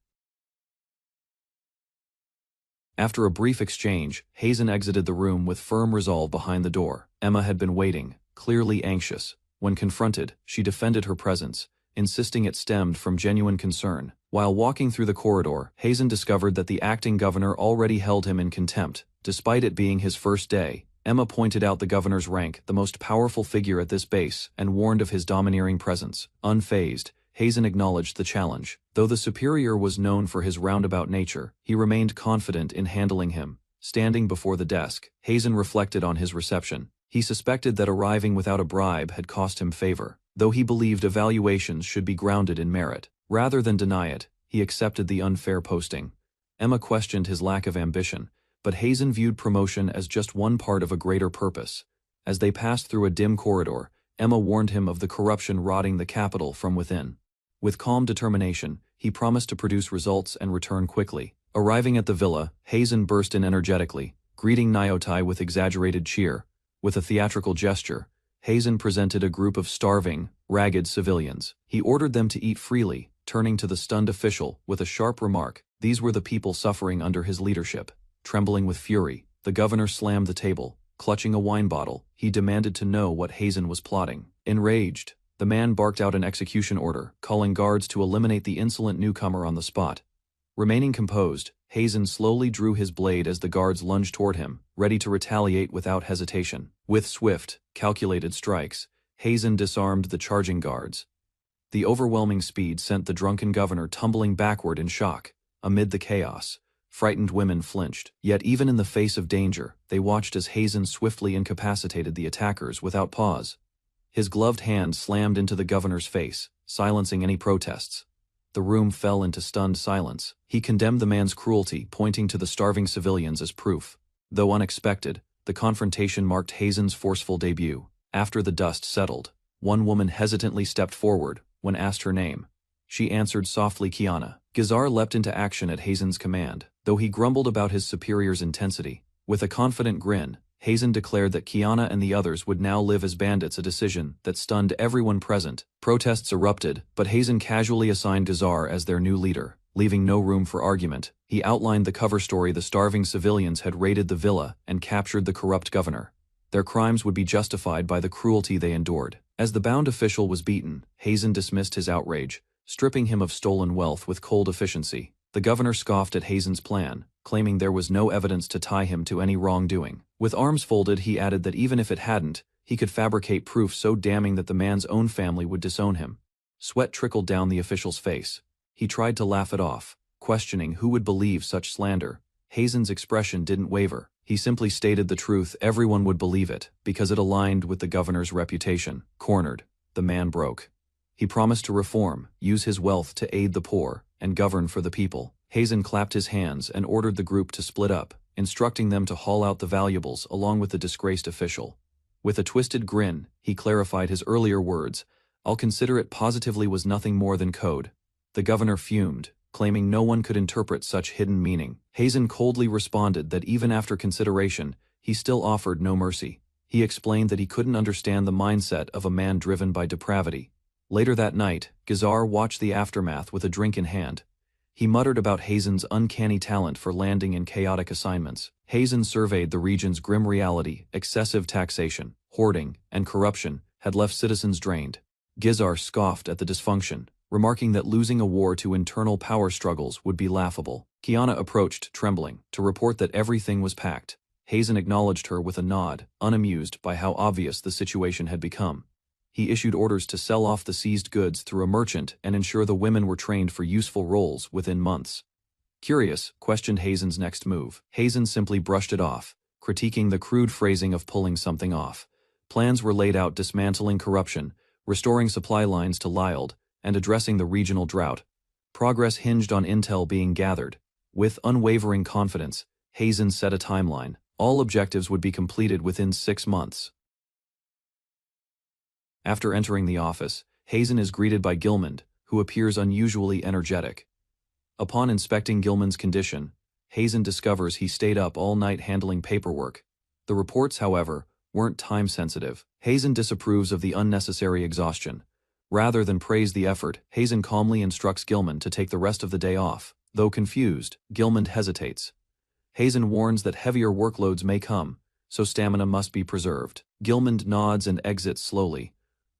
After a brief exchange, Hazen exited the room with firm resolve behind the door. Emma had been waiting, clearly anxious. When confronted, she defended her presence, insisting it stemmed from genuine concern. While walking through the corridor, Hazen discovered that the acting governor already held him in contempt. Despite it being his first day, Emma pointed out the governor's rank, the most powerful figure at this base, and warned of his domineering presence. Unfazed, Hazen acknowledged the challenge. Though the superior was known for his roundabout nature, he remained confident in handling him. Standing before the desk, Hazen reflected on his reception. He suspected that arriving without a bribe had cost him favor. Though he believed evaluations should be grounded in merit. Rather than deny it, he accepted the unfair posting. Emma questioned his lack of ambition, but Hazen viewed promotion as just one part of a greater purpose. As they passed through a dim corridor, Emma warned him of the corruption rotting the capital from within. With calm determination, he promised to produce results and return quickly. Arriving at the villa, Hazen burst in energetically, greeting Naotai with exaggerated cheer. With a theatrical gesture, Hazen presented a group of starving, ragged civilians. He ordered them to eat freely, turning to the stunned official with a sharp remark. These were the people suffering under his leadership. Trembling with fury, the governor slammed the table. Clutching a wine bottle, he demanded to know what Hazen was plotting. Enraged, the man barked out an execution order, calling guards to eliminate the insolent newcomer on the spot. Remaining composed, Hazen slowly drew his blade as the guards lunged toward him, ready to retaliate without hesitation. With swift, calculated strikes, Hazen disarmed the charging guards. The overwhelming speed sent the drunken governor tumbling backward in shock. Amid the chaos, frightened women flinched. Yet even in the face of danger, they watched as Hazen swiftly incapacitated the attackers without pause. His gloved hand slammed into the governor's face, silencing any protests. The room fell into stunned silence. He condemned the man's cruelty, pointing to the starving civilians as proof. Though unexpected, the confrontation marked Hazen's forceful debut. After the dust settled, one woman hesitantly stepped forward. When asked her name, she answered softly, Kiana. Gazar leapt into action at Hazen's command. Though he grumbled about his superior's intensity, With a confident grin, Hazen declared that Kiana and the others would now live as bandits, a decision that stunned everyone present. Protests erupted, but Hazen casually assigned Gazar as their new leader, leaving no room for argument. He outlined the cover story: the starving civilians had raided the villa and captured the corrupt governor. Their crimes would be justified by the cruelty they endured. As the bound official was beaten, Hazen dismissed his outrage, stripping him of stolen wealth with cold efficiency. The governor scoffed at Hazen's plan, claiming there was no evidence to tie him to any wrongdoing. With arms folded, he added that even if it hadn't, he could fabricate proof so damning that the man's own family would disown him. Sweat trickled down the official's face. He tried to laugh it off, questioning who would believe such slander. Hazen's expression didn't waver. He simply stated the truth. Everyone would believe it, because it aligned with the governor's reputation. Cornered, the man broke. He promised to reform, use his wealth to aid the poor, and govern for the people. Hazen clapped his hands and ordered the group to split up, instructing them to haul out the valuables along with the disgraced official. With a twisted grin, he clarified his earlier words. "I'll consider it." Positively was nothing more than code. The governor fumed, claiming no one could interpret such hidden meaning. Hazen coldly responded that even after consideration, he still offered no mercy. He explained that he couldn't understand the mindset of a man driven by depravity. Later that night, Gazar watched the aftermath with a drink in hand. He muttered about Hazen's uncanny talent for landing in chaotic assignments. Hazen surveyed the region's grim reality. Excessive taxation, hoarding, and corruption had left citizens drained. Gazar scoffed at the dysfunction, remarking that losing a war to internal power struggles would be laughable. Kiana approached, trembling, to report that everything was packed. Hazen acknowledged her with a nod, unamused by how obvious the situation had become. He issued orders to sell off the seized goods through a merchant and ensure the women were trained for useful roles within months. Curious, questioned Hazen's next move. Hazen simply brushed it off, critiquing the crude phrasing of pulling something off. Plans were laid out: dismantling corruption, restoring supply lines to Lyld, and addressing the regional drought. Progress hinged on intel being gathered. With unwavering confidence, Hazen set a timeline. All objectives would be completed within 6 months. After entering the office, Hazen is greeted by Gilmand, who appears unusually energetic. Upon inspecting Gilmand's condition, Hazen discovers he stayed up all night handling paperwork. The reports, however, weren't time-sensitive. Hazen disapproves of the unnecessary exhaustion. Rather than praise the effort, Hazen calmly instructs Gilmand to take the rest of the day off. Though confused, Gilmand hesitates. Hazen warns that heavier workloads may come, so stamina must be preserved. Gilmand nods and exits slowly.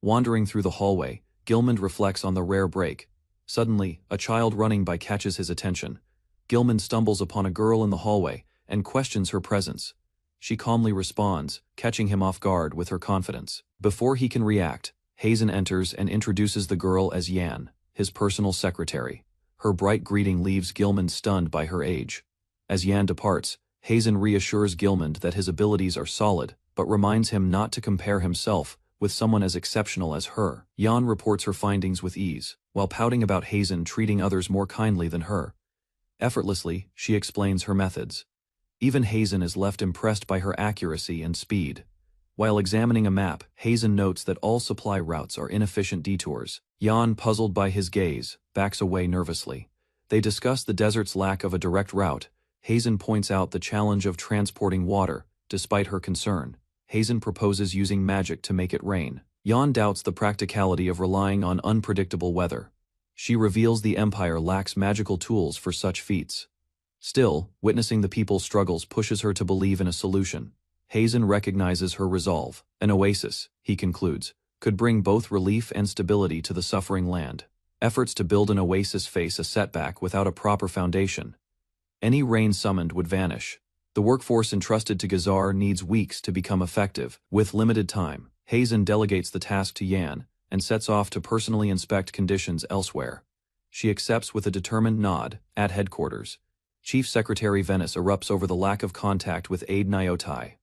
Wandering through the hallway, Gilmand reflects on the rare break. Suddenly, a child running by catches his attention. Gilmand stumbles upon a girl in the hallway and questions her presence. She calmly responds, catching him off guard with her confidence. Before he can react, Hazen enters and introduces the girl as Yan, his personal secretary. Her bright greeting leaves Gilmand stunned by her age. As Yan departs, Hazen reassures Gilmand that his abilities are solid, but reminds him not to compare himself with someone as exceptional as her. Yan reports her findings with ease, while pouting about Hazen treating others more kindly than her. Effortlessly, she explains her methods. Even Hazen is left impressed by her accuracy and speed. While examining a map, Hazen notes that all supply routes are inefficient detours. Yan, puzzled by his gaze, backs away nervously. They discuss the desert's lack of a direct route. Hazen points out the challenge of transporting water. Despite her concern, Hazen proposes using magic to make it rain. Yan doubts the practicality of relying on unpredictable weather. She reveals the Empire lacks magical tools for such feats. Still, witnessing the people's struggles pushes her to believe in a solution. Hazen recognizes her resolve. An oasis, he concludes, could bring both relief and stability to the suffering land. Efforts to build an oasis face a setback without a proper foundation. Any rain summoned would vanish. The workforce entrusted to Gazar needs weeks to become effective. With limited time, Hazen delegates the task to Yan and sets off to personally inspect conditions elsewhere. She accepts with a determined nod. At headquarters, Chief Secretary Venice erupts over the lack of contact with Aide Nyotai.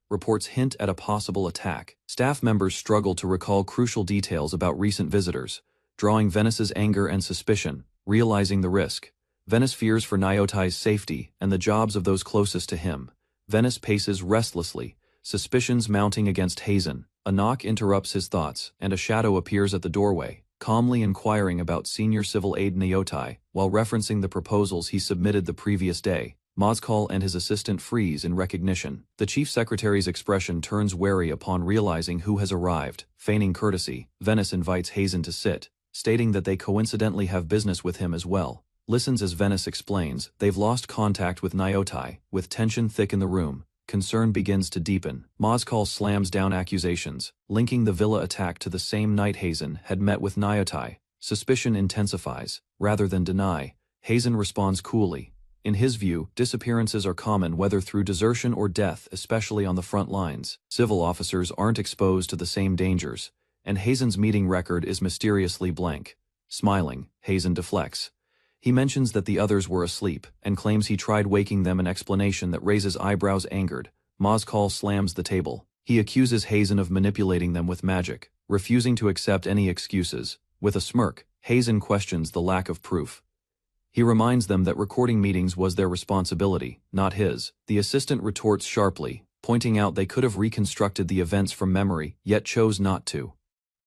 Reports hint at a possible attack. Staff members struggle to recall crucial details about recent visitors, drawing Venice's anger and suspicion. Realizing the risk, Venice fears for Nyotai's safety and the jobs of those closest to him. Venice paces restlessly, suspicions mounting against Hazen. A knock interrupts his thoughts, and a shadow appears at the doorway, calmly inquiring about Senior Civil Aide Nyotai, while referencing the proposals he submitted the previous day. Mozcall and his assistant freeze in recognition. The chief secretary's expression turns wary upon realizing who has arrived. Feigning courtesy, Venice invites Hazen to sit, stating that they coincidentally have business with him as well. Listens as Venice explains, they've lost contact with Nyotai. With tension thick in the room, concern begins to deepen. Mozcall slams down accusations, linking the villa attack to the same night Hazen had met with Nyotai. Suspicion intensifies. Rather than deny, Hazen responds coolly. In his view, disappearances are common whether through desertion or death, especially on the front lines. Civil officers aren't exposed to the same dangers, and Hazen's meeting record is mysteriously blank. Smiling, Hazen deflects. He mentions that the others were asleep, and claims he tried waking them, an explanation that raises eyebrows angered. Mozcall slams the table. He accuses Hazen of manipulating them with magic, refusing to accept any excuses. With a smirk, Hazen questions the lack of proof. He reminds them that recording meetings was their responsibility, not his. The assistant retorts sharply, pointing out they could have reconstructed the events from memory, yet chose not to.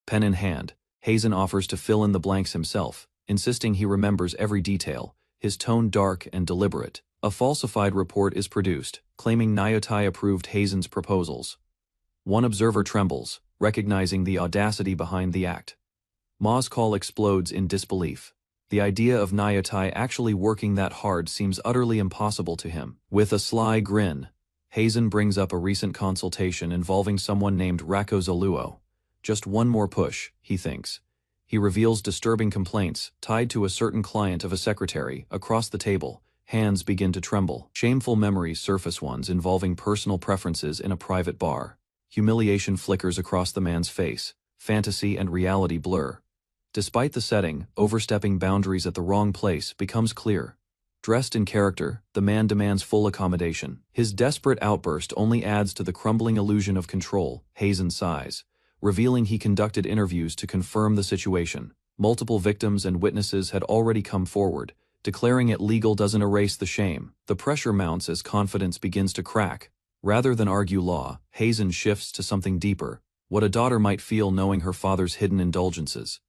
Pen in hand, Hazen offers to fill in the blanks himself, insisting he remembers every detail, his tone dark and deliberate. A falsified report is produced, claiming Nyotai approved Hazen's proposals. One observer trembles, recognizing the audacity behind the act. Mozcall explodes in disbelief. The idea of Nyotai actually working that hard seems utterly impossible to him. With a sly grin, Hazen brings up a recent consultation involving someone named Rakozaluo. Just one more push, he thinks. He reveals disturbing complaints tied to a certain client of a secretary. Across the table, hands begin to tremble. Shameful memories surface, ones involving personal preferences in a private bar. Humiliation flickers across the man's face. Fantasy and reality blur. Despite the setting, overstepping boundaries at the wrong place becomes clear. Dressed in character, the man demands full accommodation. His desperate outburst only adds to the crumbling illusion of control. Hazen sighs, revealing he conducted interviews to confirm the situation. Multiple victims and witnesses had already come forward. Declaring it legal doesn't erase the shame. The pressure mounts as confidence begins to crack. Rather than argue law, Hazen shifts to something deeper, what a daughter might feel knowing her father's hidden indulgences.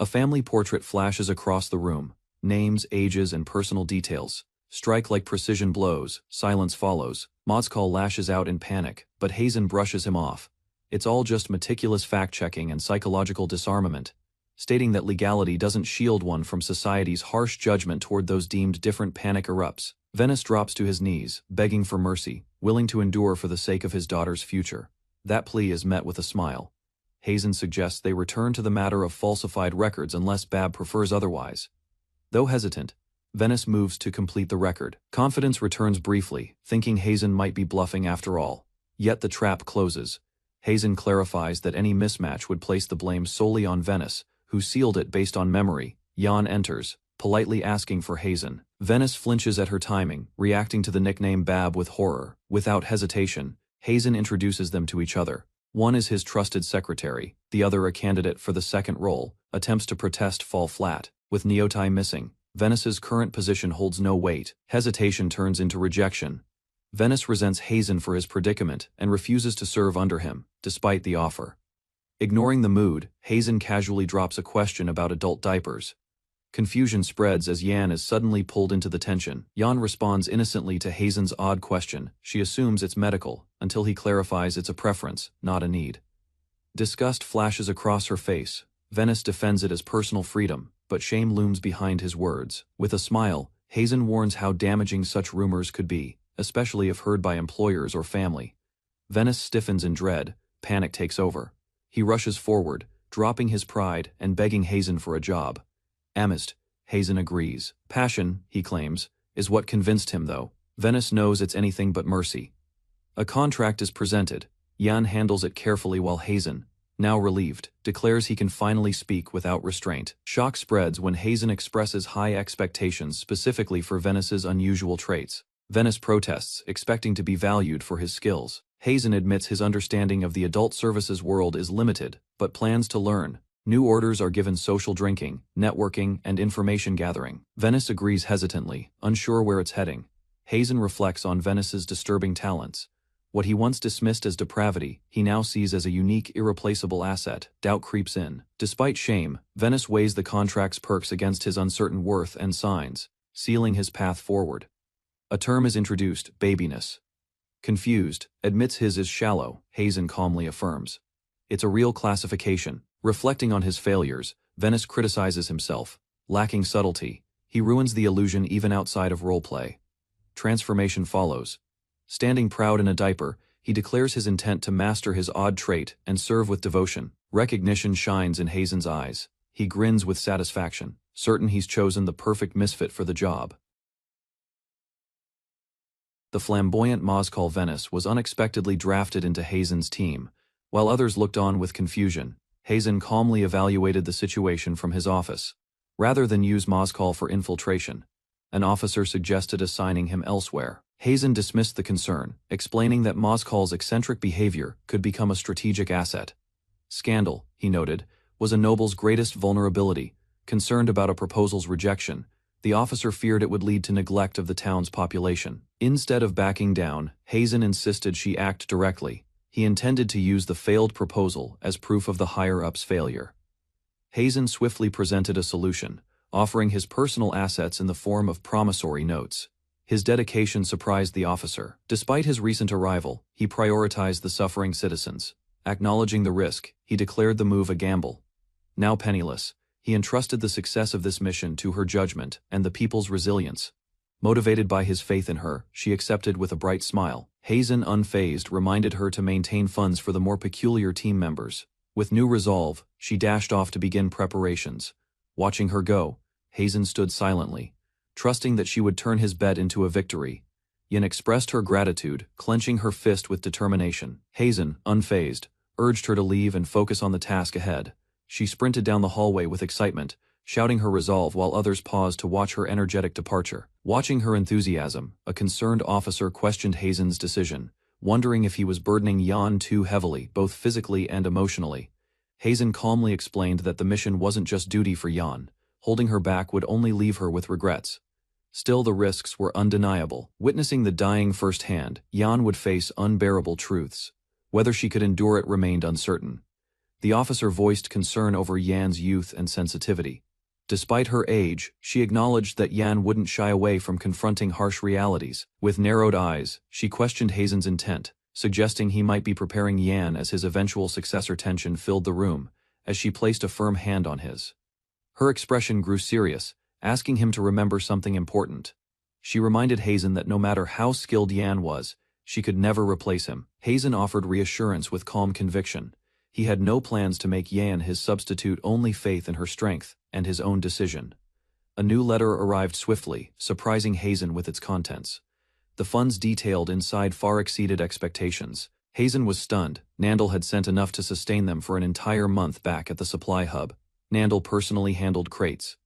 A family portrait flashes across the room. Names, ages, and personal details strike like precision blows. Silence follows. Mozcall lashes out in panic, but Hazen brushes him off. It's all just meticulous fact-checking and psychological disarmament, stating that legality doesn't shield one from society's harsh judgment toward those deemed different. Panic erupts. Venice drops to his knees, begging for mercy, willing to endure for the sake of his daughter's future. That plea is met with a smile. Hazen suggests they return to the matter of falsified records unless Bab prefers otherwise. Though hesitant, Venice moves to complete the record. Confidence returns briefly, thinking Hazen might be bluffing after all. Yet the trap closes. Hazen clarifies that any mismatch would place the blame solely on Venice, who sealed it based on memory. Jan enters, politely asking for Hazen. Venice flinches at her timing, reacting to the nickname Bab with horror. Without hesitation, Hazen introduces them to each other. One is his trusted secretary, the other a candidate for the second role. Attempts to protest fall flat. With Nyotai missing, Venice's current position holds no weight. Hesitation turns into rejection. Venice resents Hazen for his predicament and refuses to serve under him, despite the offer. Ignoring the mood, Hazen casually drops a question about adult diapers. Confusion spreads as Yan is suddenly pulled into the tension. Yan responds innocently to Hazen's odd question. She assumes it's medical, until he clarifies it's a preference, not a need. Disgust flashes across her face. Venice defends it as personal freedom, but shame looms behind his words. With a smile, Hazen warns how damaging such rumors could be, especially if heard by employers or family. Venice stiffens in dread. Panic takes over. He rushes forward, dropping his pride and begging Hazen for a job. Amist, Hazen agrees. Passion, he claims, is what convinced him though. Venice knows it's anything but mercy. A contract is presented. Jan handles it carefully while Hazen, now relieved, declares he can finally speak without restraint. Shock spreads when Hazen expresses high expectations specifically for Venice's unusual traits. Venice protests, expecting to be valued for his skills. Hazen admits his understanding of the adult services world is limited, but plans to learn. New orders are given social drinking, networking, and information gathering. Venice agrees hesitantly, unsure where it's heading. Hazen reflects on Venice's disturbing talents. What he once dismissed as depravity, he now sees as a unique, irreplaceable asset. Doubt creeps in. Despite shame, Venice weighs the contract's perks against his uncertain worth and signs, sealing his path forward. A term is introduced, babiness. Confused, admits his is shallow, Hazen calmly affirms. It's a real classification. Reflecting on his failures, Venice criticizes himself. Lacking subtlety, he ruins the illusion even outside of roleplay. Transformation follows. Standing proud in a diaper, he declares his intent to master his odd trait and serve with devotion. Recognition shines in Hazen's eyes. He grins with satisfaction, certain he's chosen the perfect misfit for the job. The flamboyant Mozcall Venice was unexpectedly drafted into Hazen's team. While others looked on with confusion, Hazen calmly evaluated the situation from his office. Rather than use Mozcall for infiltration, an officer suggested assigning him elsewhere. Hazen dismissed the concern, explaining that Mozcall's eccentric behavior could become a strategic asset. Scandal, he noted, was a noble's greatest vulnerability. Concerned about a proposal's rejection, the officer feared it would lead to neglect of the town's population. Instead of backing down, Hazen insisted she act directly. He intended to use the failed proposal as proof of the higher-up's failure. Hazen swiftly presented a solution, offering his personal assets in the form of promissory notes. His dedication surprised the officer. Despite his recent arrival, he prioritized the suffering citizens. Acknowledging the risk, he declared the move a gamble. Now penniless, he entrusted the success of this mission to her judgment and the people's resilience. Motivated by his faith in her, she accepted with a bright smile. Hazen, unfazed, reminded her to maintain funds for the more peculiar team members. With new resolve, she dashed off to begin preparations. Watching her go, Hazen stood silently, trusting that she would turn his bet into a victory. Yin expressed her gratitude, clenching her fist with determination. Hazen, unfazed, urged her to leave and focus on the task ahead. She sprinted down the hallway with excitement, shouting her resolve while others paused to watch her energetic departure. Watching her enthusiasm, a concerned officer questioned Hazen's decision, wondering if he was burdening Yan too heavily, both physically and emotionally. Hazen calmly explained that the mission wasn't just duty for Yan. Holding her back would only leave her with regrets. Still, the risks were undeniable. Witnessing the dying firsthand, Yan would face unbearable truths. Whether she could endure it remained uncertain. The officer voiced concern over Yan's youth and sensitivity. Despite her age, she acknowledged that Yan wouldn't shy away from confronting harsh realities. With narrowed eyes, she questioned Hazen's intent, suggesting he might be preparing Yan as his eventual successor. Tension filled the room, as she placed a firm hand on his. Her expression grew serious, asking him to remember something important. She reminded Hazen that no matter how skilled Yan was, she could never replace him. Hazen offered reassurance with calm conviction. He had no plans to make Yan his substitute, only faith in her strength and his own decision. A new letter arrived swiftly, surprising Hazen with its contents. The funds detailed inside far exceeded expectations. Hazen was stunned. Nandal had sent enough to sustain them for an entire month back at the supply hub. Nandal personally handled crates.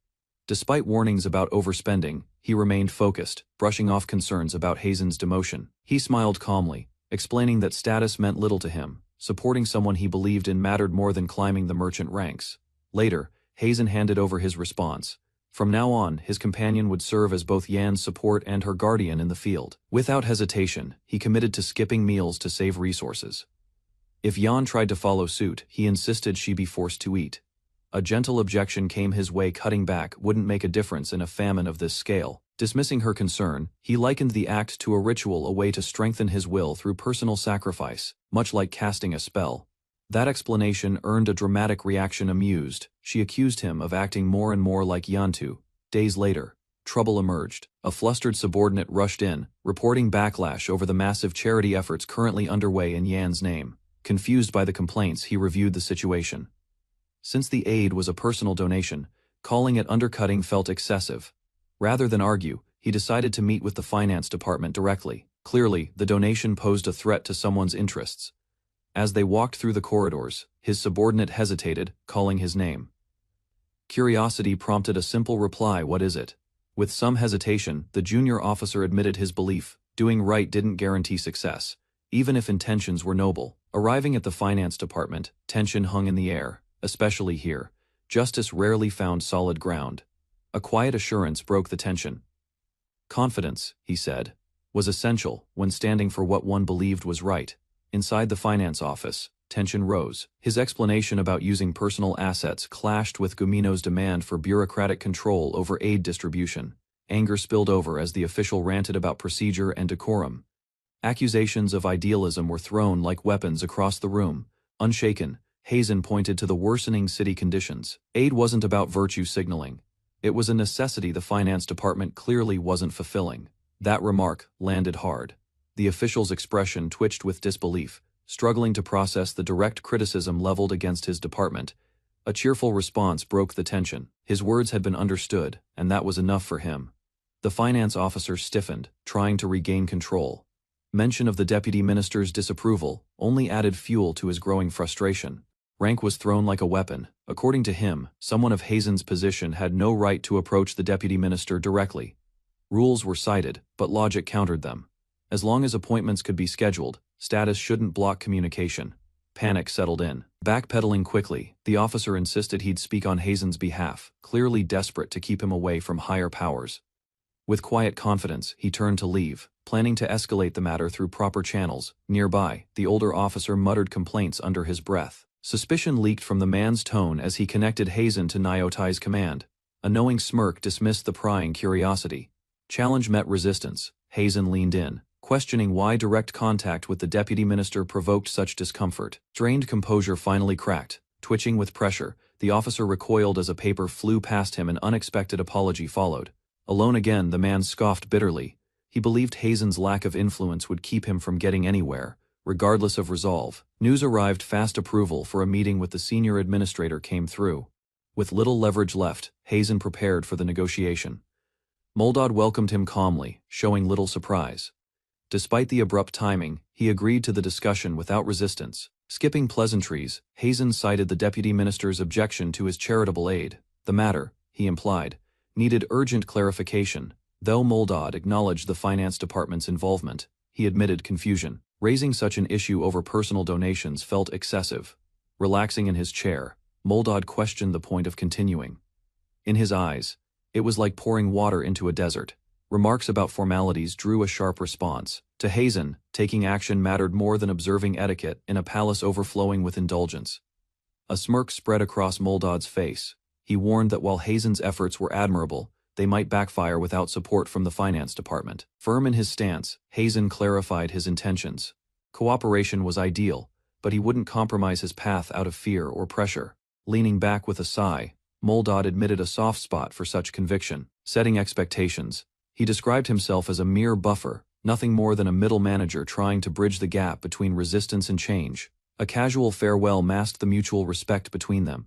Despite warnings about overspending, he remained focused, brushing off concerns about Hazen's demotion. He smiled calmly, explaining that status meant little to him. Supporting someone he believed in mattered more than climbing the merchant ranks. Later, Hazen handed over his response. From now on, his companion would serve as both Yan's support and her guardian in the field. Without hesitation, he committed to skipping meals to save resources. If Yan tried to follow suit, he insisted she be forced to eat. A gentle objection came his way. Cutting back wouldn't make a difference in a famine of this scale. Dismissing her concern, he likened the act to a ritual, a way to strengthen his will through personal sacrifice, much like casting a spell. That explanation earned a dramatic reaction. Amused, she accused him of acting more and more like Yantu. Days later, trouble emerged. A flustered subordinate rushed in, reporting backlash over the massive charity efforts currently underway in Yan's name. Confused by the complaints, he reviewed the situation. Since the aid was a personal donation, calling it undercutting felt excessive. Rather than argue, he decided to meet with the finance department directly. Clearly, the donation posed a threat to someone's interests. As they walked through the corridors, his subordinate hesitated, calling his name. Curiosity prompted a simple reply, "What is it?" With some hesitation, the junior officer admitted his belief. Doing right didn't guarantee success, even if intentions were noble. Arriving at the finance department, tension hung in the air, especially here. Justice rarely found solid ground. A quiet assurance broke the tension. Confidence, he said, was essential when standing for what one believed was right. Inside the finance office, tension rose. His explanation about using personal assets clashed with Gumino's demand for bureaucratic control over aid distribution. Anger spilled over as the official ranted about procedure and decorum. Accusations of idealism were thrown like weapons across the room. Unshaken, Hazen pointed to the worsening city conditions. Aid wasn't about virtue signaling. It was a necessity the finance department clearly wasn't fulfilling. That remark landed hard. The official's expression twitched with disbelief, struggling to process the direct criticism leveled against his department. A cheerful response broke the tension. His words had been understood, and that was enough for him. The finance officer stiffened, trying to regain control. Mention of the deputy minister's disapproval only added fuel to his growing frustration. Rank was thrown like a weapon. According to him, someone of Hazen's position had no right to approach the deputy minister directly. Rules were cited, but logic countered them. As long as appointments could be scheduled, status shouldn't block communication. Panic settled in. Backpedaling quickly, the officer insisted he'd speak on Hazen's behalf, clearly desperate to keep him away from higher powers. With quiet confidence, he turned to leave, planning to escalate the matter through proper channels. Nearby, the older officer muttered complaints under his breath. Suspicion leaked from the man's tone as he connected Hazen to Nyotai's command. A knowing smirk dismissed the prying curiosity. Challenge met resistance. Hazen leaned in, questioning why direct contact with the deputy minister provoked such discomfort. Strained composure finally cracked. Twitching with pressure, the officer recoiled as a paper flew past him. An unexpected apology followed. Alone again, the man scoffed bitterly. He believed Hazen's lack of influence would keep him from getting anywhere, regardless of resolve. News arrived fast. Approval for a meeting with the senior administrator came through. With little leverage left, Hazen prepared for the negotiation. Moldad welcomed him calmly, showing little surprise. Despite the abrupt timing, he agreed to the discussion without resistance. Skipping pleasantries, Hazen cited the deputy minister's objection to his charitable aid. The matter, he implied, needed urgent clarification. Though Moldad acknowledged the finance department's involvement, he admitted confusion. Raising such an issue over personal donations felt excessive. Relaxing in his chair, Moldad questioned the point of continuing. In his eyes, it was like pouring water into a desert. Remarks about formalities drew a sharp response. To Hazen, taking action mattered more than observing etiquette in a palace overflowing with indulgence. A smirk spread across Moldad's face. He warned that while Hazen's efforts were admirable, they might backfire without support from the finance department. Firm in his stance, Hazen clarified his intentions. Cooperation was ideal, but he wouldn't compromise his path out of fear or pressure. Leaning back with a sigh, Moldad admitted a soft spot for such conviction. Setting expectations, he described himself as a mere buffer, nothing more than a middle manager trying to bridge the gap between resistance and change. A casual farewell masked the mutual respect between them.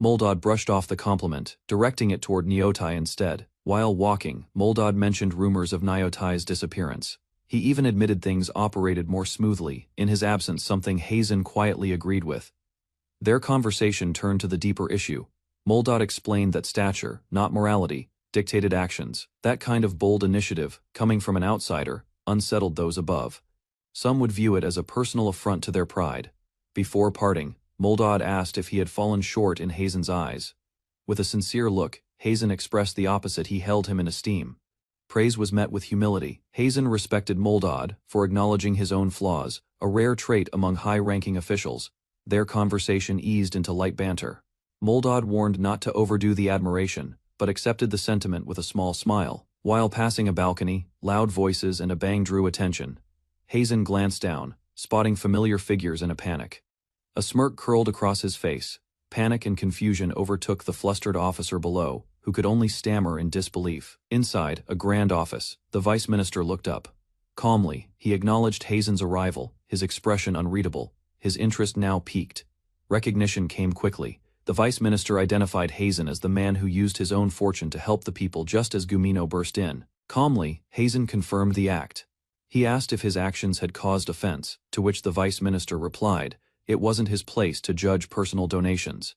Moldad brushed off the compliment, directing it toward Nyotai instead. While walking, Moldad mentioned rumors of Nyotai's disappearance. He even admitted things operated more smoothly, in his absence, something Hazen quietly agreed with. Their conversation turned to the deeper issue. Moldad explained that stature, not morality, dictated actions. That kind of bold initiative, coming from an outsider, unsettled those above. Some would view it as a personal affront to their pride. Before parting, Moldad asked if he had fallen short in Hazen's eyes. With a sincere look, Hazen expressed the opposite. He held him in esteem. Praise was met with humility. Hazen respected Moldad for acknowledging his own flaws, a rare trait among high-ranking officials. Their conversation eased into light banter. Moldad warned not to overdo the admiration, but accepted the sentiment with a small smile. While passing a balcony, loud voices and a bang drew attention. Hazen glanced down, spotting familiar figures in a panic. A smirk curled across his face. Panic and confusion overtook the flustered officer below, who could only stammer in disbelief. Inside, a grand office, the vice minister looked up. Calmly, he acknowledged Hazen's arrival, his expression unreadable, his interest now piqued. Recognition came quickly. The vice minister identified Hazen as the man who used his own fortune to help the people just as Gumino burst in. Calmly, Hazen confirmed the act. He asked if his actions had caused offense, to which the vice minister replied, it wasn't his place to judge personal donations.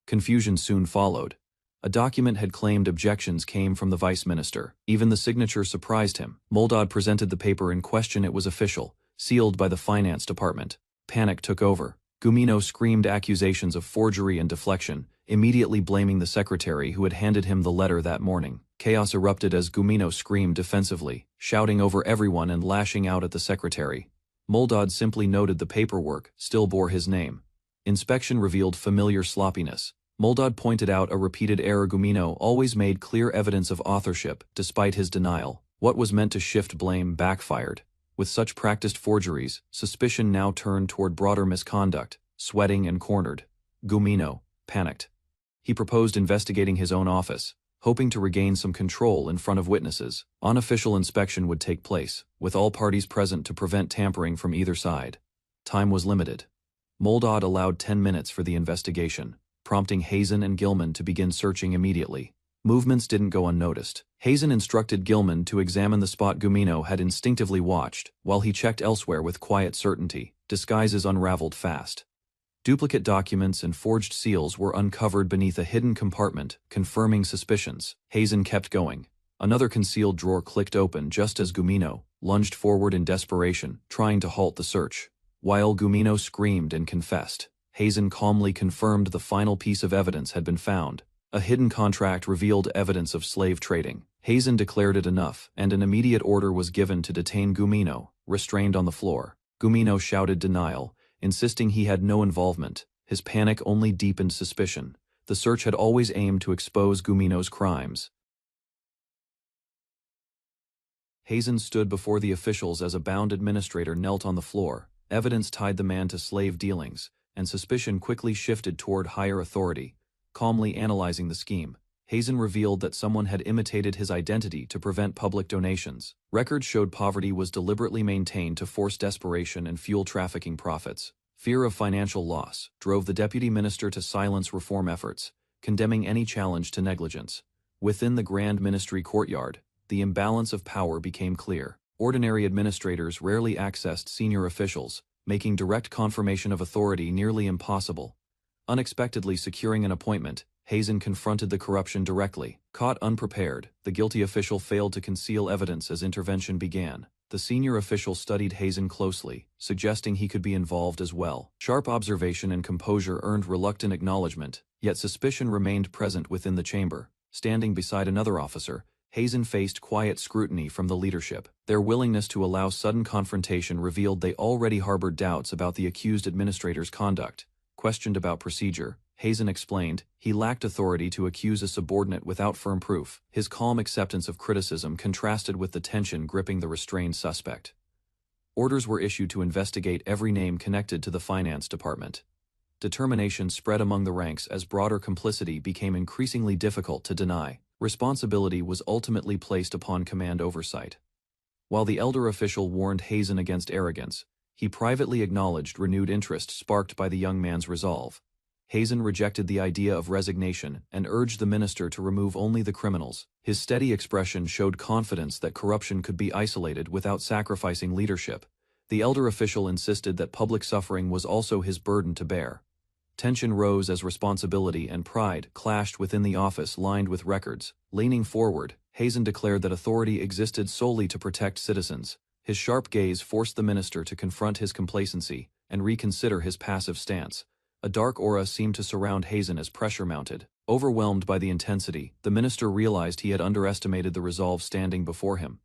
Confusion soon followed. A document had claimed objections came from the vice minister. Even the signature surprised him. Moldad presented the paper in question. It was official, sealed by the finance department. Panic took over. Gumino screamed accusations of forgery and deflection, immediately blaming the secretary who had handed him the letter that morning. Chaos erupted as Gumino screamed defensively, shouting over everyone and lashing out at the secretary. Moldad simply noted the paperwork still bore his name. Inspection revealed familiar sloppiness. Moldad pointed out a repeated error. Gumino always made clear evidence of authorship, despite his denial. What was meant to shift blame backfired. With such practiced forgeries, suspicion now turned toward broader misconduct. Sweating and cornered, Gumino panicked. He proposed investigating his own office, hoping to regain some control in front of witnesses. Unofficial inspection would take place, with all parties present to prevent tampering from either side. Time was limited. Moldad allowed 10 minutes for the investigation, prompting Hazen and Gilman to begin searching immediately. Movements didn't go unnoticed. Hazen instructed Gilman to examine the spot Gumino had instinctively watched, while he checked elsewhere with quiet certainty. Disguises unraveled fast. Duplicate documents and forged seals were uncovered beneath a hidden compartment, confirming suspicions. Hazen kept going. Another concealed drawer clicked open just as Gumino lunged forward in desperation, trying to halt the search. While Gumino screamed and confessed, Hazen calmly confirmed the final piece of evidence had been found. A hidden contract revealed evidence of slave trading. Hazen declared it enough, and an immediate order was given to detain Gumino, restrained on the floor. Gumino shouted denial, insisting he had no involvement. His panic only deepened suspicion. The search had always aimed to expose Gumino's crimes. Hazen stood before the officials as a bound administrator knelt on the floor. Evidence tied the man to slave dealings, and suspicion quickly shifted toward higher authority. Calmly analyzing the scheme, Hazen revealed that someone had imitated his identity to prevent public donations. Records showed poverty was deliberately maintained to force desperation and fuel trafficking profits. Fear of financial loss drove the deputy minister to silence reform efforts, condemning any challenge to negligence. Within the Grand Ministry courtyard, the imbalance of power became clear. Ordinary administrators rarely accessed senior officials, making direct confirmation of authority nearly impossible. Unexpectedly securing an appointment, Hazen confronted the corruption directly. Caught unprepared, the guilty official failed to conceal evidence as intervention began. The senior official studied Hazen closely, suggesting he could be involved as well. Sharp observation and composure earned reluctant acknowledgement, yet suspicion remained present within the chamber. Standing beside another officer, Hazen faced quiet scrutiny from the leadership. Their willingness to allow sudden confrontation revealed they already harbored doubts about the accused administrator's conduct. Questioned about procedure, Hazen explained he lacked authority to accuse a subordinate without firm proof. His calm acceptance of criticism contrasted with the tension gripping the restrained suspect. Orders were issued to investigate every name connected to the finance department. Determination spread among the ranks as broader complicity became increasingly difficult to deny. Responsibility was ultimately placed upon command oversight. While the elder official warned Hazen against arrogance, he privately acknowledged renewed interest sparked by the young man's resolve. Hazen rejected the idea of resignation and urged the minister to remove only the criminals. His steady expression showed confidence that corruption could be isolated without sacrificing leadership. The elder official insisted that public suffering was also his burden to bear. Tension rose as responsibility and pride clashed within the office lined with records. Leaning forward, Hazen declared that authority existed solely to protect citizens. His sharp gaze forced the minister to confront his complacency and reconsider his passive stance. A dark aura seemed to surround Hazen as pressure mounted. Overwhelmed by the intensity, the minister realized he had underestimated the resolve standing before him.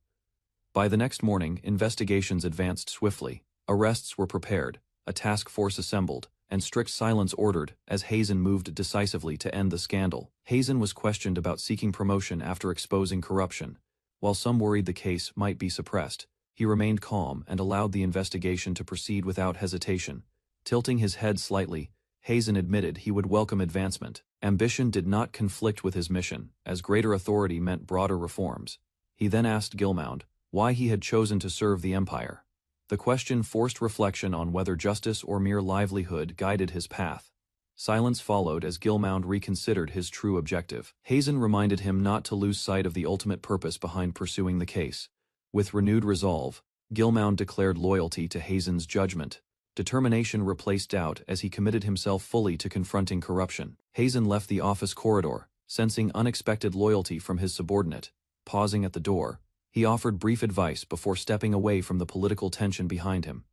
By the next morning, investigations advanced swiftly. Arrests were prepared, a task force assembled, and strict silence ordered as Hazen moved decisively to end the scandal. Hazen was questioned about seeking promotion after exposing corruption. While some worried the case might be suppressed, he remained calm and allowed the investigation to proceed without hesitation. Tilting his head slightly, Hazen admitted he would welcome advancement. Ambition did not conflict with his mission, as greater authority meant broader reforms. He then asked Gilmound why he had chosen to serve the Empire. The question forced reflection on whether justice or mere livelihood guided his path. Silence followed as Gilmound reconsidered his true objective. Hazen reminded him not to lose sight of the ultimate purpose behind pursuing the case. With renewed resolve, Gilmound declared loyalty to Hazen's judgment. Determination replaced doubt as he committed himself fully to confronting corruption. Hazen left the office corridor, sensing unexpected loyalty from his subordinate. Pausing at the door, he offered brief advice before stepping away from the political tension behind him.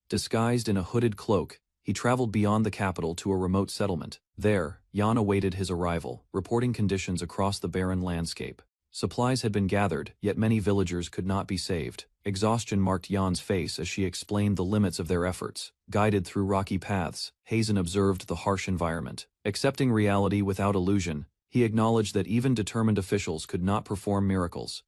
Disguised in a hooded cloak, he traveled beyond the capital to a remote settlement. There, Jan awaited his arrival, reporting conditions across the barren landscape. Supplies had been gathered, yet many villagers could not be saved. Exhaustion marked Jan's face as she explained the limits of their efforts. Guided through rocky paths, Hazen observed the harsh environment. Accepting reality without illusion, he acknowledged that even determined officials could not perform miracles.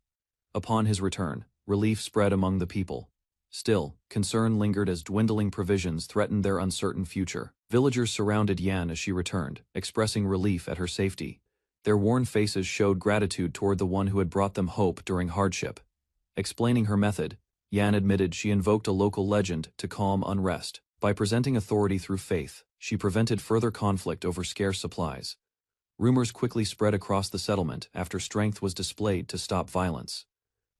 Upon his return, relief spread among the people. Still, concern lingered as dwindling provisions threatened their uncertain future. Villagers surrounded Yan as she returned, expressing relief at her safety. Their worn faces showed gratitude toward the one who had brought them hope during hardship. Explaining her method, Yan admitted she invoked a local legend to calm unrest. By presenting authority through faith, she prevented further conflict over scarce supplies. Rumors quickly spread across the settlement after strength was displayed to stop violence.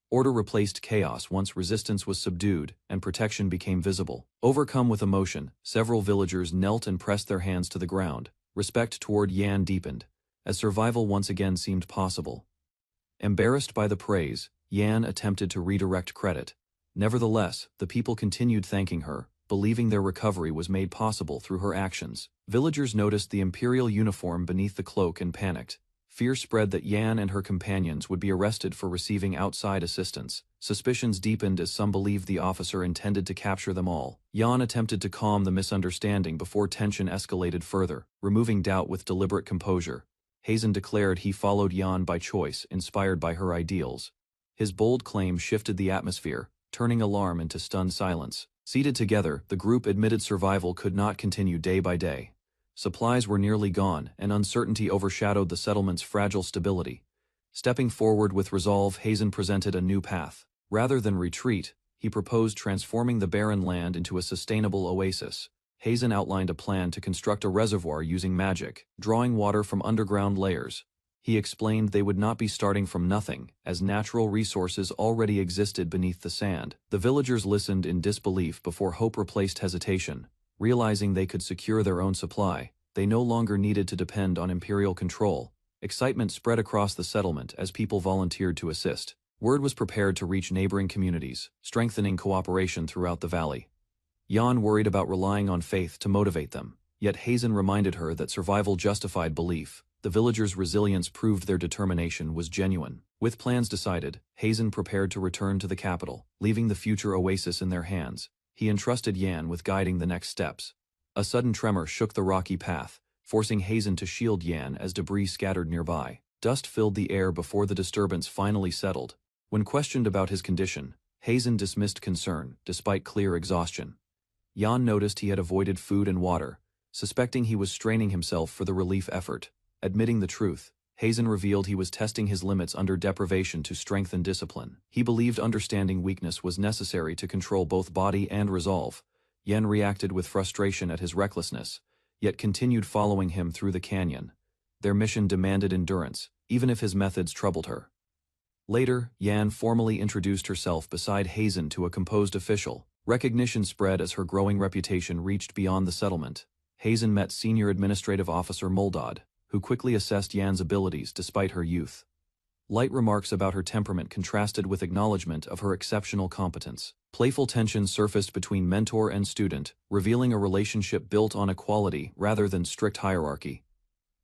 Order replaced chaos once resistance was subdued and protection became visible. Overcome with emotion, several villagers knelt and pressed their hands to the ground. Respect toward Yan deepened, as survival once again seemed possible. Embarrassed by the praise, Yan attempted to redirect credit. Nevertheless, the people continued thanking her, believing their recovery was made possible through her actions. Villagers noticed the imperial uniform beneath the cloak and panicked. Fear spread that Yan and her companions would be arrested for receiving outside assistance. Suspicions deepened as some believed the officer intended to capture them all. Yan attempted to calm the misunderstanding before tension escalated further, removing doubt with deliberate composure. Hazen declared he followed Yan by choice, inspired by her ideals. His bold claim shifted the atmosphere, turning alarm into stunned silence. Seated together, the group admitted survival could not continue day by day. Supplies were nearly gone, and uncertainty overshadowed the settlement's fragile stability. Stepping forward with resolve, Hazen presented a new path. Rather than retreat, he proposed transforming the barren land into a sustainable oasis. Hazen outlined a plan to construct a reservoir using magic, drawing water from underground layers. He explained they would not be starting from nothing, as natural resources already existed beneath the sand. The villagers listened in disbelief before hope replaced hesitation. Realizing they could secure their own supply, they no longer needed to depend on imperial control. Excitement spread across the settlement as people volunteered to assist. Word was prepared to reach neighboring communities, strengthening cooperation throughout the valley. Yan worried about relying on faith to motivate them, yet Hazen reminded her that survival justified belief. The villagers' resilience proved their determination was genuine. With plans decided, Hazen prepared to return to the capital, leaving the future oasis in their hands. He entrusted Yan with guiding the next steps. A sudden tremor shook the rocky path, forcing Hazen to shield Yan as debris scattered nearby. Dust filled the air before the disturbance finally settled. When questioned about his condition, Hazen dismissed concern, despite clear exhaustion. Yan noticed he had avoided food and water, suspecting he was straining himself for the relief effort. Admitting the truth, Hazen revealed he was testing his limits under deprivation to strengthen discipline. He believed understanding weakness was necessary to control both body and resolve. Yen reacted with frustration at his recklessness, yet continued following him through the canyon. Their mission demanded endurance, even if his methods troubled her. Later, Yan formally introduced herself beside Hazen to a composed official. Recognition spread as her growing reputation reached beyond the settlement. Hazen met Senior Administrative Officer Moldod, who quickly assessed Yan's abilities despite her youth. Light remarks about her temperament contrasted with acknowledgement of her exceptional competence. Playful tension surfaced between mentor and student, revealing a relationship built on equality rather than strict hierarchy.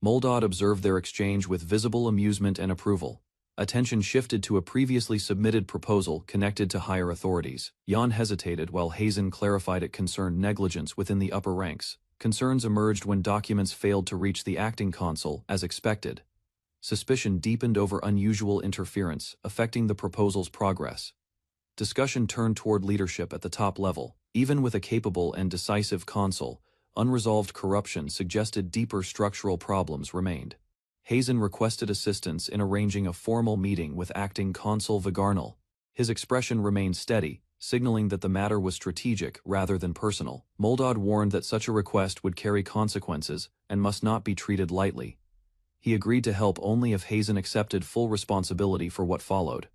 Moldod observed their exchange with visible amusement and approval. Attention shifted to a previously submitted proposal connected to higher authorities. Yan hesitated while Hazen clarified it concerned negligence within the upper ranks. Concerns emerged when documents failed to reach the acting consul, as expected. Suspicion deepened over unusual interference, affecting the proposal's progress. Discussion turned toward leadership at the top level. Even with a capable and decisive consul, unresolved corruption suggested deeper structural problems remained. Hazen requested assistance in arranging a formal meeting with acting consul Vigarnal. His expression remained steady, signaling that the matter was strategic rather than personal. Moldod warned that such a request would carry consequences and must not be treated lightly. He agreed to help only if Hazen accepted full responsibility for what followed.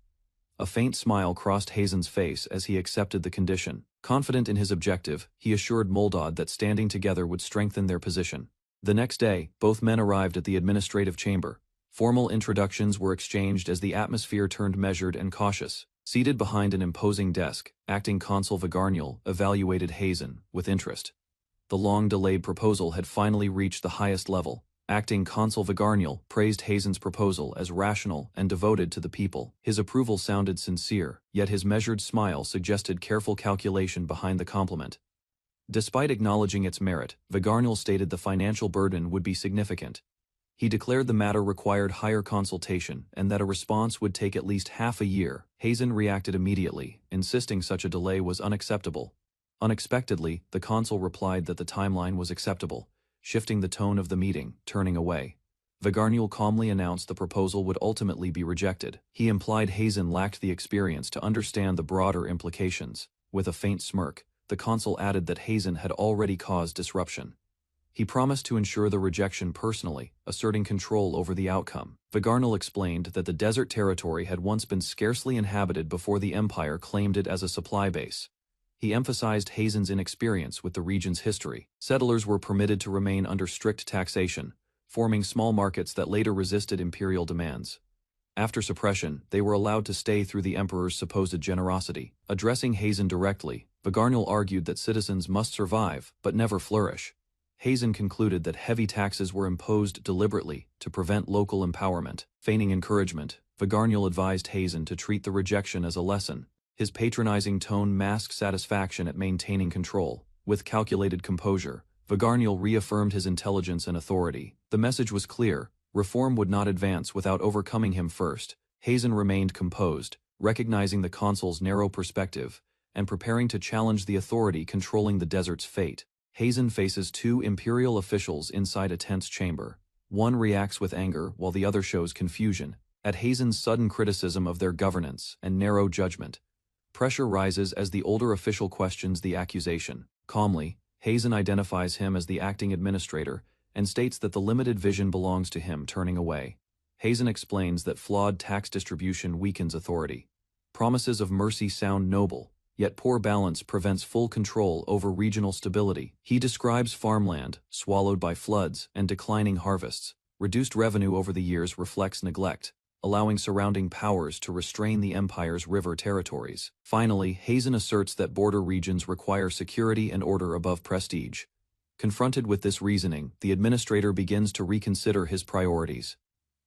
A faint smile crossed Hazen's face as he accepted the condition. Confident in his objective, he assured Moldod that standing together would strengthen their position. The next day, both men arrived at the administrative chamber. Formal introductions were exchanged as the atmosphere turned measured and cautious. Seated behind an imposing desk, acting consul Vigarnal evaluated Hazen with interest. The long-delayed proposal had finally reached the highest level. Acting Consul Vigarnial praised Hazen's proposal as rational and devoted to the people. His approval sounded sincere, yet his measured smile suggested careful calculation behind the compliment. Despite acknowledging its merit, Vigarnial stated the financial burden would be significant. He declared the matter required higher consultation and that a response would take at least half a year. Hazen reacted immediately, insisting such a delay was unacceptable. Unexpectedly, the consul replied that the timeline was acceptable, shifting the tone of the meeting, turning away. Vigarnial calmly announced the proposal would ultimately be rejected. He implied Hazen lacked the experience to understand the broader implications. With a faint smirk, the consul added that Hazen had already caused disruption. He promised to ensure the rejection personally, asserting control over the outcome. Vigarnial explained that the desert territory had once been scarcely inhabited before the Empire claimed it as a supply base. He emphasized Hazen's inexperience with the region's history. Settlers were permitted to remain under strict taxation, forming small markets that later resisted imperial demands. After suppression, they were allowed to stay through the emperor's supposed generosity. Addressing Hazen directly, Vigarnial argued that citizens must survive, but never flourish. Hazen concluded that heavy taxes were imposed deliberately to prevent local empowerment. Feigning encouragement, Vigarnial advised Hazen to treat the rejection as a lesson. His patronizing tone masked satisfaction at maintaining control. With calculated composure, Vigarnial reaffirmed his intelligence and authority. The message was clear: reform would not advance without overcoming him first. Hazen remained composed, recognizing the consul's narrow perspective, and preparing to challenge the authority controlling the desert's fate. Hazen faces two imperial officials inside a tense chamber. One reacts with anger while the other shows confusion at Hazen's sudden criticism of their governance and narrow judgment. Pressure rises as the older official questions the accusation. Calmly, Hazen identifies him as the acting administrator and states that the limited vision belongs to him, turning away. Hazen explains that flawed tax distribution weakens authority. Promises of mercy sound noble, yet poor balance prevents full control over regional stability. He describes farmland, swallowed by floods and declining harvests. Reduced revenue over the years reflects neglect, allowing surrounding powers to restrain the empire's river territories. Finally, Hazen asserts that border regions require security and order above prestige. Confronted with this reasoning, the administrator begins to reconsider his priorities.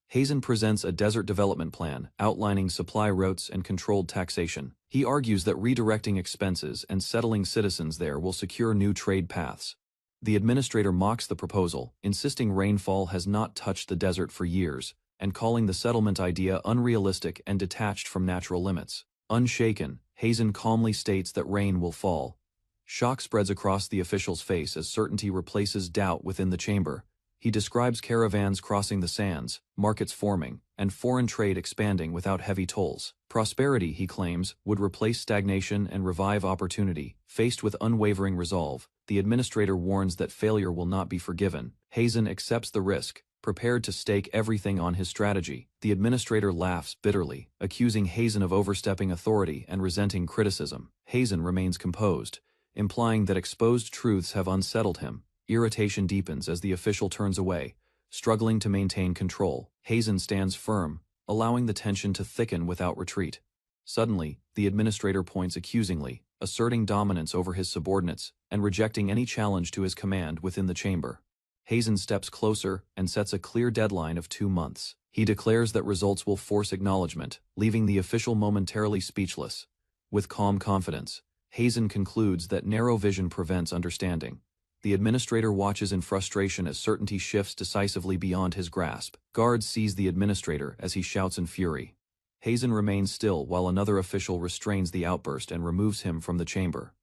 Hazen presents a desert development plan, outlining supply routes and controlled taxation. He argues that redirecting expenses and settling citizens there will secure new trade paths. The administrator mocks the proposal, insisting rainfall has not touched the desert for years, and calling the settlement idea unrealistic and detached from natural limits. Unshaken, Hazen calmly states that rain will fall. Shock spreads across the official's face as certainty replaces doubt within the chamber. He describes caravans crossing the sands, markets forming, and foreign trade expanding without heavy tolls. Prosperity, he claims, would replace stagnation and revive opportunity. Faced with unwavering resolve, the administrator warns that failure will not be forgiven. Hazen accepts the risk, prepared to stake everything on his strategy. The administrator laughs bitterly, accusing Hazen of overstepping authority and resenting criticism. Hazen remains composed, implying that exposed truths have unsettled him. Irritation deepens as the official turns away, struggling to maintain control. Hazen stands firm, allowing the tension to thicken without retreat. Suddenly, the administrator points accusingly, asserting dominance over his subordinates and rejecting any challenge to his command within the chamber. Hazen steps closer and sets a clear deadline of 2 months. He declares that results will force acknowledgement, leaving the official momentarily speechless. With calm confidence, Hazen concludes that narrow vision prevents understanding. The administrator watches in frustration as certainty shifts decisively beyond his grasp. Guards seize the administrator as he shouts in fury. Hazen remains still while another official restrains the outburst and removes him from the chamber.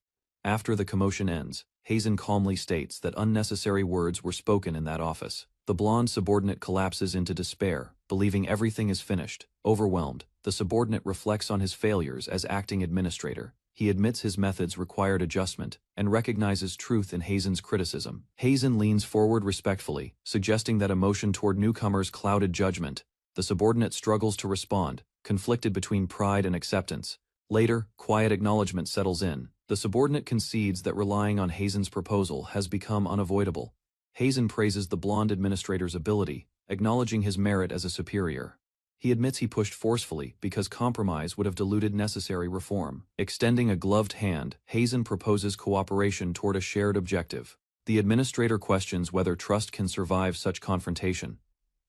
After the commotion ends, Hazen calmly states that unnecessary words were spoken in that office. The blonde subordinate collapses into despair, believing everything is finished. Overwhelmed, the subordinate reflects on his failures as acting administrator. He admits his methods required adjustment and recognizes truth in Hazen's criticism. Hazen leans forward respectfully, suggesting that emotion toward newcomers clouded judgment. The subordinate struggles to respond, conflicted between pride and acceptance. Later, quiet acknowledgement settles in. The subordinate concedes that relying on Hazen's proposal has become unavoidable. Hazen praises the blonde administrator's ability, acknowledging his merit as a superior. He admits he pushed forcefully because compromise would have diluted necessary reform. Extending a gloved hand, Hazen proposes cooperation toward a shared objective. The administrator questions whether trust can survive such confrontation.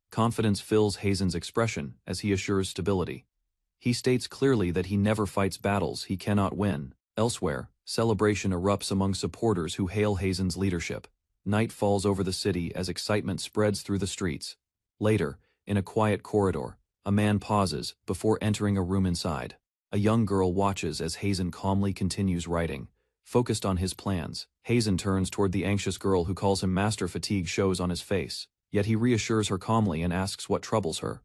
Confidence fills Hazen's expression as he assures stability. He states clearly that he never fights battles he cannot win. Elsewhere, celebration erupts among supporters who hail Hazen's leadership. Night falls over the city as excitement spreads through the streets. Later, in a quiet corridor, a man pauses before entering a room inside. A young girl watches as Hazen calmly continues writing. Focused on his plans, Hazen turns toward the anxious girl who calls him master. Fatigue shows on his face, yet he reassures her calmly and asks what troubles her.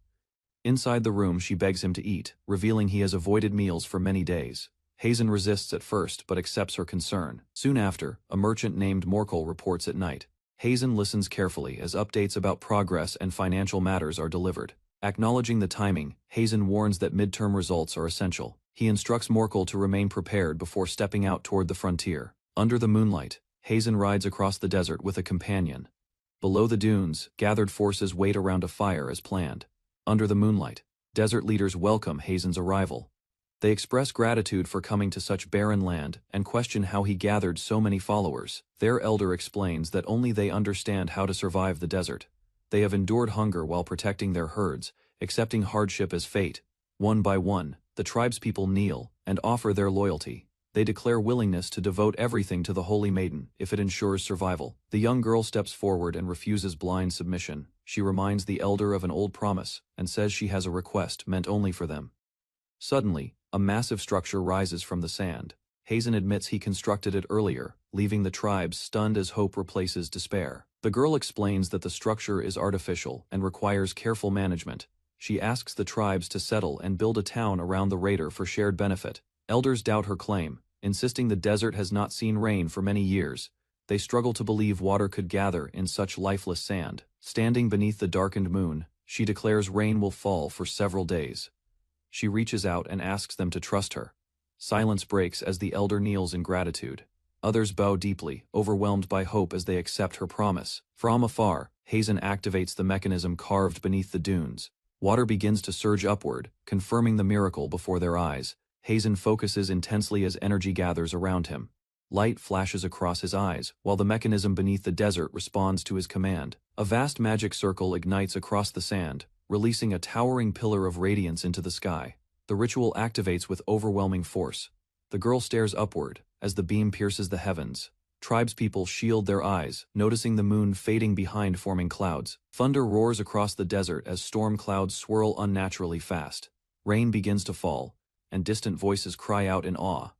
Inside the room she begs him to eat, revealing he has avoided meals for many days. Hazen resists at first but accepts her concern. Soon after, a merchant named Morkel reports at night. Hazen listens carefully as updates about progress and financial matters are delivered. Acknowledging the timing, Hazen warns that midterm results are essential. He instructs Morkel to remain prepared before stepping out toward the frontier. Under the moonlight, Hazen rides across the desert with a companion. Below the dunes, gathered forces wait around a fire as planned. Under the moonlight, desert leaders welcome Hazen's arrival. They express gratitude for coming to such barren land and question how he gathered so many followers. Their elder explains that only they understand how to survive the desert. They have endured hunger while protecting their herds, accepting hardship as fate. One by one, the tribespeople kneel and offer their loyalty. They declare willingness to devote everything to the Holy Maiden if it ensures survival. The young girl steps forward and refuses blind submission. She reminds the elder of an old promise and says she has a request meant only for them. Suddenly, a massive structure rises from the sand. Hazen admits he constructed it earlier, leaving the tribes stunned as hope replaces despair. The girl explains that the structure is artificial and requires careful management. She asks the tribes to settle and build a town around the raider for shared benefit. Elders doubt her claim, insisting the desert has not seen rain for many years. They struggle to believe water could gather in such lifeless sand. Standing beneath the darkened moon, she declares rain will fall for several days. She reaches out and asks them to trust her. Silence breaks as the elder kneels in gratitude. Others bow deeply, overwhelmed by hope as they accept her promise. From afar, Hazen activates the mechanism carved beneath the dunes. Water begins to surge upward, confirming the miracle before their eyes. Hazen focuses intensely as energy gathers around him. Light flashes across his eyes, while the mechanism beneath the desert responds to his command. A vast magic circle ignites across the sand, releasing a towering pillar of radiance into the sky. The ritual activates with overwhelming force. The girl stares upward as the beam pierces the heavens. Tribespeople shield their eyes, noticing the moon fading behind forming clouds. Thunder roars across the desert as storm clouds swirl unnaturally fast. Rain begins to fall, and distant voices cry out in awe.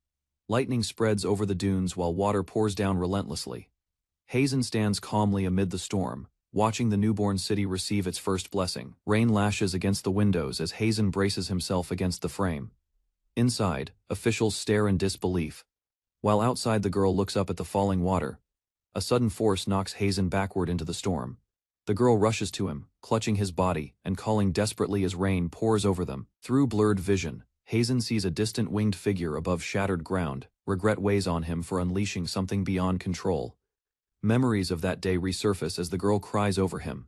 Lightning spreads over the dunes while water pours down relentlessly. Hazen stands calmly amid the storm, watching the newborn city receive its first blessing. Rain lashes against the windows as Hazen braces himself against the frame. Inside, officials stare in disbelief, while outside the girl looks up at the falling water. A sudden force knocks Hazen backward into the storm. The girl rushes to him, clutching his body and calling desperately as rain pours over them. Through blurred vision, Hazen sees a distant winged figure above shattered ground. Regret weighs on him for unleashing something beyond control. Memories of that day resurface as the girl cries over him.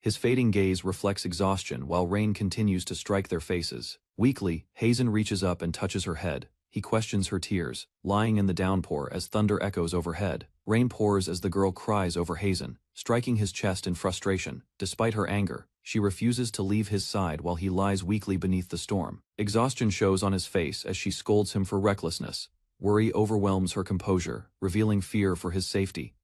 His fading gaze reflects exhaustion while rain continues to strike their faces. Weakly, Hazen reaches up and touches her head. He questions her tears, lying in the downpour as thunder echoes overhead. Rain pours as the girl cries over Hazen, striking his chest in frustration. Despite her anger, she refuses to leave his side while he lies weakly beneath the storm. Exhaustion shows on his face as she scolds him for recklessness. Worry overwhelms her composure, revealing fear for his safety.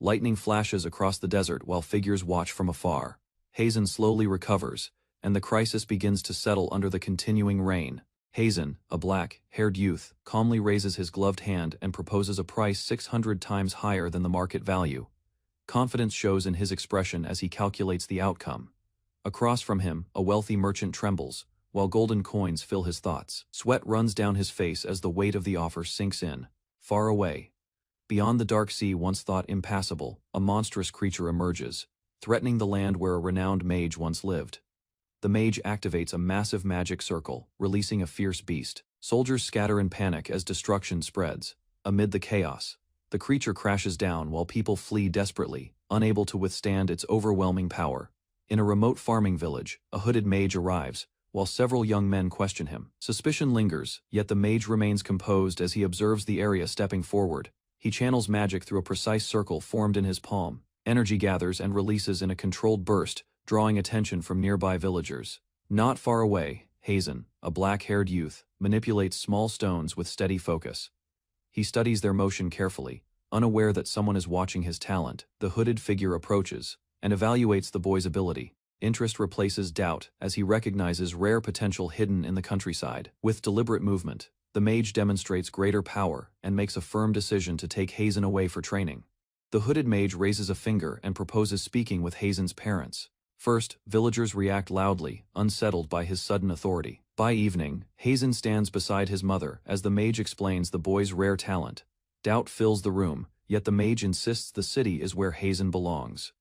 Lightning flashes across the desert while figures watch from afar. Hazen slowly recovers, and the crisis begins to settle under the continuing rain. Hazen, a black-haired youth, calmly raises his gloved hand and proposes a price 600 times higher than the market value. Confidence shows in his expression as he calculates the outcome. Across from him, a wealthy merchant trembles, while golden coins fill his thoughts. Sweat runs down his face as the weight of the offer sinks in. Far away, beyond the dark sea once thought impassable, a monstrous creature emerges, threatening the land where a renowned mage once lived. The mage activates a massive magic circle, releasing a fierce beast. Soldiers scatter in panic as destruction spreads. Amid the chaos, the creature crashes down while people flee desperately, unable to withstand its overwhelming power. In a remote farming village, a hooded mage arrives, while several young men question him. Suspicion lingers, yet the mage remains composed as he observes the area stepping forward. He channels magic through a precise circle formed in his palm. Energy gathers and releases in a controlled burst, drawing attention from nearby villagers. Not far away, Hazen, a black-haired youth, manipulates small stones with steady focus. He studies their motion carefully, unaware that someone is watching his talent. The hooded figure approaches and evaluates the boy's ability. Interest replaces doubt as he recognizes rare potential hidden in the countryside. With deliberate movement, the mage demonstrates greater power and makes a firm decision to take Hazen away for training. The hooded mage raises a finger and proposes speaking with Hazen's parents. First, villagers react loudly, unsettled by his sudden authority. By evening, Hazen stands beside his mother as the mage explains the boy's rare talent. Doubt fills the room, yet the mage insists the city is where Hazen belongs.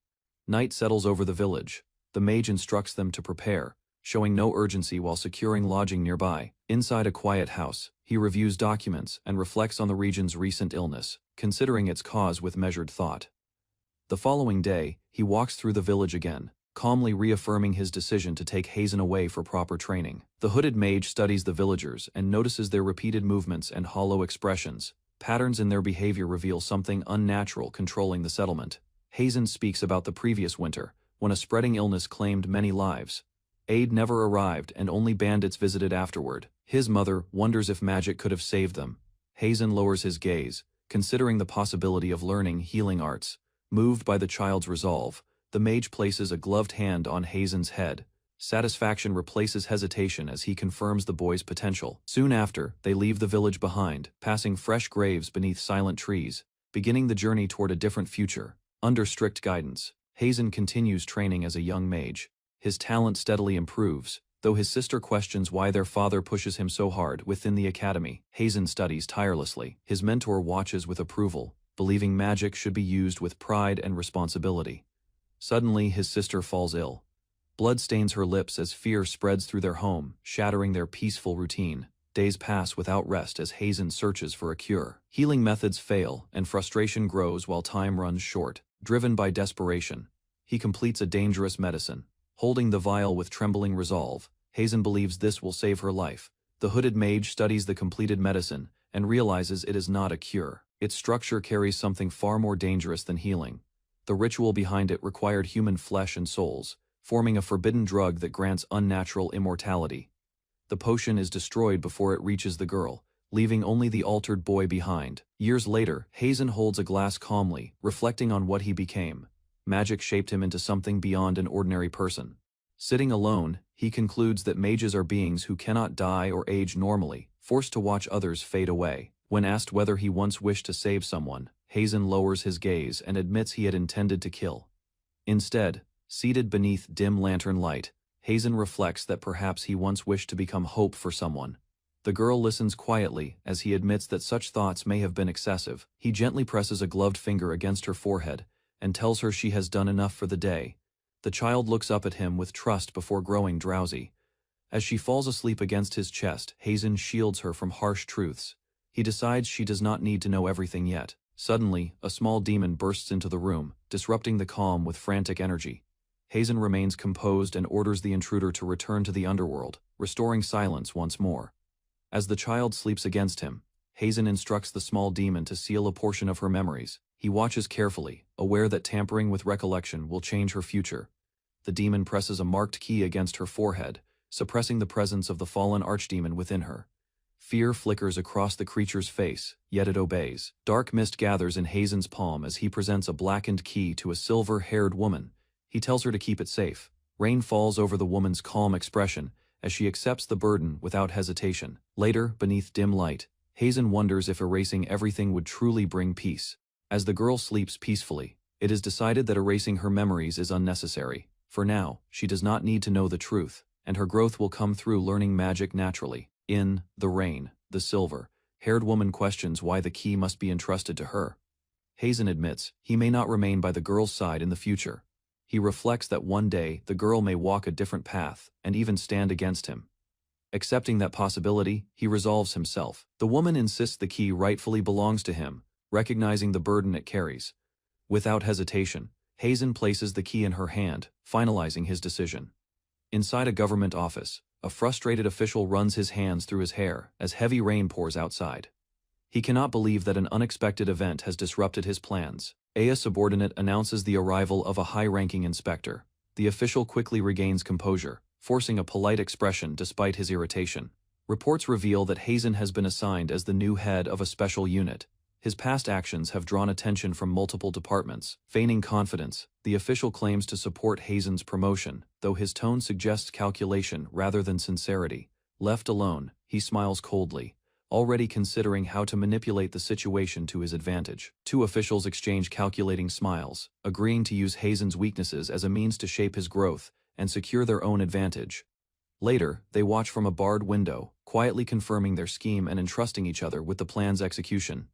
Night settles over the village. The mage instructs them to prepare, showing no urgency while securing lodging nearby. Inside a quiet house, he reviews documents and reflects on the region's recent illness, considering its cause with measured thought. The following day, he walks through the village again, calmly reaffirming his decision to take Hazen away for proper training. The hooded mage studies the villagers and notices their repeated movements and hollow expressions. Patterns in their behavior reveal something unnatural controlling the settlement. Hazen speaks about the previous winter, when a spreading illness claimed many lives. Aid never arrived and only bandits visited afterward. His mother wonders if magic could have saved them. Hazen lowers his gaze, considering the possibility of learning healing arts. Moved by the child's resolve, the mage places a gloved hand on Hazen's head. Satisfaction replaces hesitation as he confirms the boy's potential. Soon after, they leave the village behind, passing fresh graves beneath silent trees, beginning the journey toward a different future. Under strict guidance, Hazen continues training as a young mage. His talent steadily improves, though his sister questions why their father pushes him so hard. Within the academy, Hazen studies tirelessly. His mentor watches with approval, believing magic should be used with pride and responsibility. Suddenly, his sister falls ill. Blood stains her lips as fear spreads through their home, shattering their peaceful routine. Days pass without rest as Hazen searches for a cure. Healing methods fail, and frustration grows while time runs short. Driven by desperation, he completes a dangerous medicine. Holding the vial with trembling resolve, Hazen believes this will save her life. The hooded mage studies the completed medicine and realizes it is not a cure. Its structure carries something far more dangerous than healing. The ritual behind it required human flesh and souls, forming a forbidden drug that grants unnatural immortality. The potion is destroyed before it reaches the girl, leaving only the altered boy behind. Years later, Hazen holds a glass calmly, reflecting on what he became. Magic shaped him into something beyond an ordinary person. Sitting alone, he concludes that mages are beings who cannot die or age normally, forced to watch others fade away. When asked whether he once wished to save someone, Hazen lowers his gaze and admits he had intended to kill. Instead, seated beneath dim lantern light, Hazen reflects that perhaps he once wished to become hope for someone. The girl listens quietly as he admits that such thoughts may have been excessive. He gently presses a gloved finger against her forehead and tells her she has done enough for the day. The child looks up at him with trust before growing drowsy. As she falls asleep against his chest, Hazen shields her from harsh truths. He decides she does not need to know everything yet. Suddenly, a small demon bursts into the room, disrupting the calm with frantic energy. Hazen remains composed and orders the intruder to return to the underworld, restoring silence once more. As the child sleeps against him, Hazen instructs the small demon to seal a portion of her memories. He watches carefully, aware that tampering with recollection will change her future. The demon presses a marked key against her forehead, suppressing the presence of the fallen archdemon within her. Fear flickers across the creature's face, yet it obeys. Dark mist gathers in Hazen's palm as he presents a blackened key to a silver-haired woman. He tells her to keep it safe. Rain falls over the woman's calm expression as she accepts the burden without hesitation. Later, beneath dim light, Hazen wonders if erasing everything would truly bring peace. As the girl sleeps peacefully, it is decided that erasing her memories is unnecessary. For now, she does not need to know the truth, and her growth will come through learning magic naturally. In The Rain, the silver-haired woman questions why the key must be entrusted to her. Hazen admits he may not remain by the girl's side in the future. He reflects that one day the girl may walk a different path and even stand against him. Accepting that possibility, he resolves himself. The woman insists the key rightfully belongs to him, recognizing the burden it carries. Without hesitation, Hazen places the key in her hand, finalizing his decision. Inside a government office, a frustrated official runs his hands through his hair as heavy rain pours outside. He cannot believe that an unexpected event has disrupted his plans. A subordinate announces the arrival of a high-ranking inspector. The official quickly regains composure, forcing a polite expression despite his irritation. Reports reveal that Hazen has been assigned as the new head of a special unit. His past actions have drawn attention from multiple departments. Feigning confidence, the official claims to support Hazen's promotion, though his tone suggests calculation rather than sincerity. Left alone, he smiles coldly, already considering how to manipulate the situation to his advantage. Two officials exchange calculating smiles, agreeing to use Hazen's weaknesses as a means to shape his growth and secure their own advantage. Later, they watch from a barred window, quietly confirming their scheme and entrusting each other with the plan's execution.